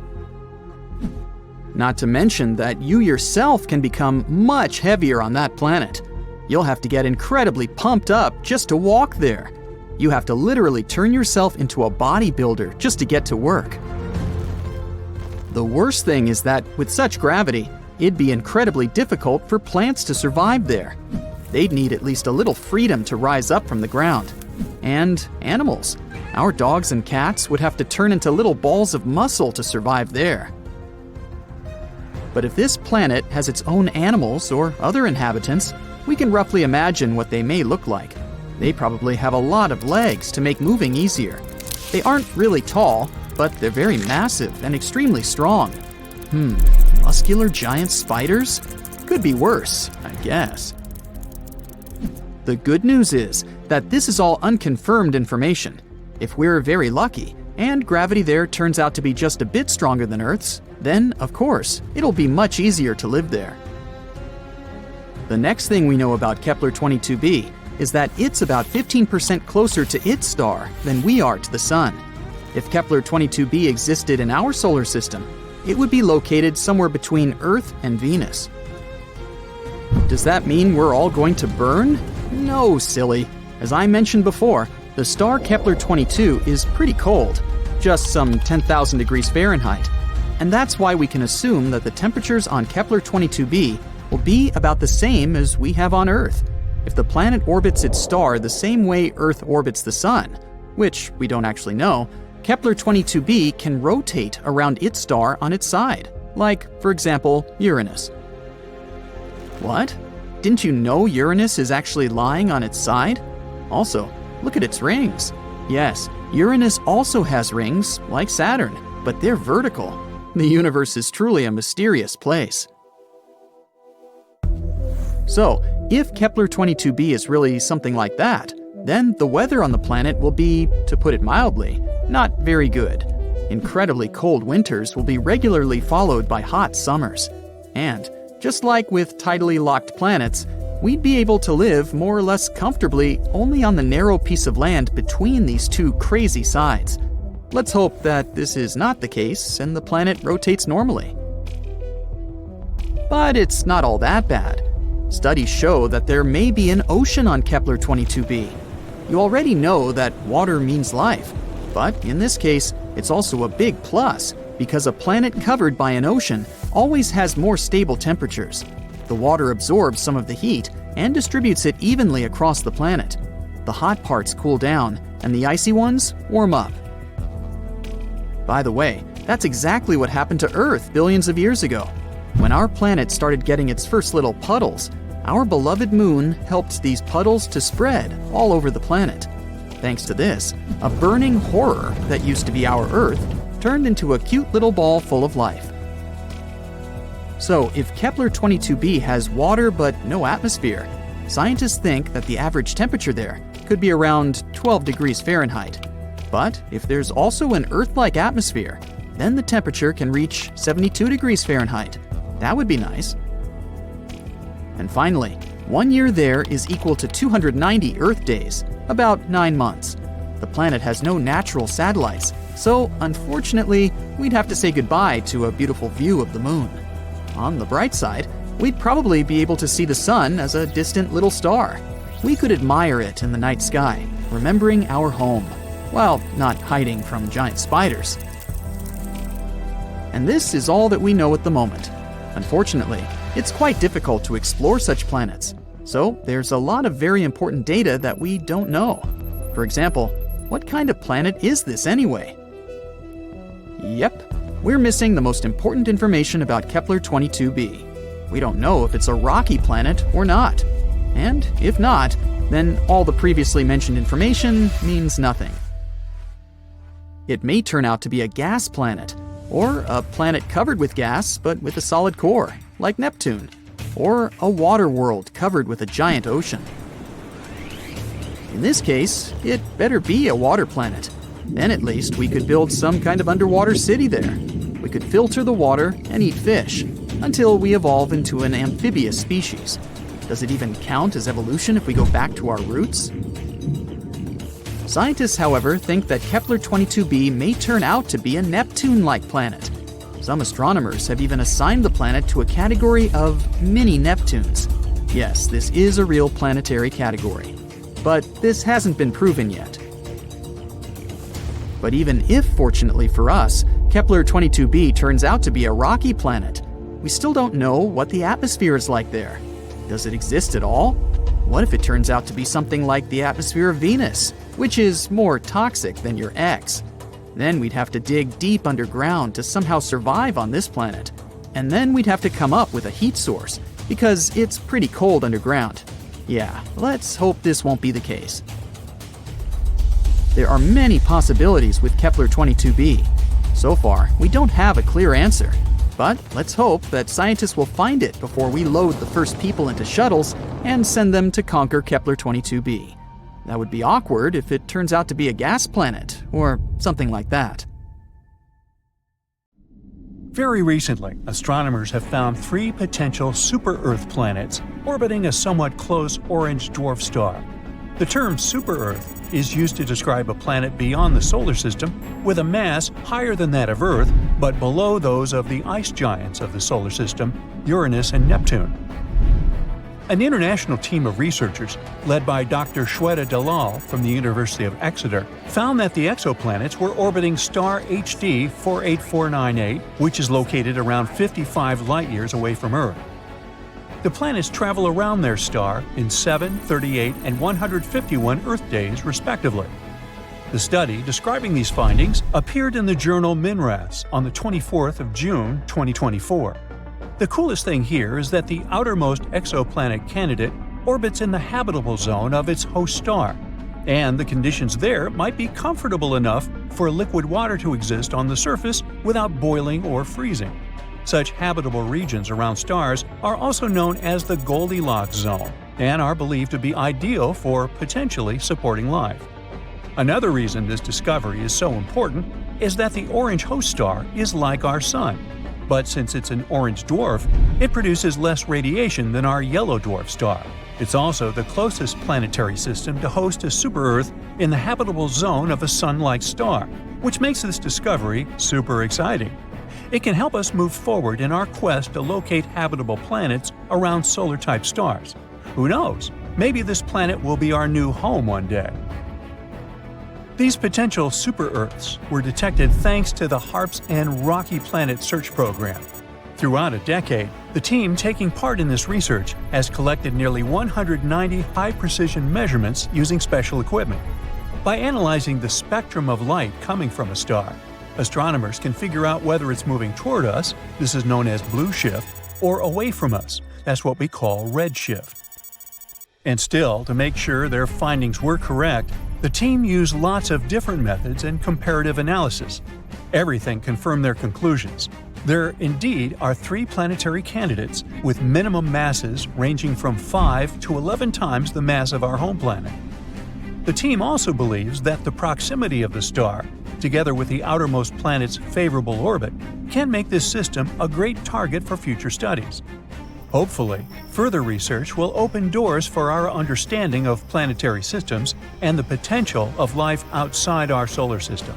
Speaker 3: Not to mention that you yourself can become much heavier on that planet. You'll have to get incredibly pumped up just to walk there. You have to literally turn yourself into a bodybuilder just to get to work. The worst thing is that with such gravity, it'd be incredibly difficult for plants to survive there. They'd need at least a little freedom to rise up from the ground. And animals. Our dogs and cats would have to turn into little balls of muscle to survive there. But if this planet has its own animals or other inhabitants, we can roughly imagine what they may look like. They probably have a lot of legs to make moving easier. They aren't really tall, but they're very massive and extremely strong. Muscular giant spiders? Could be worse, I guess. The good news is that this is all unconfirmed information. If we're very lucky, and gravity there turns out to be just a bit stronger than Earth's, then, of course, it'll be much easier to live there. The next thing we know about Kepler-22b is that it's about 15% closer to its star than we are to the Sun. If Kepler-22b existed in our solar system, it would be located somewhere between Earth and Venus. Does that mean we're all going to burn? No, silly. As I mentioned before, the star Kepler-22 is pretty cold, just some 10,000 degrees Fahrenheit. And that's why we can assume that the temperatures on Kepler-22b will be about the same as we have on Earth. If the planet orbits its star the same way Earth orbits the Sun, which we don't actually know, Kepler-22b can rotate around its star on its side, like, for example, Uranus. What? Didn't you know Uranus is actually lying on its side? Also, look at its rings. Yes, Uranus also has rings, like Saturn, but they're vertical. The universe is truly a mysterious place. So, if Kepler-22b is really something like that, then the weather on the planet will be, to put it mildly, not very good. Incredibly cold winters will be regularly followed by hot summers. And, just like with tidally locked planets, we'd be able to live more or less comfortably only on the narrow piece of land between these two crazy sides. Let's hope that this is not the case and the planet rotates normally. But it's not all that bad. Studies show that there may be an ocean on Kepler-22b. You already know that water means life, but in this case, it's also a big plus because a planet covered by an ocean always has more stable temperatures. The water absorbs some of the heat and distributes it evenly across the planet. The hot parts cool down, and the icy ones warm up. By the way, that's exactly what happened to Earth billions of years ago. When our planet started getting its first little puddles, our beloved moon helped these puddles to spread all over the planet. Thanks to this, a burning horror that used to be our Earth turned into a cute little ball full of life. So, if Kepler-22b has water but no atmosphere, scientists think that the average temperature there could be around 12 degrees Fahrenheit. But if there's also an Earth-like atmosphere, then the temperature can reach 72 degrees Fahrenheit. That would be nice. And finally, 1 year there is equal to 290 Earth days, about 9 months. The planet has no natural satellites, so unfortunately, we'd have to say goodbye to a beautiful view of the moon. On the bright side, we'd probably be able to see the sun as a distant little star. We could admire it in the night sky, remembering our home, while not hiding from giant spiders. And this is all that we know at the moment. Unfortunately, it's quite difficult to explore such planets, so there's a lot of very important data that we don't know. For example, what kind of planet is this anyway? Yep, we're missing the most important information about Kepler-22b. We don't know if it's a rocky planet or not. And if not, then all the previously mentioned information means nothing. It may turn out to be a gas planet, or a planet covered with gas but with a solid core, like Neptune, or a water world covered with a giant ocean. In this case, it better be a water planet. Then at least we could build some kind of underwater city there. We could filter the water and eat fish. until we evolve into an amphibious species. Does it even count as evolution if we go back to our roots? Scientists, however, think that Kepler-22b may turn out to be a Neptune-like planet. Some astronomers have even assigned the planet to a category of mini-Neptunes. Yes, this is a real planetary category, but this hasn't been proven yet. But even if, fortunately for us, Kepler-22b turns out to be a rocky planet, we still don't know what the atmosphere is like there. Does it exist at all? What if it turns out to be something like the atmosphere of Venus, which is more toxic than your ex? Then we'd have to dig deep underground to somehow survive on this planet. And then we'd have to come up with a heat source, because it's pretty cold underground. Yeah, let's hope this won't be the case. There are many possibilities with Kepler-22b. So far, we don't have a clear answer. But let's hope that scientists will find it before we load the first people into shuttles and send them to conquer Kepler-22b. That would be awkward if it turns out to be a gas planet, or something like that.
Speaker 1: Very recently, astronomers have found 3 potential super-Earth planets orbiting a somewhat close orange dwarf star. The term super-Earth is used to describe a planet beyond the solar system with a mass higher than that of Earth, but below those of the ice giants of the solar system, Uranus and Neptune. An international team of researchers, led by Dr. Shweta Dalal from the University of Exeter, found that the exoplanets were orbiting star HD 48498, which is located around 55 light-years away from Earth. The planets travel around their star in 7, 38, and 151 Earth days, respectively. The study describing these findings appeared in the journal MinRes on the 24th of June, 2024. The coolest thing here is that the outermost exoplanet candidate orbits in the habitable zone of its host star, and the conditions there might be comfortable enough for liquid water to exist on the surface without boiling or freezing. Such habitable regions around stars are also known as the Goldilocks zone and are believed to be ideal for potentially supporting life. Another reason this discovery is so important is that the orange host star is like our Sun, but since it's an orange dwarf, it produces less radiation than our yellow dwarf star. It's also the closest planetary system to host a super-Earth in the habitable zone of a Sun-like star, which makes this discovery super exciting. It can help us move forward in our quest to locate habitable planets around solar-type stars. Who knows? Maybe this planet will be our new home one day. These potential super-Earths were detected thanks to the HARPS and Rocky Planet Search Program. Throughout a decade, the team taking part in this research has collected nearly 190 high-precision measurements using special equipment. By analyzing the spectrum of light coming from a star, astronomers can figure out whether it's moving toward us, this is known as blue shift, or away from us, that's what we call red shift. And still, to make sure their findings were correct, the team used lots of different methods and comparative analysis. Everything confirmed their conclusions. There indeed are 3 planetary candidates with minimum masses ranging from 5 to 11 times the mass of our home planet. The team also believes that the proximity of the star, together with the outermost planet's favorable orbit, can make this system a great target for future studies. Hopefully, further research will open doors for our understanding of planetary systems and the potential of life outside our solar system.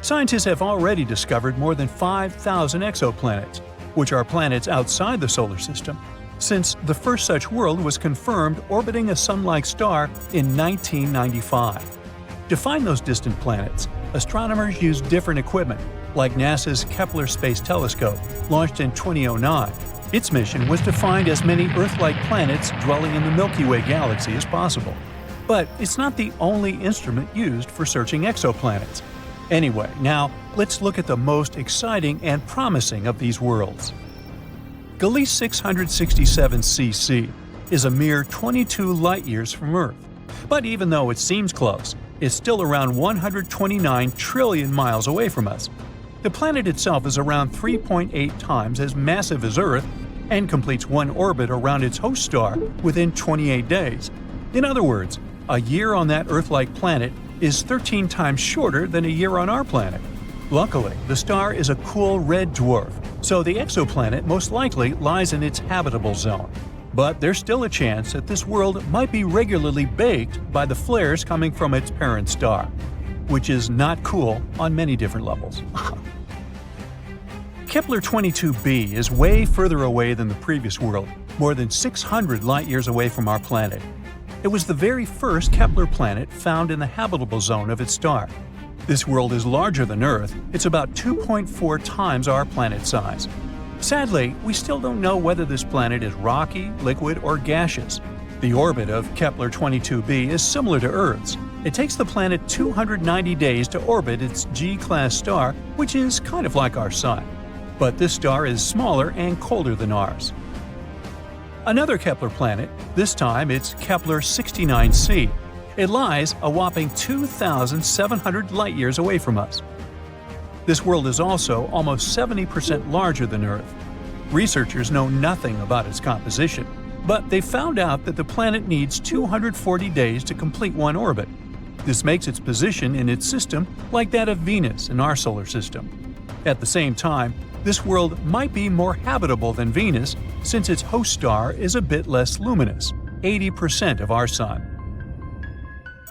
Speaker 1: Scientists have already discovered more than 5,000 exoplanets, which are planets outside the solar system, since the first such world was confirmed orbiting a Sun-like star in 1995. To find those distant planets, astronomers used different equipment, like NASA's Kepler Space Telescope, launched in 2009. Its mission was to find as many Earth-like planets dwelling in the Milky Way galaxy as possible. But it's not the only instrument used for searching exoplanets. Anyway, now let's look at the most exciting and promising of these worlds. Gliese 667 cc is a mere 22 light-years from Earth. But even though it seems close, it's still around 129 trillion miles away from us. The planet itself is around 3.8 times as massive as Earth and completes one orbit around its host star within 28 days. In other words, a year on that Earth-like planet is 13 times shorter than a year on our planet. Luckily, the star is a cool red dwarf, So the exoplanet most likely lies in its habitable zone. But there's still a chance that this world might be regularly baked by the flares coming from its parent star, which is not cool on many different levels. Kepler-22b is way further away than the previous world, more than 600 light-years away from our planet. It was the very first Kepler planet found in the habitable zone of its star. This world is larger than Earth. It's about 2.4 times our planet size. Sadly, we still don't know whether this planet is rocky, liquid, or gaseous. The orbit of Kepler-22b is similar to Earth's. It takes the planet 290 days to orbit its G-class star, which is kind of like our Sun. But this star is smaller and colder than ours. Another Kepler planet, this time it's Kepler-69c. It lies a whopping 2,700 light-years away from us. This world is also almost 70% larger than Earth. Researchers know nothing about its composition, but they found out that the planet needs 240 days to complete one orbit. This makes its position in its system like that of Venus in our solar system. At the same time, this world might be more habitable than Venus since its host star is a bit less luminous, 80% of our Sun.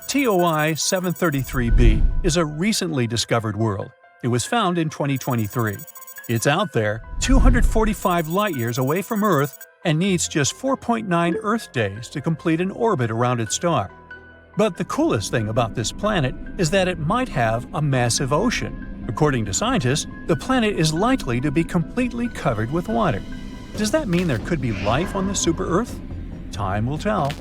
Speaker 1: TOI 733b is a recently discovered world. It was found in 2023. It's out there, 245 light-years away from Earth, and needs just 4.9 Earth days to complete an orbit around its star. But the coolest thing about this planet is that it might have a massive ocean. According to scientists, the planet is likely to be completely covered with water. Does that mean there could be life on this super-Earth? Time will tell.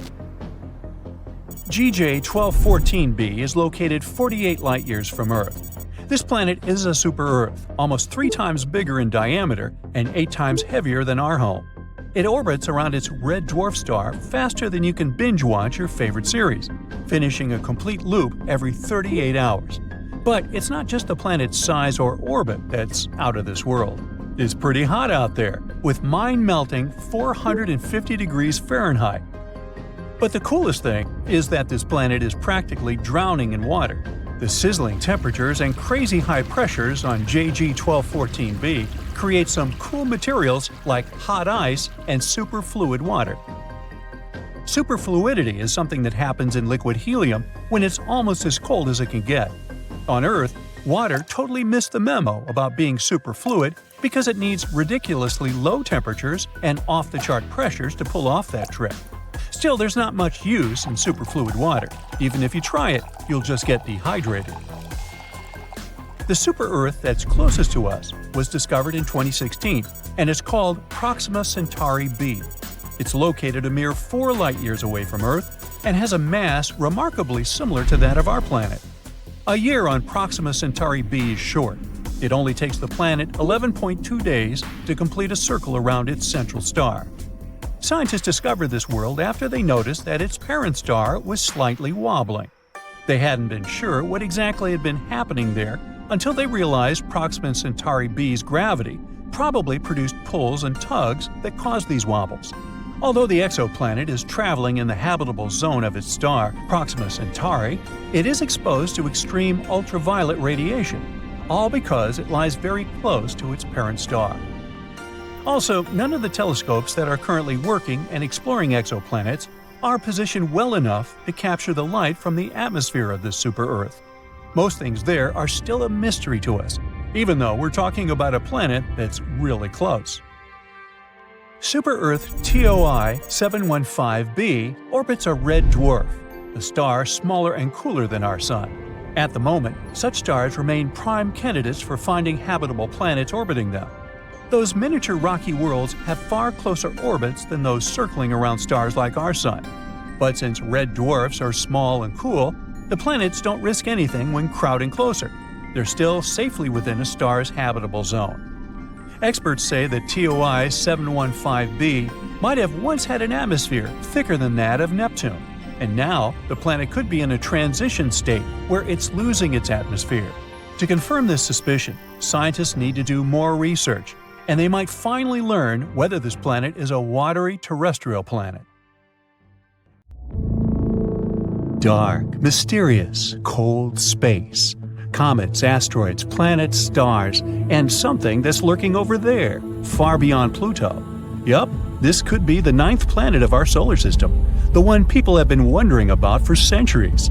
Speaker 1: GJ 1214b is located 48 light-years from Earth. This planet is a super-Earth, almost 3 times bigger in diameter and 8 times heavier than our home. It orbits around its red dwarf star faster than you can binge-watch your favorite series, finishing a complete loop every 38 hours. But it's not just the planet's size or orbit that's out of this world. It's pretty hot out there, with mind-melting 450 degrees Fahrenheit. But the coolest thing is that this planet is practically drowning in water. The sizzling temperatures and crazy high pressures on JG 1214b create some cool materials like hot ice and superfluid water. Superfluidity is something that happens in liquid helium when it's almost as cold as it can get. On Earth, water totally missed the memo about being superfluid because it needs ridiculously low temperatures and off-the-chart pressures to pull off that trick. Still, there's not much use in superfluid water. Even if you try it, you'll just get dehydrated. The super-Earth that's closest to us was discovered in 2016, and it's called Proxima Centauri b. It's located a mere 4 light-years away from Earth and has a mass remarkably similar to that of our planet. A year on Proxima Centauri b is short. It only takes the planet 11.2 days to complete a circle around its central star. Scientists discovered this world after they noticed that its parent star was slightly wobbling. They hadn't been sure what exactly had been happening there until they realized Proxima Centauri b's gravity probably produced pulls and tugs that caused these wobbles. Although the exoplanet is traveling in the habitable zone of its star, Proxima Centauri, it is exposed to extreme ultraviolet radiation, all because it lies very close to its parent star. Also, none of the telescopes that are currently working and exploring exoplanets are positioned well enough to capture the light from the atmosphere of this super-Earth. Most things there are still a mystery to us, even though we're talking about a planet that's really close. Super-Earth TOI 715b orbits a red dwarf, a star smaller and cooler than our Sun. At the moment, such stars remain prime candidates for finding habitable planets orbiting them. Those miniature rocky worlds have far closer orbits than those circling around stars like our Sun. But since red dwarfs are small and cool, the planets don't risk anything when crowding closer. They're still safely within a star's habitable zone. Experts say that TOI 715b might have once had an atmosphere thicker than that of Neptune, and now the planet could be in a transition state where it's losing its atmosphere. To confirm this suspicion, scientists need to do more research, and they might finally learn whether this planet is a watery terrestrial planet. Dark, mysterious, cold space. comets, asteroids, planets, stars, and something that's lurking over there, far beyond Pluto. Yup, this could be the 9th planet of our solar system, the one people have been wondering about for centuries.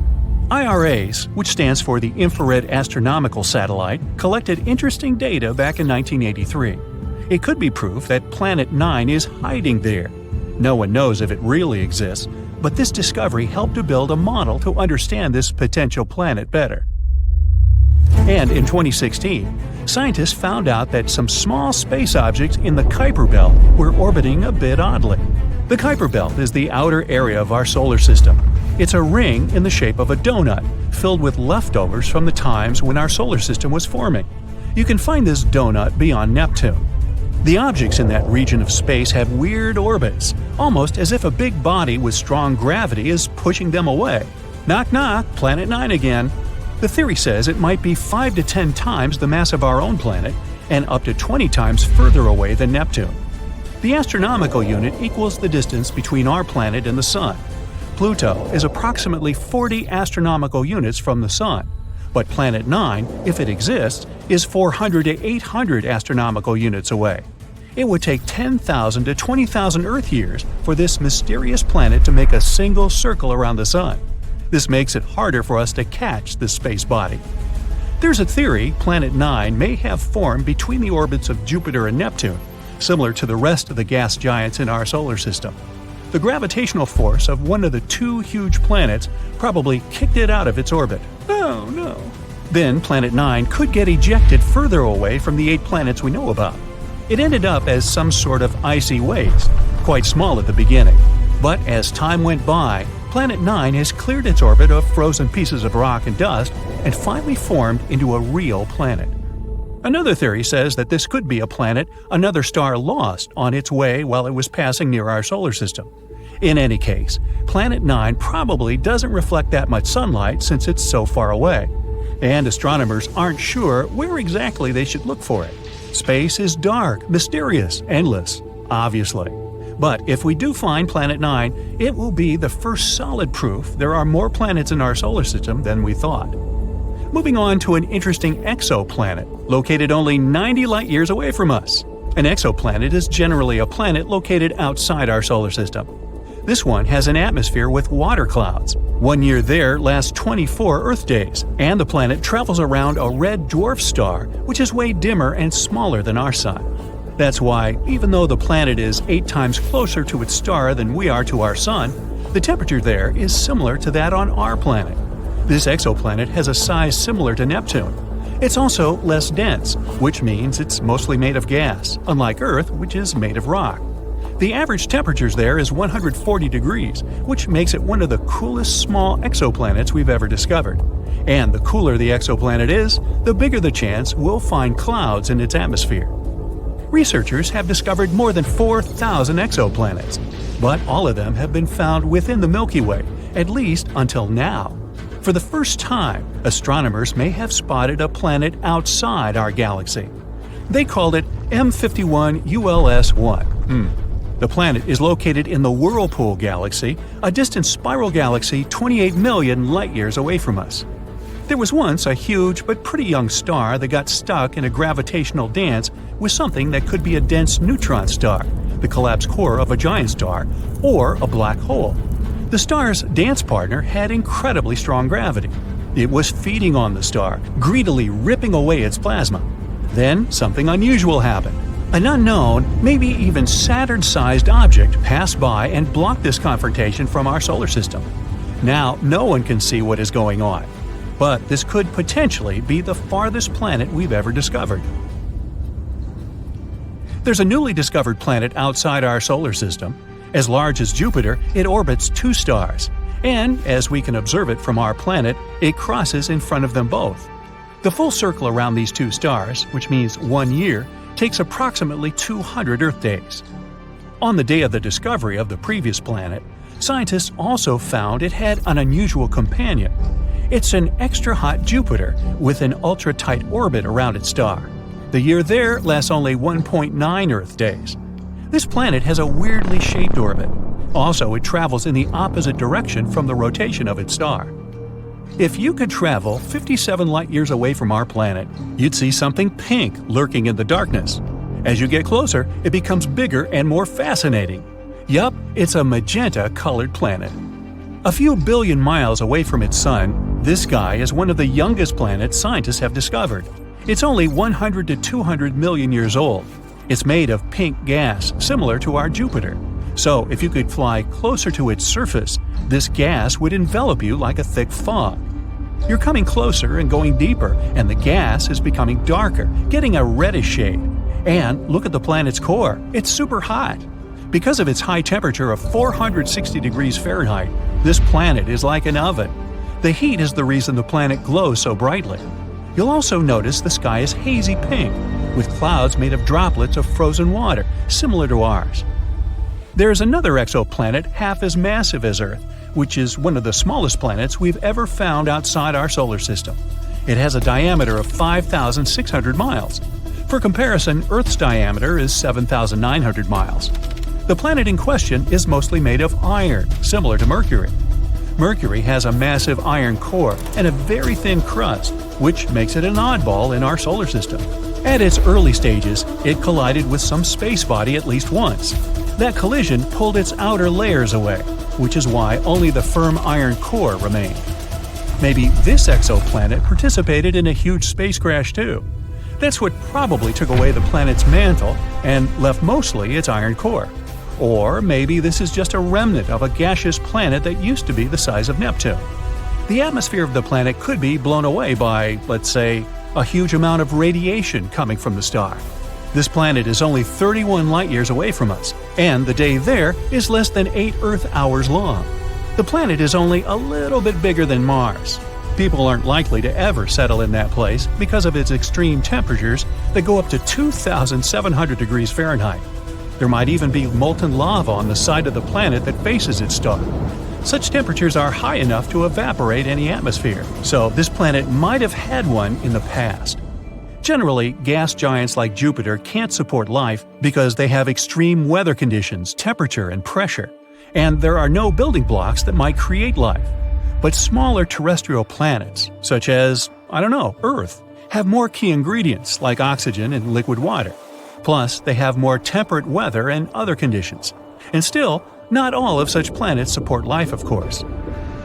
Speaker 1: IRAS, which stands for the Infrared Astronomical Satellite, collected interesting data back in 1983. It could be proof that Planet 9 is hiding there. No one knows if it really exists, but this discovery helped to build a model to understand this potential planet better. And in 2016, scientists found out that some small space objects in the Kuiper Belt were orbiting a bit oddly. The Kuiper Belt is the outer area of our solar system. It's a ring in the shape of a donut, filled with leftovers from the times when our solar system was forming. You can find this donut beyond Neptune. The objects in that region of space have weird orbits, almost as if a big body with strong gravity is pushing them away. Knock knock, Planet 9 again. The theory says it might be 5 to 10 times the mass of our own planet and up to 20 times further away than Neptune. The astronomical unit equals the distance between our planet and the Sun. Pluto is approximately 40 astronomical units from the Sun, but Planet 9, if it exists, is 400 to 800 astronomical units away. It would take 10,000 to 20,000 Earth years for this mysterious planet to make a single circle around the Sun. This makes it harder for us to catch this space body. There's a theory Planet 9 may have formed between the orbits of Jupiter and Neptune, similar to the rest of the gas giants in our solar system. The gravitational force of one of the 2 huge planets probably kicked it out of its orbit. Oh no. Then Planet 9 could get ejected further away from the 8 planets we know about. It ended up as some sort of icy waste, quite small at the beginning. But as time went by, Planet 9 has cleared its orbit of frozen pieces of rock and dust and finally formed into a real planet. Another theory says that this could be a planet another star lost on its way while it was passing near our solar system. In any case, Planet 9 probably doesn't reflect that much sunlight since it's so far away. And astronomers aren't sure where exactly they should look for it. Space is dark, mysterious, endless, obviously. But if we do find Planet 9, it will be the first solid proof there are more planets in our solar system than we thought. Moving on to an interesting exoplanet, located only 90 light-years away from us. An exoplanet is generally a planet located outside our solar system. This one has an atmosphere with water clouds. 1 year there lasts 24 Earth days, and the planet travels around a red dwarf star, which is way dimmer and smaller than our Sun. That's why, even though the planet is 8 times closer to its star than we are to our Sun, the temperature there is similar to that on our planet. This exoplanet has a size similar to Neptune. It's also less dense, which means it's mostly made of gas, unlike Earth, which is made of rock. The average temperatures there is 140 degrees, which makes it one of the coolest small exoplanets we've ever discovered. And the cooler the exoplanet is, the bigger the chance we'll find clouds in its atmosphere. Researchers have discovered more than 4,000 exoplanets, but all of them have been found within the Milky Way, at least until now. For the first time, astronomers may have spotted a planet outside our galaxy. They called it M51 ULS-1. The planet is located in the Whirlpool Galaxy, a distant spiral galaxy 28 million light-years away from us. There was once a huge but pretty young star that got stuck in a gravitational dance with something that could be a dense neutron star, the collapsed core of a giant star, or a black hole. The star's dance partner had incredibly strong gravity. It was feeding on the star, greedily ripping away its plasma. Then something unusual happened. An unknown, maybe even Saturn-sized object passed by and blocked this confrontation from our solar system. Now, no one can see what is going on. But this could potentially be the farthest planet we've ever discovered. There's a newly discovered planet outside our solar system. As large as Jupiter, it orbits 2 stars. And, as we can observe it from our planet, it crosses in front of them both. The full circle around these 2 stars, which means 1 year, takes approximately 200 Earth days. On the day of the discovery of the previous planet, scientists also found it had an unusual companion. It's an extra-hot Jupiter with an ultra-tight orbit around its star. The year there lasts only 1.9 Earth days. This planet has a weirdly shaped orbit. Also, it travels in the opposite direction from the rotation of its star. If you could travel 57 light-years away from our planet, you'd see something pink lurking in the darkness. As you get closer, it becomes bigger and more fascinating. Yup, it's a magenta-colored planet. A few billion miles away from its sun, this sky is one of the youngest planets scientists have discovered. It's only 100 to 200 million years old. It's made of pink gas, similar to our Jupiter. So, if you could fly closer to its surface, this gas would envelop you like a thick fog. You're coming closer and going deeper, and the gas is becoming darker, getting a reddish shade. And look at the planet's core. It's super hot. Because of its high temperature of 460 degrees Fahrenheit, this planet is like an oven. The heat is the reason the planet glows so brightly. You'll also notice the sky is hazy pink, with clouds made of droplets of frozen water, similar to ours. There's another exoplanet half as massive as Earth, which is one of the smallest planets we've ever found outside our solar system. It has a diameter of 5,600 miles. For comparison, Earth's diameter is 7,900 miles. The planet in question is mostly made of iron, similar to Mercury. Mercury has a massive iron core and a very thin crust, which makes it an oddball in our solar system. At its early stages, it collided with some space body at least once. That collision pulled its outer layers away, which is why only the firm iron core remained. Maybe this exoplanet participated in a huge space crash too. That's what probably took away the planet's mantle and left mostly its iron core. Or maybe this is just a remnant of a gaseous planet that used to be the size of Neptune. The atmosphere of the planet could be blown away by, let's say, a huge amount of radiation coming from the star. This planet is only 31 light-years away from us, and the day there is less than 8 Earth hours long. The planet is only a little bit bigger than Mars. People aren't likely to ever settle in that place because of its extreme temperatures that go up to 2,700 degrees Fahrenheit. There might even be molten lava on the side of the planet that faces its star. Such temperatures are high enough to evaporate any atmosphere, so this planet might have had one in the past. Generally, gas giants like Jupiter can't support life because they have extreme weather conditions, temperature, and pressure, and there are no building blocks that might create life. But smaller terrestrial planets, such as, Earth, have more key ingredients like oxygen and liquid water. Plus, they have more temperate weather and other conditions. And still, not all of such planets support life, of course.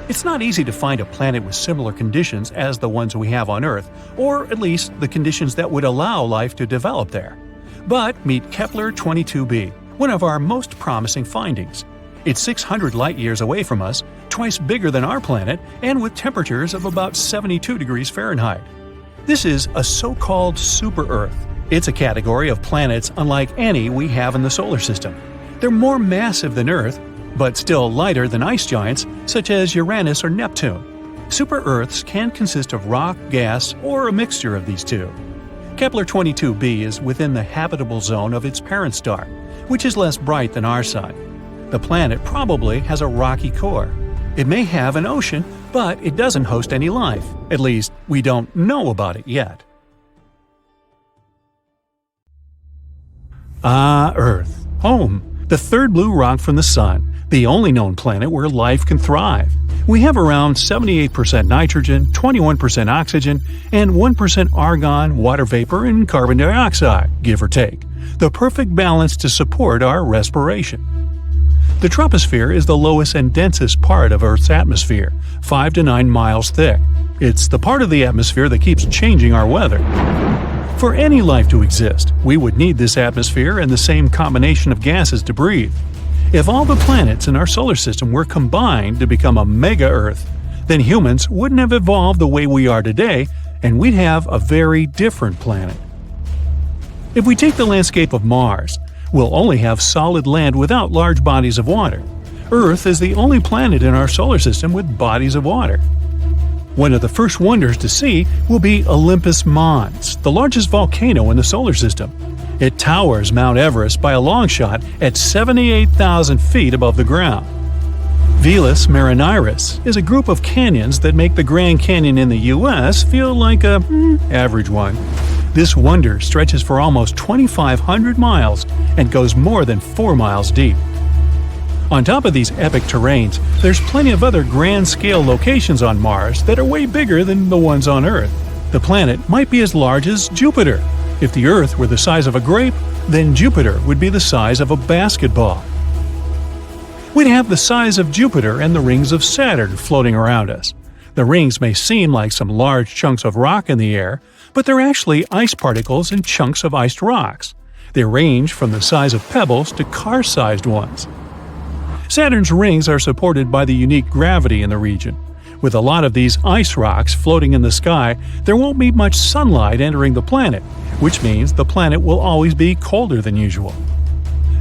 Speaker 1: It's not easy to find a planet with similar conditions as the ones we have on Earth, or at least the conditions that would allow life to develop there. But meet Kepler-22b, one of our most promising findings. It's 600 light-years away from us, twice bigger than our planet, and with temperatures of about 72 degrees Fahrenheit. This is a so-called super-Earth. It's a category of planets unlike any we have in the solar system. They're more massive than Earth, but still lighter than ice giants such as Uranus or Neptune. Super-Earths can consist of rock, gas, or a mixture of these two. Kepler-22b is within the habitable zone of its parent star, which is less bright than our Sun. The planet probably has a rocky core. It may have an ocean, but it doesn't host any life. At least, we don't know about it yet. Earth. Home. The third blue rock from the Sun. The only known planet where life can thrive. We have around 78% nitrogen, 21% oxygen, and 1% argon, water vapor, and carbon dioxide, give or take. The perfect balance to support our respiration. The troposphere is the lowest and densest part of Earth's atmosphere, 5 to 9 miles thick. It's the part of the atmosphere that keeps changing our weather. For any life to exist, we would need this atmosphere and the same combination of gases to breathe. If all the planets in our solar system were combined to become a mega-Earth, then humans wouldn't have evolved the way we are today, and we'd have a very different planet. If we take the landscape of Mars, we'll only have solid land without large bodies of water. Earth is the only planet in our solar system with bodies of water. One of the first wonders to see will be Olympus Mons, the largest volcano in the solar system. It towers Mount Everest by a long shot at 78,000 feet above the ground. Valles Marineris is a group of canyons that make the Grand Canyon in the U.S. feel like a average one. This wonder stretches for almost 2,500 miles and goes more than 4 miles deep. On top of these epic terrains, there's plenty of other grand-scale locations on Mars that are way bigger than the ones on Earth. The planet might be as large as Jupiter. If the Earth were the size of a grape, then Jupiter would be the size of a basketball. We'd have the size of Jupiter and the rings of Saturn floating around us. The rings may seem like some large chunks of rock in the air, but they're actually ice particles and chunks of iced rocks. They range from the size of pebbles to car-sized ones. Saturn's rings are supported by the unique gravity in the region. With a lot of these ice rocks floating in the sky, there won't be much sunlight entering the planet, which means the planet will always be colder than usual.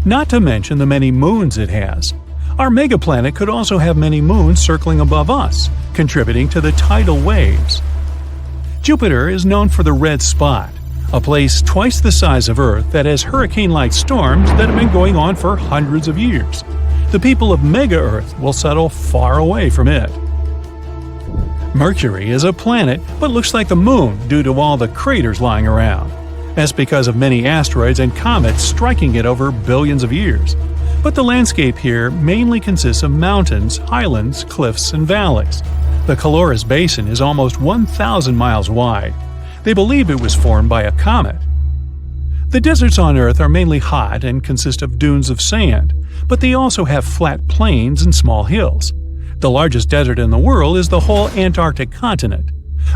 Speaker 1: Not to mention the many moons it has. Our megaplanet could also have many moons circling above us, contributing to the tidal waves. Jupiter is known for the red spot, a place twice the size of Earth that has hurricane-like storms that have been going on for hundreds of years. The people of Mega-Earth will settle far away from it. Mercury is a planet but looks like the Moon due to all the craters lying around. That's because of many asteroids and comets striking it over billions of years. But the landscape here mainly consists of mountains, highlands, cliffs, and valleys. The Caloris Basin is almost 1,000 miles wide. They believe it was formed by a comet. The deserts on Earth are mainly hot and consist of dunes of sand, but they also have flat plains and small hills. The largest desert in the world is the whole Antarctic continent.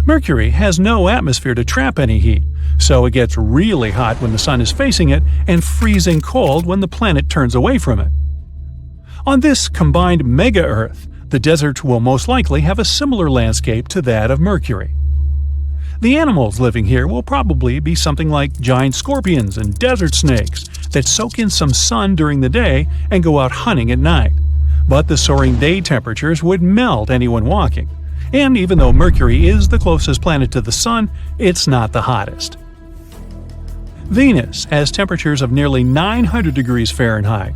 Speaker 1: Mercury has no atmosphere to trap any heat, so it gets really hot when the sun is facing it and freezing cold when the planet turns away from it. On this combined mega-Earth, the desert will most likely have a similar landscape to that of Mercury. The animals living here will probably be something like giant scorpions and desert snakes that soak in some sun during the day and go out hunting at night. But the soaring day temperatures would melt anyone walking. And even though Mercury is the closest planet to the Sun, it's not the hottest. Venus has temperatures of nearly 900 degrees Fahrenheit.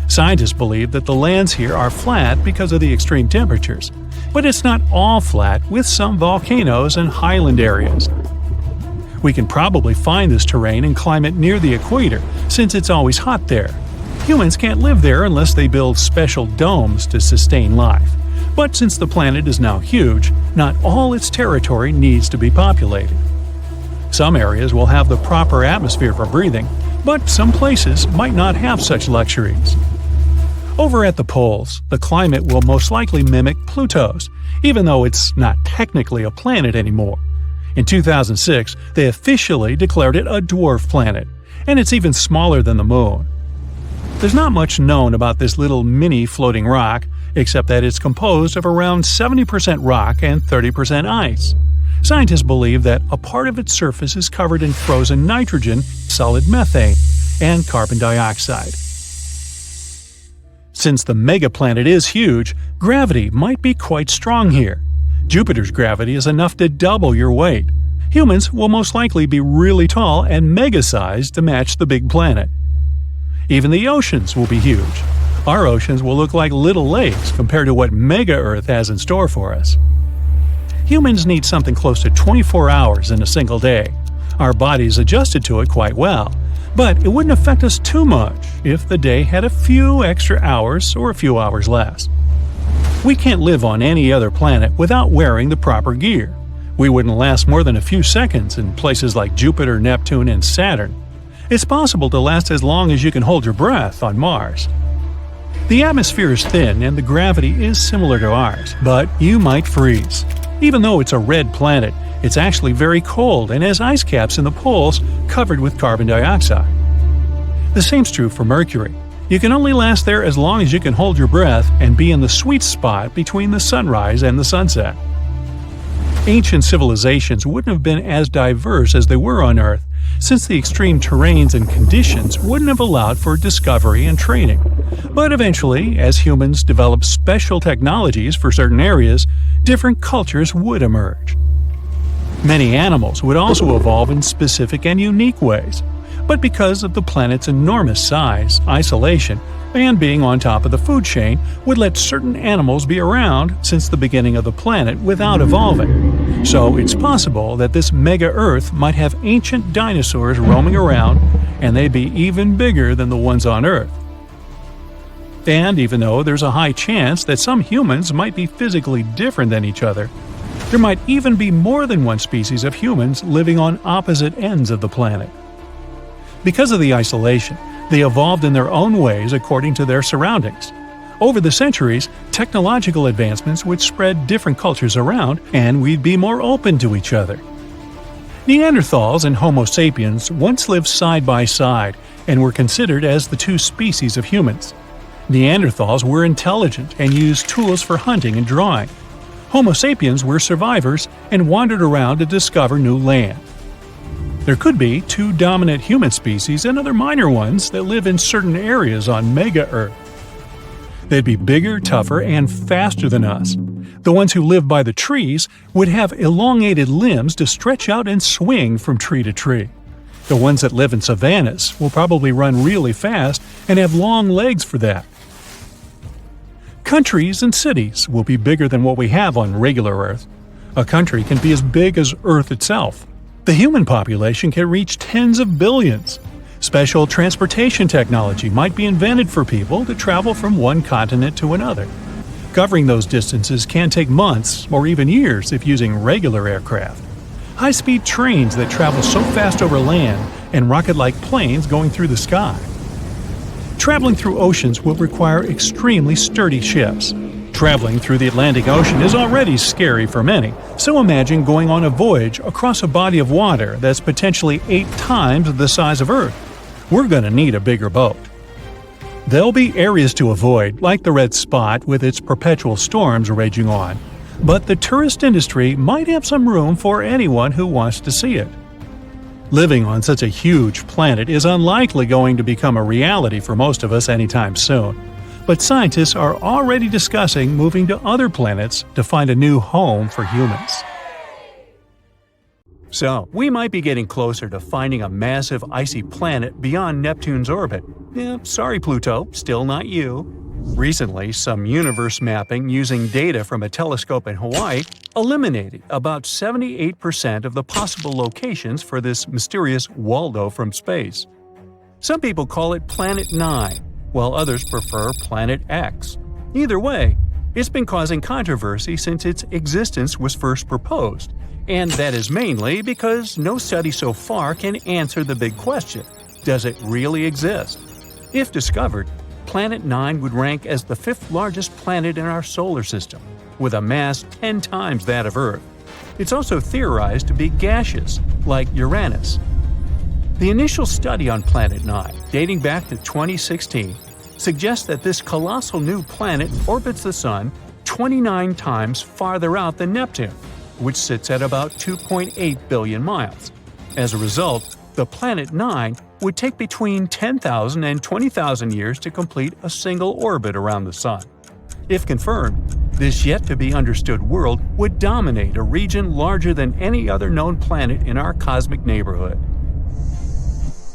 Speaker 1: Scientists believe that the lands here are flat because of the extreme temperatures, but it's not all flat, with some volcanoes and highland areas. We can probably find this terrain and climate near the equator, since it's always hot there. Humans can't live there unless they build special domes to sustain life. But since the planet is now huge, not all its territory needs to be populated. Some areas will have the proper atmosphere for breathing, but some places might not have such luxuries. Over at the poles, the climate will most likely mimic Pluto's, even though it's not technically a planet anymore. In 2006, they officially declared it a dwarf planet, and it's even smaller than the Moon. There's not much known about this little mini floating rock, except that it's composed of around 70% rock and 30% ice. Scientists believe that a part of its surface is covered in frozen nitrogen, solid methane, and carbon dioxide. Since the megaplanet is huge, gravity might be quite strong here. Jupiter's gravity is enough to double your weight. Humans will most likely be really tall and mega-sized to match the big planet. Even the oceans will be huge. Our oceans will look like little lakes compared to what Mega-Earth has in store for us. Humans need something close to 24 hours in a single day. Our bodies adjusted to it quite well, but it wouldn't affect us too much if the day had a few extra hours or a few hours less. We can't live on any other planet without wearing the proper gear. We wouldn't last more than a few seconds in places like Jupiter, Neptune, and Saturn. It's possible to last as long as you can hold your breath on Mars. The atmosphere is thin and the gravity is similar to ours, but you might freeze. Even though it's a red planet, it's actually very cold and has ice caps in the poles covered with carbon dioxide. The same's true for Mercury. You can only last there as long as you can hold your breath and be in the sweet spot between the sunrise and the sunset. Ancient civilizations wouldn't have been as diverse as they were on Earth, since the extreme terrains and conditions wouldn't have allowed for discovery and trading. But eventually, as humans developed special technologies for certain areas, different cultures would emerge. Many animals would also evolve in specific and unique ways, but because of the planet's enormous size, isolation, and being on top of the food chain would let certain animals be around since the beginning of the planet without evolving. So it's possible that this mega-Earth might have ancient dinosaurs roaming around, and they'd be even bigger than the ones on Earth. And even though there's a high chance that some humans might be physically different than each other, there might even be more than one species of humans living on opposite ends of the planet. Because of the isolation, they evolved in their own ways according to their surroundings. Over the centuries, technological advancements would spread different cultures around, and we'd be more open to each other. Neanderthals and Homo sapiens once lived side by side and were considered as the two species of humans. Neanderthals were intelligent and used tools for hunting and drawing. Homo sapiens were survivors and wandered around to discover new land. There could be two dominant human species and other minor ones that live in certain areas on Mega-Earth. They'd be bigger, tougher, and faster than us. The ones who live by the trees would have elongated limbs to stretch out and swing from tree to tree. The ones that live in savannas will probably run really fast and have long legs for that. Countries and cities will be bigger than what we have on regular Earth. A country can be as big as Earth itself. The human population can reach tens of billions. Special transportation technology might be invented for people to travel from one continent to another. Covering those distances can take months or even years if using regular aircraft. High-speed trains that travel so fast over land and rocket-like planes going through the sky. Traveling through oceans will require extremely sturdy ships. Traveling through the Atlantic Ocean is already scary for many, so imagine going on a voyage across a body of water that's potentially 8 times the size of Earth. We're going to need a bigger boat. There'll be areas to avoid, like the red spot with its perpetual storms raging on, but the tourist industry might have some room for anyone who wants to see it. Living on such a huge planet is unlikely going to become a reality for most of us anytime soon. But scientists are already discussing moving to other planets to find a new home for humans. So, we might be getting closer to finding a massive icy planet beyond Neptune's orbit. Sorry Pluto, still not you. Recently, some universe mapping using data from a telescope in Hawaii eliminated about 78% of the possible locations for this mysterious Waldo from space. Some people call it Planet 9, while others prefer Planet X. Either way, it's been causing controversy since its existence was first proposed, and that is mainly because no study so far can answer the big question: does it really exist? If discovered, Planet 9 would rank as the 5th largest planet in our solar system, with a mass 10 times that of Earth. It's also theorized to be gaseous, like Uranus. The initial study on Planet 9, dating back to 2016, suggests that this colossal new planet orbits the Sun 29 times farther out than Neptune, which sits at about 2.8 billion miles. As a result, the Planet 9 would take between 10,000 and 20,000 years to complete a single orbit around the Sun. If confirmed, this yet-to-be-understood world would dominate a region larger than any other known planet in our cosmic neighborhood.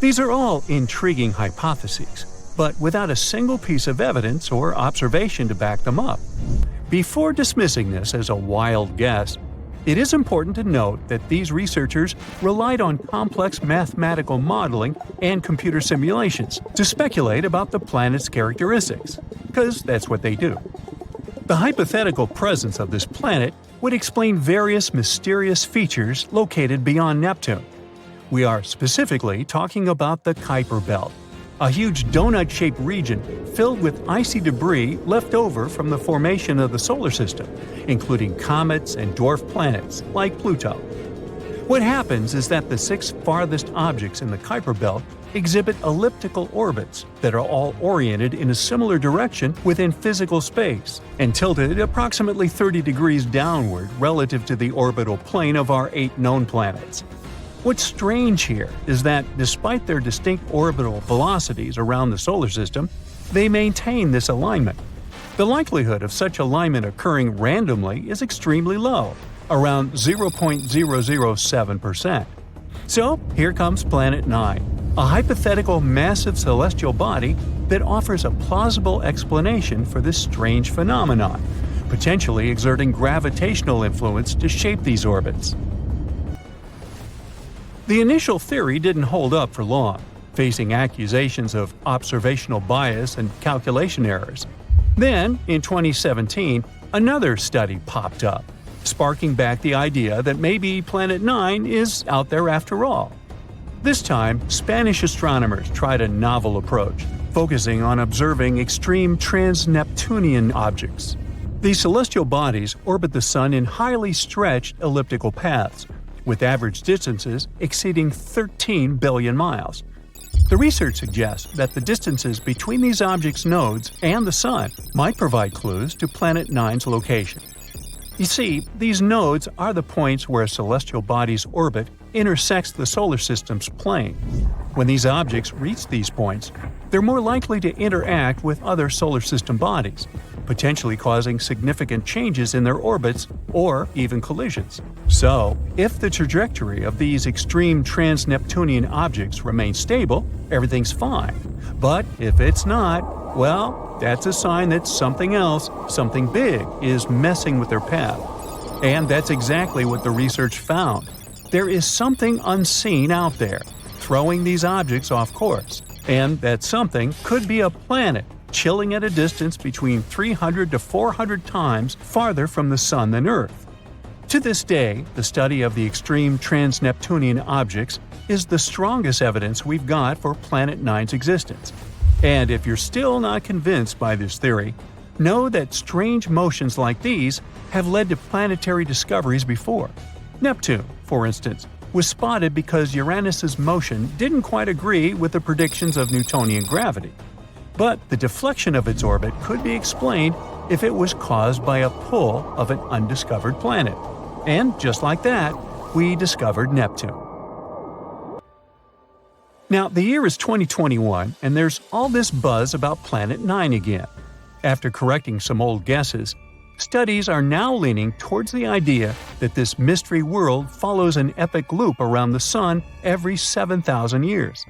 Speaker 1: These are all intriguing hypotheses, but without a single piece of evidence or observation to back them up. Before dismissing this as a wild guess, it is important to note that these researchers relied on complex mathematical modeling and computer simulations to speculate about the planet's characteristics, because that's what they do. The hypothetical presence of this planet would explain various mysterious features located beyond Neptune. We are specifically talking about the Kuiper Belt, a huge donut-shaped region filled with icy debris left over from the formation of the solar system, including comets and dwarf planets like Pluto. What happens is that the 6 farthest objects in the Kuiper Belt exhibit elliptical orbits that are all oriented in a similar direction within physical space and tilted approximately 30 degrees downward relative to the orbital plane of our 8 known planets. What's strange here is that, despite their distinct orbital velocities around the solar system, they maintain this alignment. The likelihood of such alignment occurring randomly is extremely low, around 0.007%. So, here comes Planet 9, a hypothetical massive celestial body that offers a plausible explanation for this strange phenomenon, potentially exerting gravitational influence to shape these orbits. The initial theory didn't hold up for long. facing accusations of observational bias and calculation errors. Then, in 2017, another study popped up, sparking back the idea that maybe Planet 9 is out there after all. This time, Spanish astronomers tried a novel approach, focusing on observing extreme trans-Neptunian objects. These celestial bodies orbit the Sun in highly stretched elliptical paths, with average distances exceeding 13 billion miles. The research suggests that the distances between these objects' nodes and the Sun might provide clues to Planet 9's location. You see, these nodes are the points where a celestial body's orbit intersects the solar system's plane. When these objects reach these points, they're more likely to interact with other solar system bodies, potentially causing significant changes in their orbits or even collisions. So, if the trajectory of these extreme trans-Neptunian objects remains stable, everything's fine. But if it's not, well, that's a sign that something else, something big, is messing with their path. And that's exactly what the research found. There is something unseen out there, throwing these objects off course. And that something could be a planet, chilling at a distance between 300 to 400 times farther from the Sun than Earth. To this day, the study of the extreme trans-Neptunian objects is the strongest evidence we've got for Planet 9's existence. And if you're still not convinced by this theory, know that strange motions like these have led to planetary discoveries before. Neptune, for instance, was spotted because Uranus's motion didn't quite agree with the predictions of Newtonian gravity. But the deflection of its orbit could be explained if it was caused by a pull of an undiscovered planet. And just like that, we discovered Neptune. Now, the year is 2021, and there's all this buzz about Planet 9 again. After correcting some old guesses, studies are now leaning towards the idea that this mystery world follows an epic loop around the Sun every 7,000 years.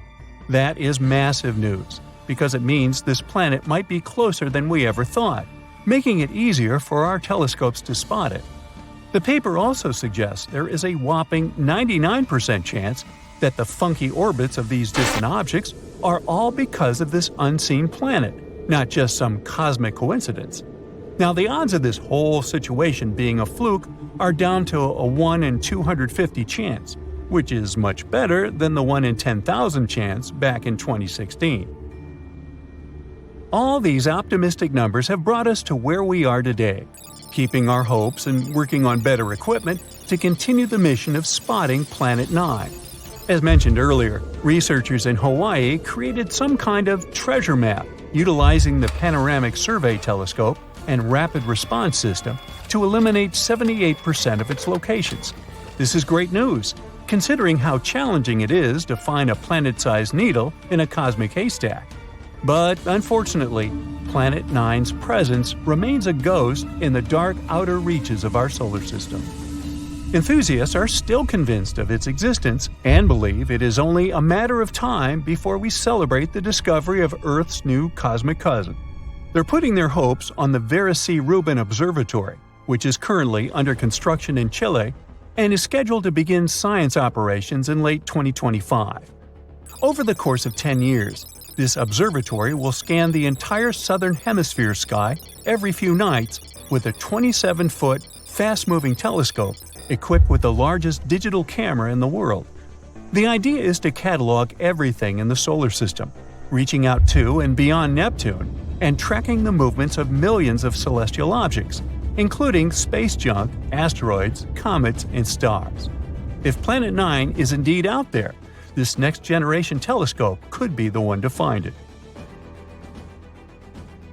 Speaker 1: That is massive news, because it means this planet might be closer than we ever thought, making it easier for our telescopes to spot it. The paper also suggests there is a whopping 99% chance that the funky orbits of these distant objects are all because of this unseen planet, not just some cosmic coincidence. Now, the odds of this whole situation being a fluke are down to a 1 in 250 chance, which is much better than the 1 in 10,000 chance back in 2016. All these optimistic numbers have brought us to where we are today, keeping our hopes and working on better equipment to continue the mission of spotting Planet 9. As mentioned earlier, researchers in Hawaii created some kind of treasure map utilizing the Panoramic Survey Telescope and Rapid Response System to eliminate 78% of its locations. This is great news, considering how challenging it is to find a planet-sized needle in a cosmic haystack. But unfortunately, Planet 9's presence remains a ghost in the dark outer reaches of our solar system. Enthusiasts are still convinced of its existence and believe it is only a matter of time before we celebrate the discovery of Earth's new cosmic cousin. They're putting their hopes on the Vera C. Rubin Observatory, which is currently under construction in Chile and is scheduled to begin science operations in late 2025. Over the course of 10 years, this observatory will scan the entire southern hemisphere sky every few nights with a 27-foot, fast-moving telescope equipped with the largest digital camera in the world. The idea is to catalog everything in the solar system, reaching out to and beyond Neptune, and tracking the movements of millions of celestial objects, including space junk, asteroids, comets, and stars. If Planet 9 is indeed out there, this next-generation telescope could be the one to find it.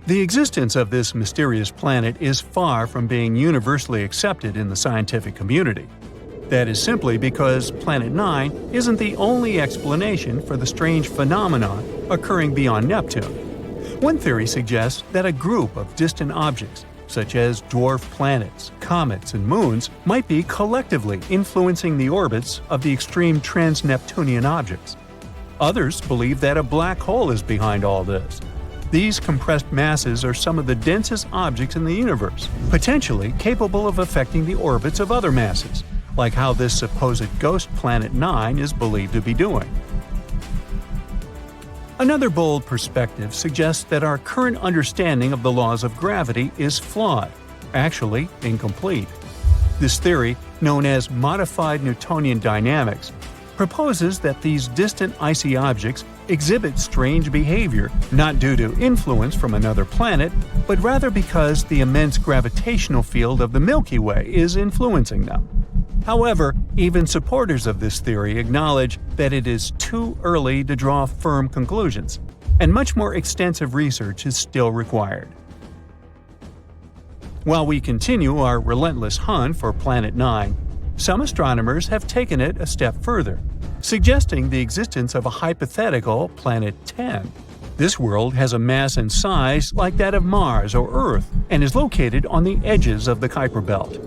Speaker 1: The existence of this mysterious planet is far from being universally accepted in the scientific community. That is simply because Planet 9 isn't the only explanation for the strange phenomenon occurring beyond Neptune. One theory suggests that a group of distant objects, such as dwarf planets, comets, and moons, might be collectively influencing the orbits of the extreme trans-Neptunian objects. Others believe that a black hole is behind all this. These compressed masses are some of the densest objects in the universe, potentially capable of affecting the orbits of other masses, like how this supposed ghost Planet 9 is believed to be doing. Another bold perspective suggests that our current understanding of the laws of gravity is flawed, actually incomplete. This theory, known as modified Newtonian dynamics, proposes that these distant icy objects exhibit strange behavior not due to influence from another planet, but rather because the immense gravitational field of the Milky Way is influencing them. However, even supporters of this theory acknowledge that it is too early to draw firm conclusions, and much more extensive research is still required. While we continue our relentless hunt for Planet 9, some astronomers have taken it a step further, suggesting the existence of a hypothetical Planet 10. This world has a mass and size like that of Mars or Earth and is located on the edges of the Kuiper Belt.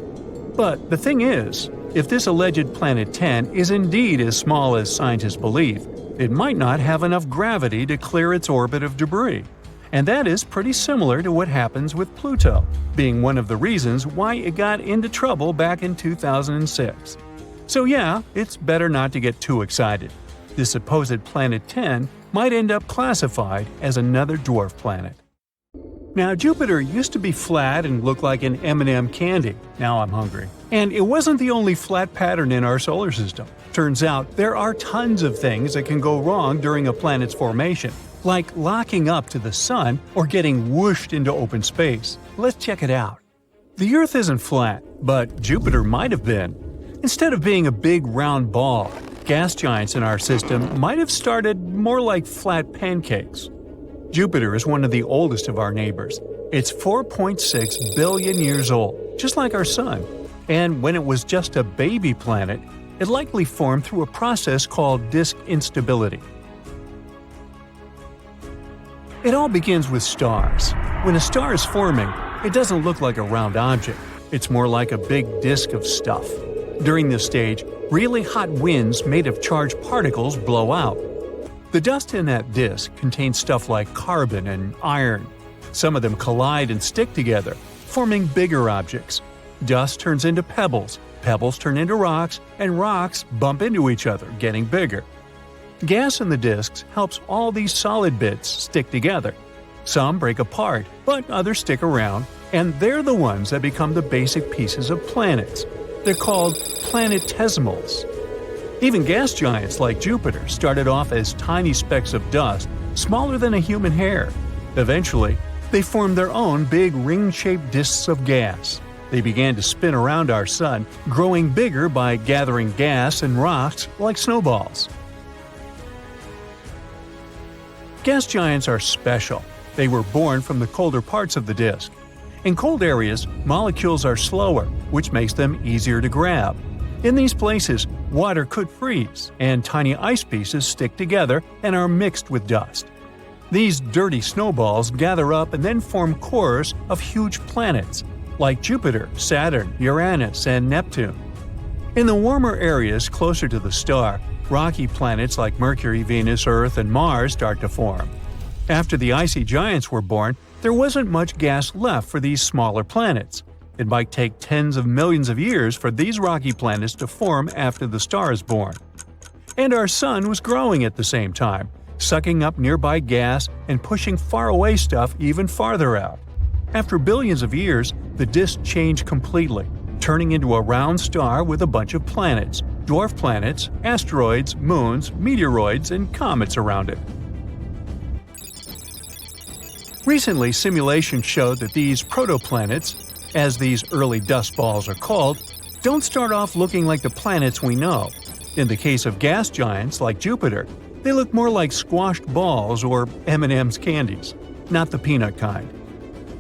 Speaker 1: But the thing is, if this alleged Planet 10 is indeed as small as scientists believe, it might not have enough gravity to clear its orbit of debris. And that is pretty similar to what happens with Pluto, being one of the reasons why it got into trouble back in 2006. So yeah, it's better not to get too excited. This supposed Planet 10 might end up classified as another dwarf planet. Now, Jupiter used to be flat and look like an M&M candy. Now I'm hungry. And it wasn't the only flat pattern in our solar system. Turns out there are tons of things that can go wrong during a planet's formation, like locking up to the sun or getting whooshed into open space. Let's check it out. The Earth isn't flat, but Jupiter might have been. Instead of being a big round ball, gas giants in our system might have started more like flat pancakes. Jupiter is one of the oldest of our neighbors. It's 4.6 billion years old, just like our Sun. And when it was just a baby planet, it likely formed through a process called disk instability. It all begins with stars. When a star is forming, it doesn't look like a round object. It's more like a big disk of stuff. During this stage, really hot winds made of charged particles blow out. The dust in that disk contains stuff like carbon and iron. Some of them collide and stick together, forming bigger objects. Dust turns into pebbles, pebbles turn into rocks, and rocks bump into each other, getting bigger. Gas in the disks helps all these solid bits stick together. Some break apart, but others stick around, and they're the ones that become the basic pieces of planets. They're called planetesimals. Even gas giants like Jupiter started off as tiny specks of dust, smaller than a human hair. Eventually, they formed their own big ring-shaped disks of gas. They began to spin around our sun, growing bigger by gathering gas and rocks like snowballs. Gas giants are special. They were born from the colder parts of the disk. In cold areas, molecules are slower, which makes them easier to grab. In these places, water could freeze, and tiny ice pieces stick together and are mixed with dust. These dirty snowballs gather up and then form cores of huge planets, like Jupiter, Saturn, Uranus, and Neptune. In the warmer areas closer to the star, rocky planets like Mercury, Venus, Earth, and Mars start to form. After the icy giants were born, there wasn't much gas left for these smaller planets. It might take tens of millions of years for these rocky planets to form after the star is born. And our Sun was growing at the same time, sucking up nearby gas and pushing faraway stuff even farther out. After billions of years, the disk changed completely, turning into a round star with a bunch of planets, dwarf planets, asteroids, moons, meteoroids, and comets around it. Recently, simulations showed that these protoplanets, as these early dust balls are called, don't start off looking like the planets we know. In the case of gas giants like Jupiter, they look more like squashed balls or M&M's candies, not the peanut kind.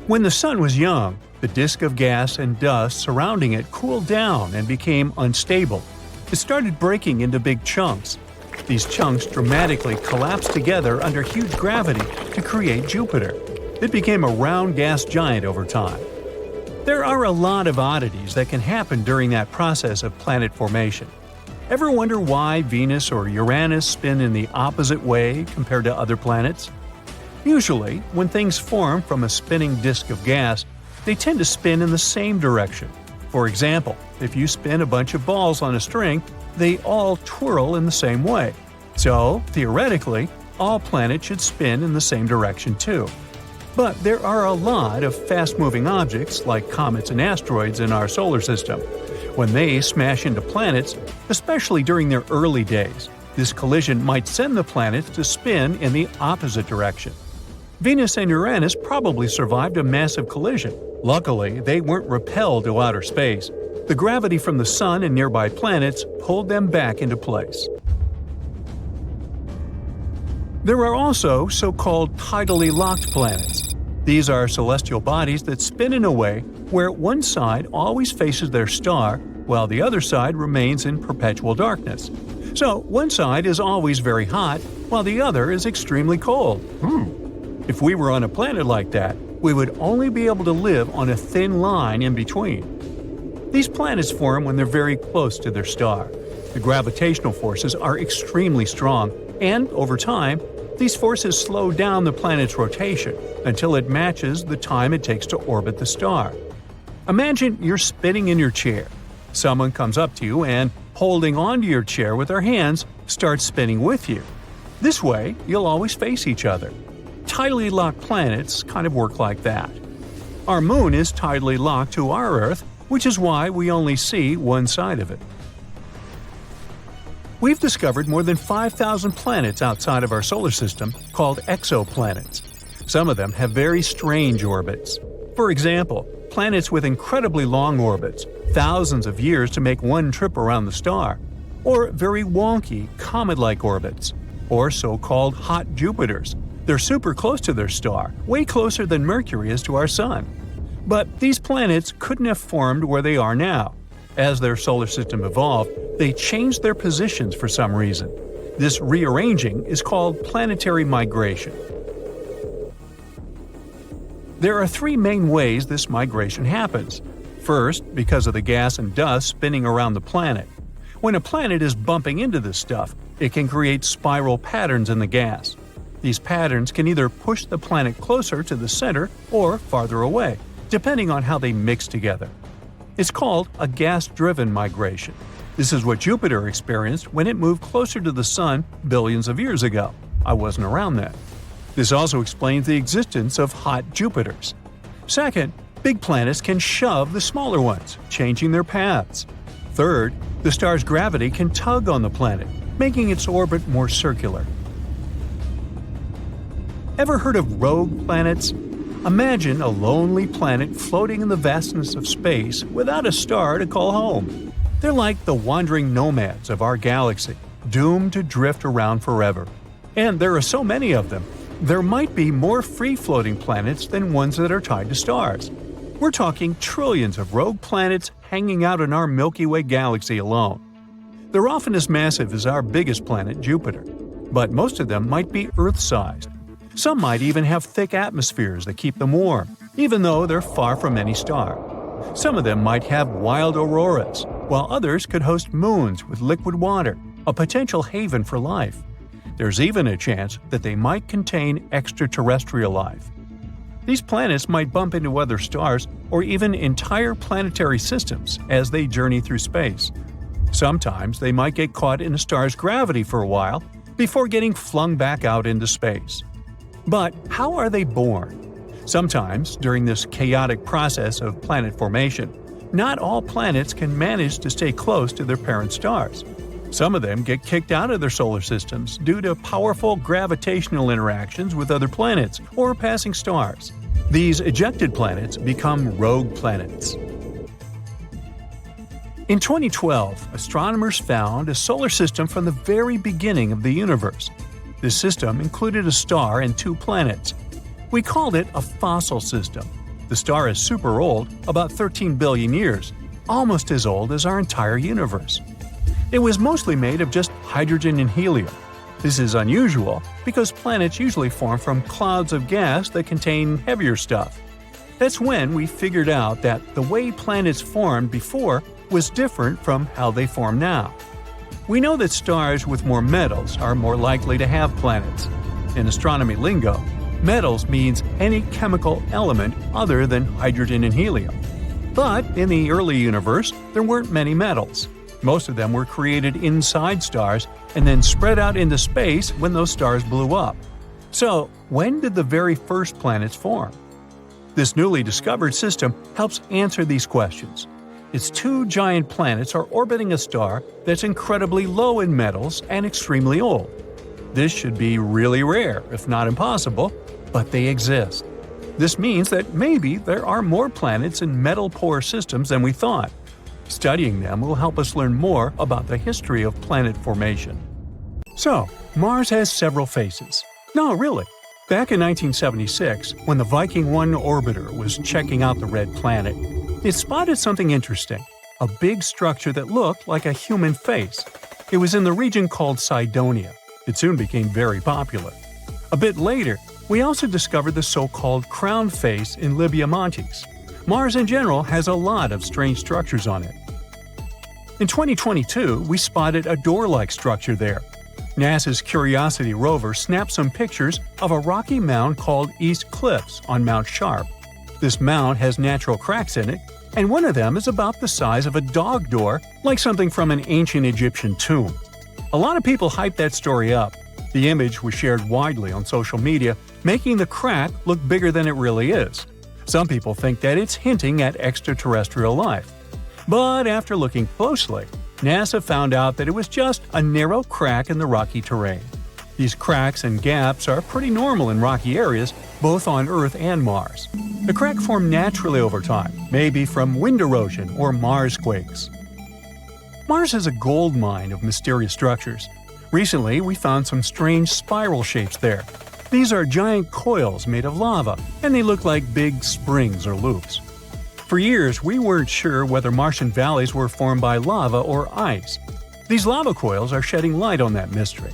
Speaker 1: When the Sun was young, the disk of gas and dust surrounding it cooled down and became unstable. It started breaking into big chunks. These chunks dramatically collapsed together under huge gravity to create Jupiter. It became a round gas giant over time. There are a lot of oddities that can happen during that process of planet formation. Ever wonder why Venus or Uranus spin in the opposite way compared to other planets? Usually, when things form from a spinning disk of gas, they tend to spin in the same direction. For example, if you spin a bunch of balls on a string, they all twirl in the same way. So, theoretically, all planets should spin in the same direction too. But there are a lot of fast-moving objects like comets and asteroids in our solar system. When they smash into planets, especially during their early days, this collision might send the planets to spin in the opposite direction. Venus and Uranus probably survived a massive collision. Luckily, they weren't repelled to outer space. The gravity from the Sun and nearby planets pulled them back into place. There are also so-called tidally locked planets. These are celestial bodies that spin in a way where one side always faces their star while the other side remains in perpetual darkness. So one side is always very hot while the other is extremely cold. If we were on a planet like that, we would only be able to live on a thin line in between. These planets form when they're very close to their star. The gravitational forces are extremely strong, and over time, these forces slow down the planet's rotation until it matches the time it takes to orbit the star. Imagine you're spinning in your chair. Someone comes up to you and, holding onto your chair with their hands, starts spinning with you. This way, you'll always face each other. Tidally locked planets kind of work like that. Our moon is tidally locked to our Earth, which is why we only see one side of it. We've discovered more than 5,000 planets outside of our solar system called exoplanets. Some of them have very strange orbits. For example, planets with incredibly long orbits, thousands of years to make one trip around the star, or very wonky, comet-like orbits, or so-called hot Jupiters. They're super close to their star, way closer than Mercury is to our Sun. But these planets couldn't have formed where they are now. As their solar system evolved, they changed their positions for some reason. This rearranging is called planetary migration. There are three main ways this migration happens. First, because of the gas and dust spinning around the planet. When a planet is bumping into this stuff, it can create spiral patterns in the gas. These patterns can either push the planet closer to the center or farther away, depending on how they mix together. It's called a gas-driven migration. This is what Jupiter experienced when it moved closer to the Sun billions of years ago. I wasn't around then. This also explains the existence of hot Jupiters. Second, big planets can shove the smaller ones, changing their paths. Third, the star's gravity can tug on the planet, making its orbit more circular. Ever heard of rogue planets? Imagine a lonely planet floating in the vastness of space without a star to call home. They're like the wandering nomads of our galaxy, doomed to drift around forever. And there are so many of them, there might be more free-floating planets than ones that are tied to stars. We're talking trillions of rogue planets hanging out in our Milky Way galaxy alone. They're often as massive as our biggest planet, Jupiter, but most of them might be Earth-sized. Some might even have thick atmospheres that keep them warm, even though they're far from any star. Some of them might have wild auroras, while others could host moons with liquid water, a potential haven for life. There's even a chance that they might contain extraterrestrial life. These planets might bump into other stars or even entire planetary systems as they journey through space. Sometimes they might get caught in a star's gravity for a while before getting flung back out into space. But how are they born? Sometimes, during this chaotic process of planet formation, not all planets can manage to stay close to their parent stars. Some of them get kicked out of their solar systems due to powerful gravitational interactions with other planets or passing stars. These ejected planets become rogue planets. In 2012, astronomers found a solar system from the very beginning of the universe. This system included a star and two planets. We called it a fossil system. The star is super old, about 13 billion years, almost as old as our entire universe. It was mostly made of just hydrogen and helium. This is unusual because planets usually form from clouds of gas that contain heavier stuff. That's when we figured out that the way planets formed before was different from how they form now. We know that stars with more metals are more likely to have planets. In astronomy lingo, metals means any chemical element other than hydrogen and helium. But in the early universe, there weren't many metals. Most of them were created inside stars and then spread out into space when those stars blew up. So, when did the very first planets form? This newly discovered system helps answer these questions. Its two giant planets are orbiting a star that's incredibly low in metals and extremely old. This should be really rare, if not impossible, but they exist. This means that maybe there are more planets in metal-poor systems than we thought. Studying them will help us learn more about the history of planet formation. So, Mars has several faces. No, really. Back in 1976, when the Viking 1 orbiter was checking out the red planet, it spotted something interesting, a big structure that looked like a human face. It was in the region called Cydonia. It soon became very popular. A bit later, we also discovered the so-called crown face in Libya Montes. Mars in general has a lot of strange structures on it. In 2022, we spotted a door-like structure there. NASA's Curiosity rover snapped some pictures of a rocky mound called East Cliffs on Mount Sharp. This mound has natural cracks in it, and one of them is about the size of a dog door, like something from an ancient Egyptian tomb. A lot of people hyped that story up. The image was shared widely on social media, making the crack look bigger than it really is. Some people think that it's hinting at extraterrestrial life. But after looking closely, NASA found out that it was just a narrow crack in the rocky terrain. These cracks and gaps are pretty normal in rocky areas, both on Earth and Mars. The crack formed naturally over time, maybe from wind erosion or Mars quakes. Mars is a gold mine of mysterious structures. Recently, we found some strange spiral shapes there. These are giant coils made of lava, and they look like big springs or loops. For years, we weren't sure whether Martian valleys were formed by lava or ice. These lava coils are shedding light on that mystery.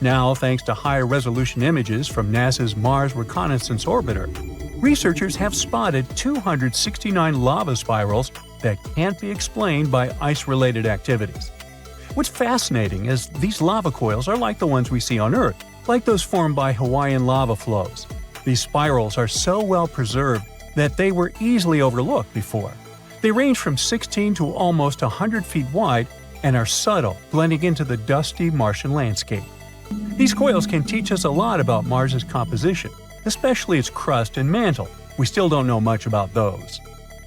Speaker 1: Now, thanks to high-resolution images from NASA's Mars Reconnaissance Orbiter, researchers have spotted 269 lava spirals that can't be explained by ice-related activities. What's fascinating is these lava coils are like the ones we see on Earth, like those formed by Hawaiian lava flows. These spirals are so well preserved that they were easily overlooked before. They range from 16 to almost 100 feet wide and are subtle, blending into the dusty Martian landscape. These coils can teach us a lot about Mars's composition, especially its crust and mantle. We still don't know much about those.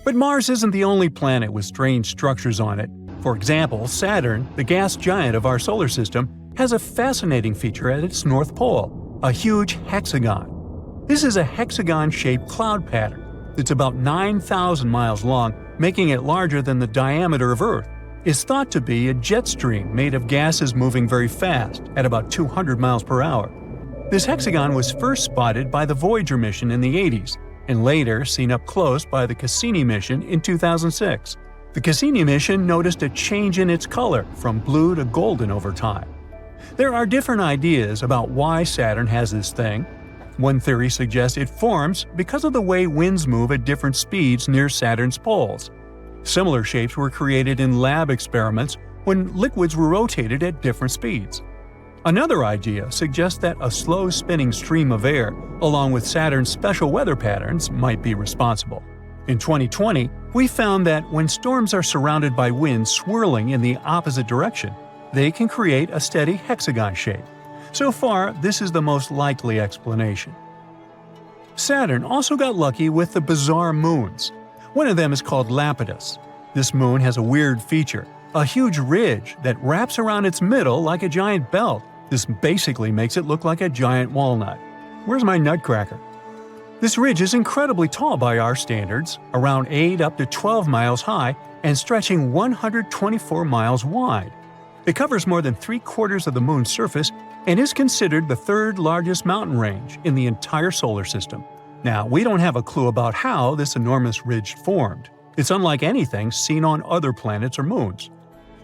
Speaker 1: But Mars isn't the only planet with strange structures on it. For example, Saturn, the gas giant of our solar system, has a fascinating feature at its north pole, a huge hexagon. This is a hexagon-shaped cloud pattern. It's about 9,000 miles long, making it larger than the diameter of Earth. It's thought to be a jet stream made of gases moving very fast, at about 200 miles per hour. This hexagon was first spotted by the Voyager mission in the 80s, and later seen up close by the Cassini mission in 2006. The Cassini mission noticed a change in its color from blue to golden over time. There are different ideas about why Saturn has this thing. One theory suggests it forms because of the way winds move at different speeds near Saturn's poles. Similar shapes were created in lab experiments when liquids were rotated at different speeds. Another idea suggests that a slow spinning stream of air, along with Saturn's special weather patterns, might be responsible. In 2020, we found that when storms are surrounded by winds swirling in the opposite direction, they can create a steady hexagon shape. So far, this is the most likely explanation. Saturn also got lucky with the bizarre moons. One of them is called Lapidus. This moon has a weird feature, a huge ridge that wraps around its middle like a giant belt. This basically makes it look like a giant walnut. Where's my nutcracker? This ridge is incredibly tall by our standards, around 8 up to 12 miles high and stretching 124 miles wide. It covers more than 3/4 of the moon's surface and is considered the third largest mountain range in the entire solar system. Now, we don't have a clue about how this enormous ridge formed. It's unlike anything seen on other planets or moons.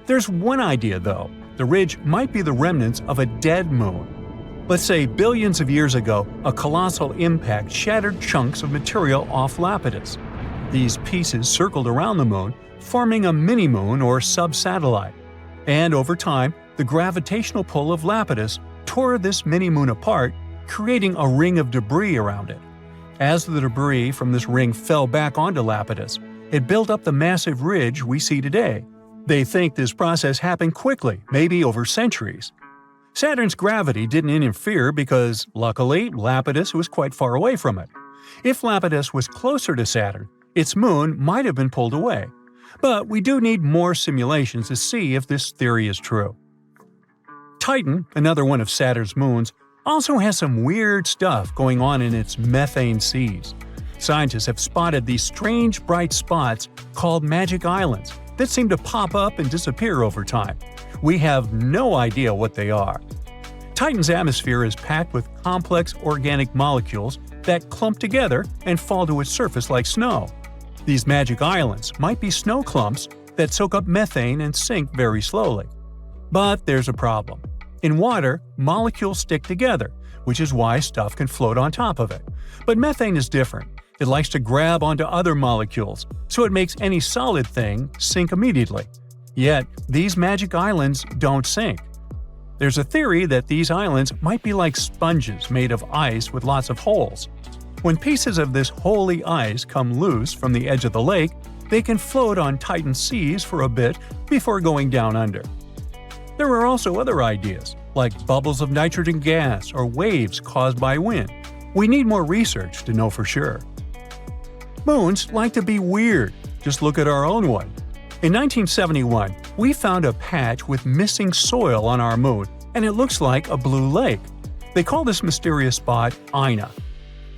Speaker 1: There's one idea, though. The ridge might be the remnants of a dead moon. Let's say billions of years ago, a colossal impact shattered chunks of material off Lapidus. These pieces circled around the moon, forming a mini-moon or sub-satellite. And over time, the gravitational pull of Lapidus tore this mini-moon apart, creating a ring of debris around it. As the debris from this ring fell back onto Lapidus, it built up the massive ridge we see today. They think this process happened quickly, maybe over centuries. Saturn's gravity didn't interfere because, luckily, Lapidus was quite far away from it. If Lapidus was closer to Saturn, its moon might have been pulled away. But we do need more simulations to see if this theory is true. Titan, another one of Saturn's moons, also has some weird stuff going on in its methane seas. Scientists have spotted these strange bright spots called magic islands that seem to pop up and disappear over time. We have no idea what they are. Titan's atmosphere is packed with complex organic molecules that clump together and fall to its surface like snow. These magic islands might be snow clumps that soak up methane and sink very slowly. But there's a problem. In water, molecules stick together, which is why stuff can float on top of it. But methane is different. It likes to grab onto other molecules, so it makes any solid thing sink immediately. Yet, these magic islands don't sink. There's a theory that these islands might be like sponges made of ice with lots of holes. When pieces of this holy ice come loose from the edge of the lake, they can float on Titan's seas for a bit before going down under. There are also other ideas, like bubbles of nitrogen gas or waves caused by wind. We need more research to know for sure. Moons like to be weird. Just look at our own one. In 1971, we found a patch with missing soil on our moon, and it looks like a blue lake. They call this mysterious spot Ina.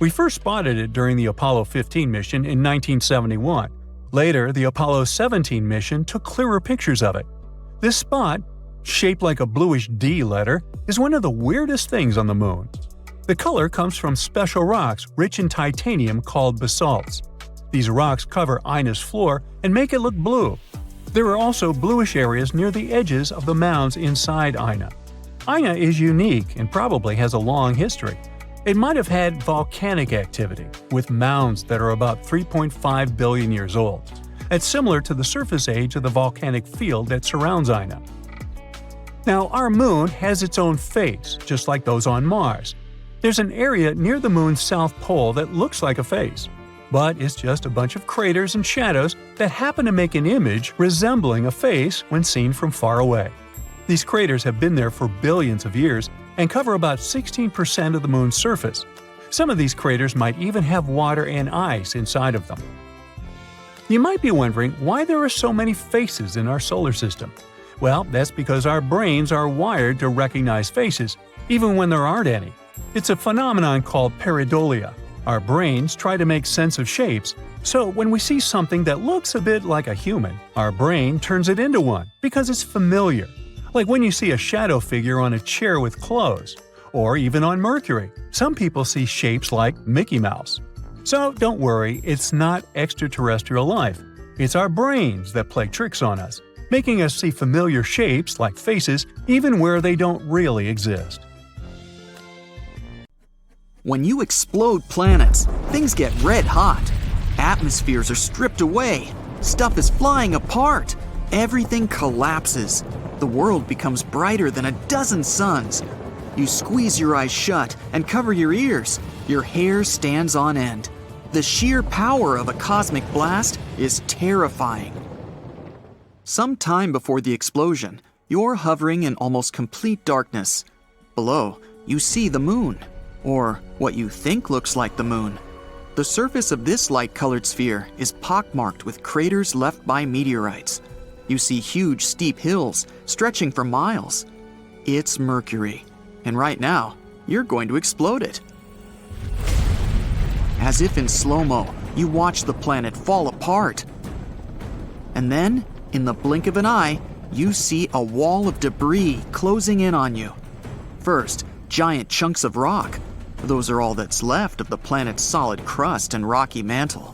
Speaker 1: We first spotted it during the Apollo 15 mission in 1971. Later, the Apollo 17 mission took clearer pictures of it. This spot, shaped like a bluish D letter, is one of the weirdest things on the moon. The color comes from special rocks rich in titanium called basalts. These rocks cover Ina's floor and make it look blue. There are also bluish areas near the edges of the mounds inside Ina. Ina is unique and probably has a long history. It might have had volcanic activity, with mounds that are about 3.5 billion years old. It's similar to the surface age of the volcanic field that surrounds Ina. Now, our moon has its own face, just like those on Mars. There's an area near the moon's south pole that looks like a face, but it's just a bunch of craters and shadows that happen to make an image resembling a face when seen from far away. These craters have been there for billions of years and cover about 16% of the moon's surface. Some of these craters might even have water and ice inside of them. You might be wondering why there are so many faces in our solar system. Well, that's because our brains are wired to recognize faces, even when there aren't any. It's a phenomenon called pareidolia. Our brains try to make sense of shapes, so when we see something that looks a bit like a human, our brain turns it into one because it's familiar. Like when you see a shadow figure on a chair with clothes, or even on Mercury. Some people see shapes like Mickey Mouse. So don't worry, it's not extraterrestrial life. It's our brains that play tricks on us, making us see familiar shapes like faces even where they don't really exist.
Speaker 3: When you explode planets, things get red hot. Atmospheres are stripped away. Stuff is flying apart. Everything collapses. The world becomes brighter than a dozen suns. You squeeze your eyes shut and cover your ears. Your hair stands on end. The sheer power of a cosmic blast is terrifying. Some time before the explosion, you're hovering in almost complete darkness. Below, you see the moon. Or what you think looks like the moon. The surface of this light-colored sphere is pockmarked with craters left by meteorites. You see huge, steep hills stretching for miles. It's Mercury, and right now, you're going to explode it. As if in slow-mo, you watch the planet fall apart. And then, in the blink of an eye, you see a wall of debris closing in on you. First, giant chunks of rock. Those are all that's left of the planet's solid crust and rocky mantle.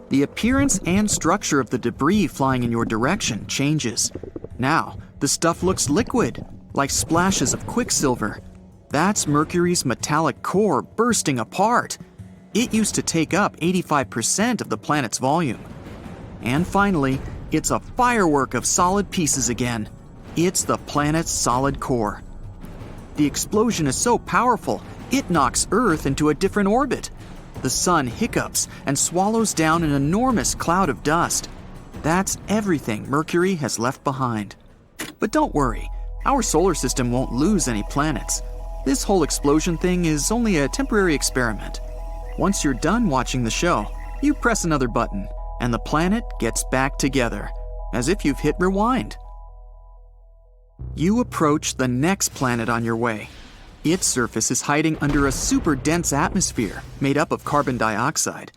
Speaker 3: The appearance and structure of the debris flying in your direction changes. Now, the stuff looks liquid, like splashes of quicksilver. That's Mercury's metallic core bursting apart. It used to take up 85% of the planet's volume. And finally, it's a firework of solid pieces again. It's the planet's solid core. The explosion is so powerful, it knocks Earth into a different orbit. The sun hiccups and swallows down an enormous cloud of dust. That's everything Mercury has left behind. But don't worry, Our solar system won't lose any planets. This whole explosion thing is only a temporary experiment. Once you're done watching the show, you press another button, and the planet gets back together, as if you've hit rewind. You approach the next planet on your way. Its surface is hiding under a super dense atmosphere made up of carbon dioxide.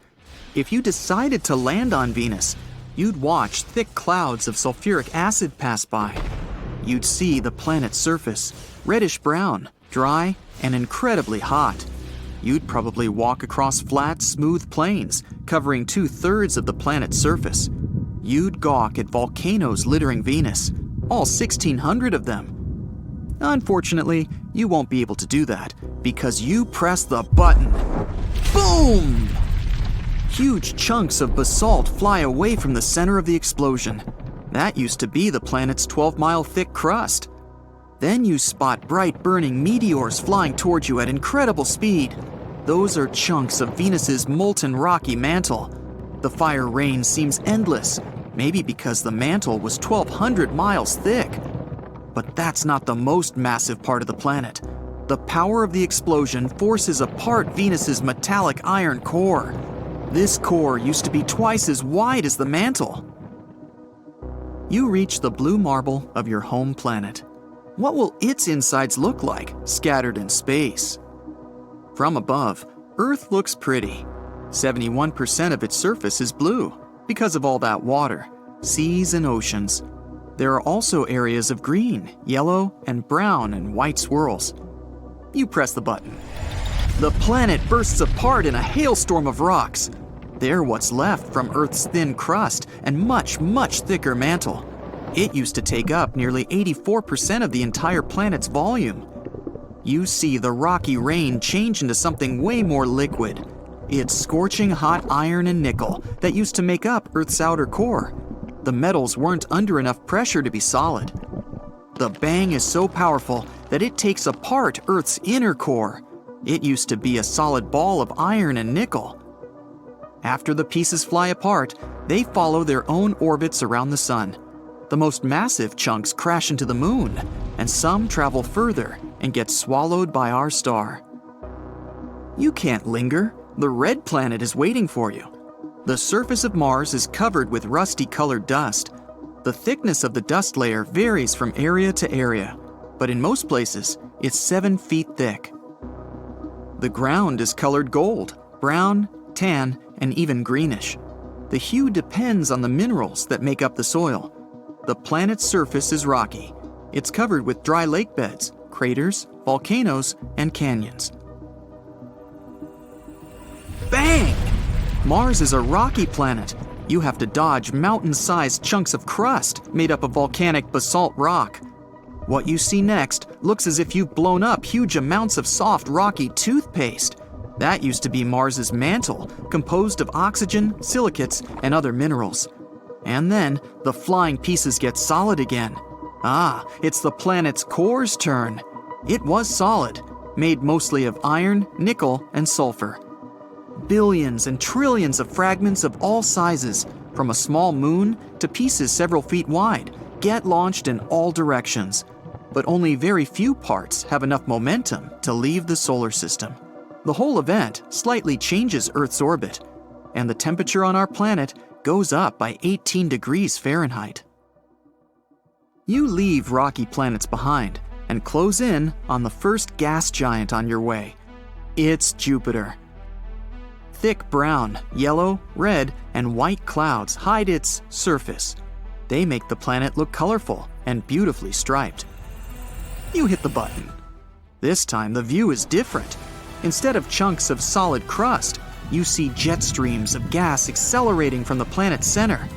Speaker 3: If you decided to land on Venus, you'd watch thick clouds of sulfuric acid pass by. You'd see the planet's surface, reddish-brown, dry, and incredibly hot. You'd probably walk across flat, smooth plains, covering 2/3 of the planet's surface. You'd gawk at volcanoes littering Venus, all 1,600 of them. Unfortunately, you won't be able to do that because you press the button. Boom! Huge chunks of basalt fly away from the center of the explosion. That used to be the planet's 12-mile thick crust. Then you spot bright burning meteors flying towards you at incredible speed. Those are chunks of Venus's molten rocky mantle. The fire rain seems endless, maybe because the mantle was 1,200 miles thick. But that's not the most massive part of the planet. The power of the explosion forces apart Venus's metallic iron core. This core used to be twice as wide as the mantle. You reach the blue marble of your home planet. What will its insides look like, scattered in space? From above, Earth looks pretty. 71% of its surface is blue because of all that water, seas and oceans. There are also areas of green, yellow, and brown and white swirls. You press the button. The planet bursts apart in a hailstorm of rocks. They're what's left from Earth's thin crust and much, much thicker mantle. It used to take up nearly 84% of the entire planet's volume. You see the rocky rain change into something way more liquid. It's scorching hot iron and nickel that used to make up Earth's outer core. The metals weren't under enough pressure to be solid. The bang is so powerful that it takes apart Earth's inner core. It used to be a solid ball of iron and nickel. After the pieces fly apart, they follow their own orbits around the sun. The most massive chunks crash into the moon, and some travel further and get swallowed by our star. You can't linger. The red planet is waiting for you. The surface of Mars is covered with rusty-colored dust. The thickness of the dust layer varies from area to area, but in most places, it's 7 feet thick. The ground is colored gold, brown, tan, and even greenish. The hue depends on the minerals that make up the soil. The planet's surface is rocky. It's covered with dry lake beds, craters, volcanoes, and canyons. Bang! Mars is a rocky planet. You have to dodge mountain-sized chunks of crust made up of volcanic basalt rock. What you see next looks as if you've blown up huge amounts of soft, rocky toothpaste. That used to be Mars's mantle, composed of oxygen, silicates, and other minerals. And then, the flying pieces get solid again. Ah, it's the planet's core's turn. It was solid, made mostly of iron, nickel, and sulfur. Billions and trillions of fragments of all sizes, from a small moon to pieces several feet wide, get launched in all directions. But only very few parts have enough momentum to leave the solar system. The whole event slightly changes Earth's orbit, and the temperature on our planet goes up by 18 degrees Fahrenheit. You leave rocky planets behind and close in on the first gas giant on your way. It's Jupiter. Thick brown, yellow, red, and white clouds hide its surface. They make the planet look colorful and beautifully striped. You hit the button. This time the view is different. Instead of chunks of solid crust, you see jet streams of gas accelerating from the planet's center.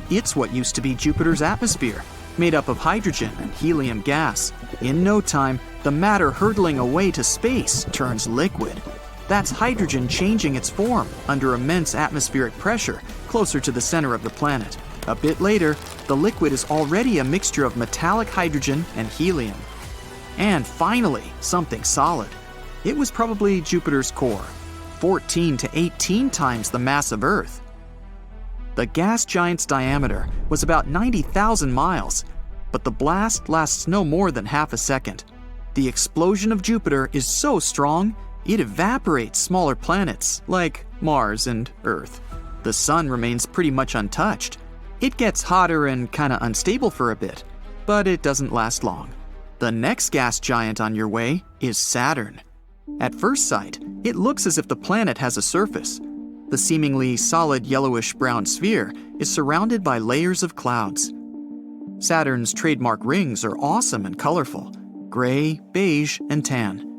Speaker 3: It's what used to be Jupiter's atmosphere, made up of hydrogen and helium gas. In no time, the matter hurtling away to space turns liquid. That's hydrogen changing its form under immense atmospheric pressure closer to the center of the planet. A bit later, the liquid is already a mixture of metallic hydrogen and helium. And finally, something solid. It was probably Jupiter's core, 14 to 18 times the mass of Earth. The gas giant's diameter was about 90,000 miles. but the blast lasts no more than half a second. The explosion of Jupiter is so strong, it evaporates smaller planets like Mars and Earth. The Sun remains pretty much untouched. It gets hotter and kinda unstable for a bit, but it doesn't last long. The next gas giant on your way is Saturn. At first sight, it looks as if the planet has a surface. The seemingly solid yellowish-brown sphere is surrounded by layers of clouds. Saturn's trademark rings are awesome and colorful: gray, beige, and tan.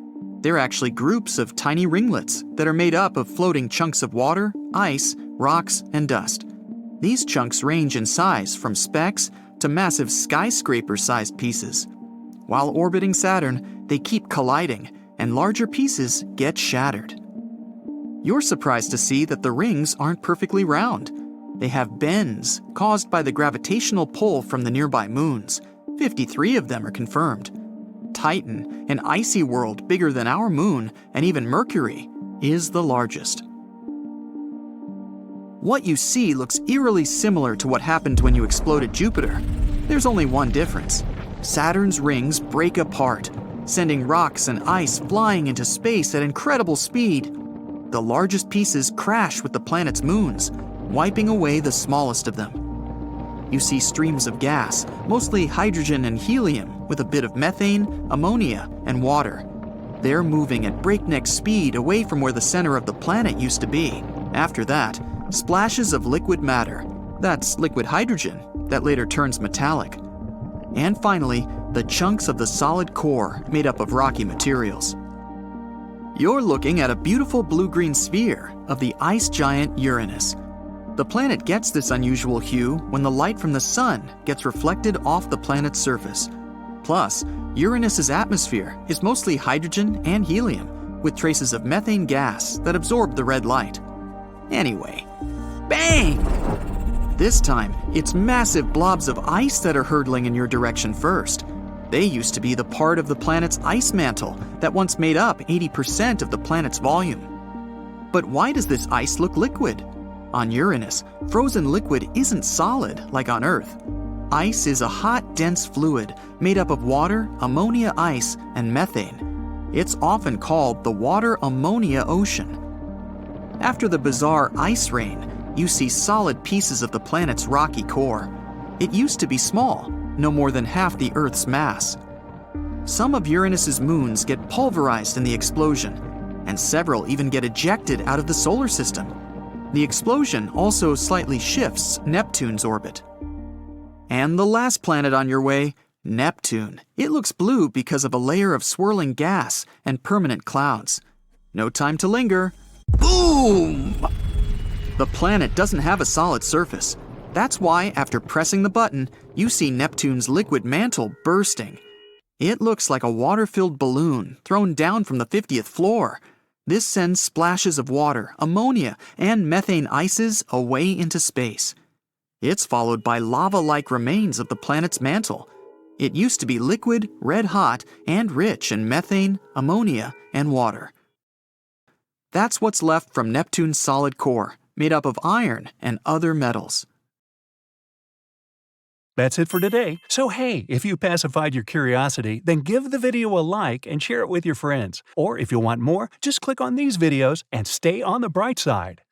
Speaker 3: They're actually groups of tiny ringlets that are made up of floating chunks of water, ice, rocks, and dust. These chunks range in size from specks to massive skyscraper-sized pieces. While orbiting Saturn, they keep colliding, and larger pieces get shattered. You're surprised to see that the rings aren't perfectly round. They have bends caused by the gravitational pull from the nearby moons. 53 of them are confirmed. Titan, an icy world bigger than our moon and even Mercury, is the largest. What you see looks eerily similar to what happened when you exploded Jupiter. There's only one difference. Saturn's rings break apart, sending rocks and ice flying into space at incredible speed. The largest pieces crash with the planet's moons, wiping away the smallest of them. You see streams of gas, mostly hydrogen and helium, with a bit of methane, ammonia, and water. They're moving at breakneck speed away from where the center of the planet used to be. After that, splashes of liquid matter. That's liquid hydrogen that later turns metallic. And finally, the chunks of the solid core made up of rocky materials. You're looking at a beautiful blue-green sphere of the ice giant Uranus. The planet gets this unusual hue when the light from the sun gets reflected off the planet's surface. Plus, Uranus's atmosphere is mostly hydrogen and helium, with traces of methane gas that absorb the red light. Anyway, bang! This time, it's massive blobs of ice that are hurtling in your direction first. They used to be the part of the planet's ice mantle that once made up 80% of the planet's volume. But why does this ice look liquid? On Uranus, frozen liquid isn't solid like on Earth. Ice is a hot, dense fluid made up of water, ammonia ice, and methane. It's often called the water-ammonia ocean. After the bizarre ice rain, you see solid pieces of the planet's rocky core. It used to be small, no more than half the Earth's mass. Some of Uranus's moons get pulverized in the explosion, and several even get ejected out of the solar system. The explosion also slightly shifts Neptune's orbit. And the last planet on your way, Neptune. It looks blue because of a layer of swirling gas and permanent clouds. No time to linger. Boom! The planet doesn't have a solid surface. That's why, after pressing the button, you see Neptune's liquid mantle bursting. It looks like a water-filled balloon thrown down from the 50th floor. This sends splashes of water, ammonia, and methane ices away into space. It's followed by lava-like remains of the planet's mantle. It used to be liquid, red-hot, and rich in methane, ammonia, and water. That's what's left from Neptune's solid core, made up of iron and other metals.
Speaker 1: That's it for today. So hey, if you pacified your curiosity, then give the video a like and share it with your friends. Or if you want more, just click on these videos and stay on the bright side.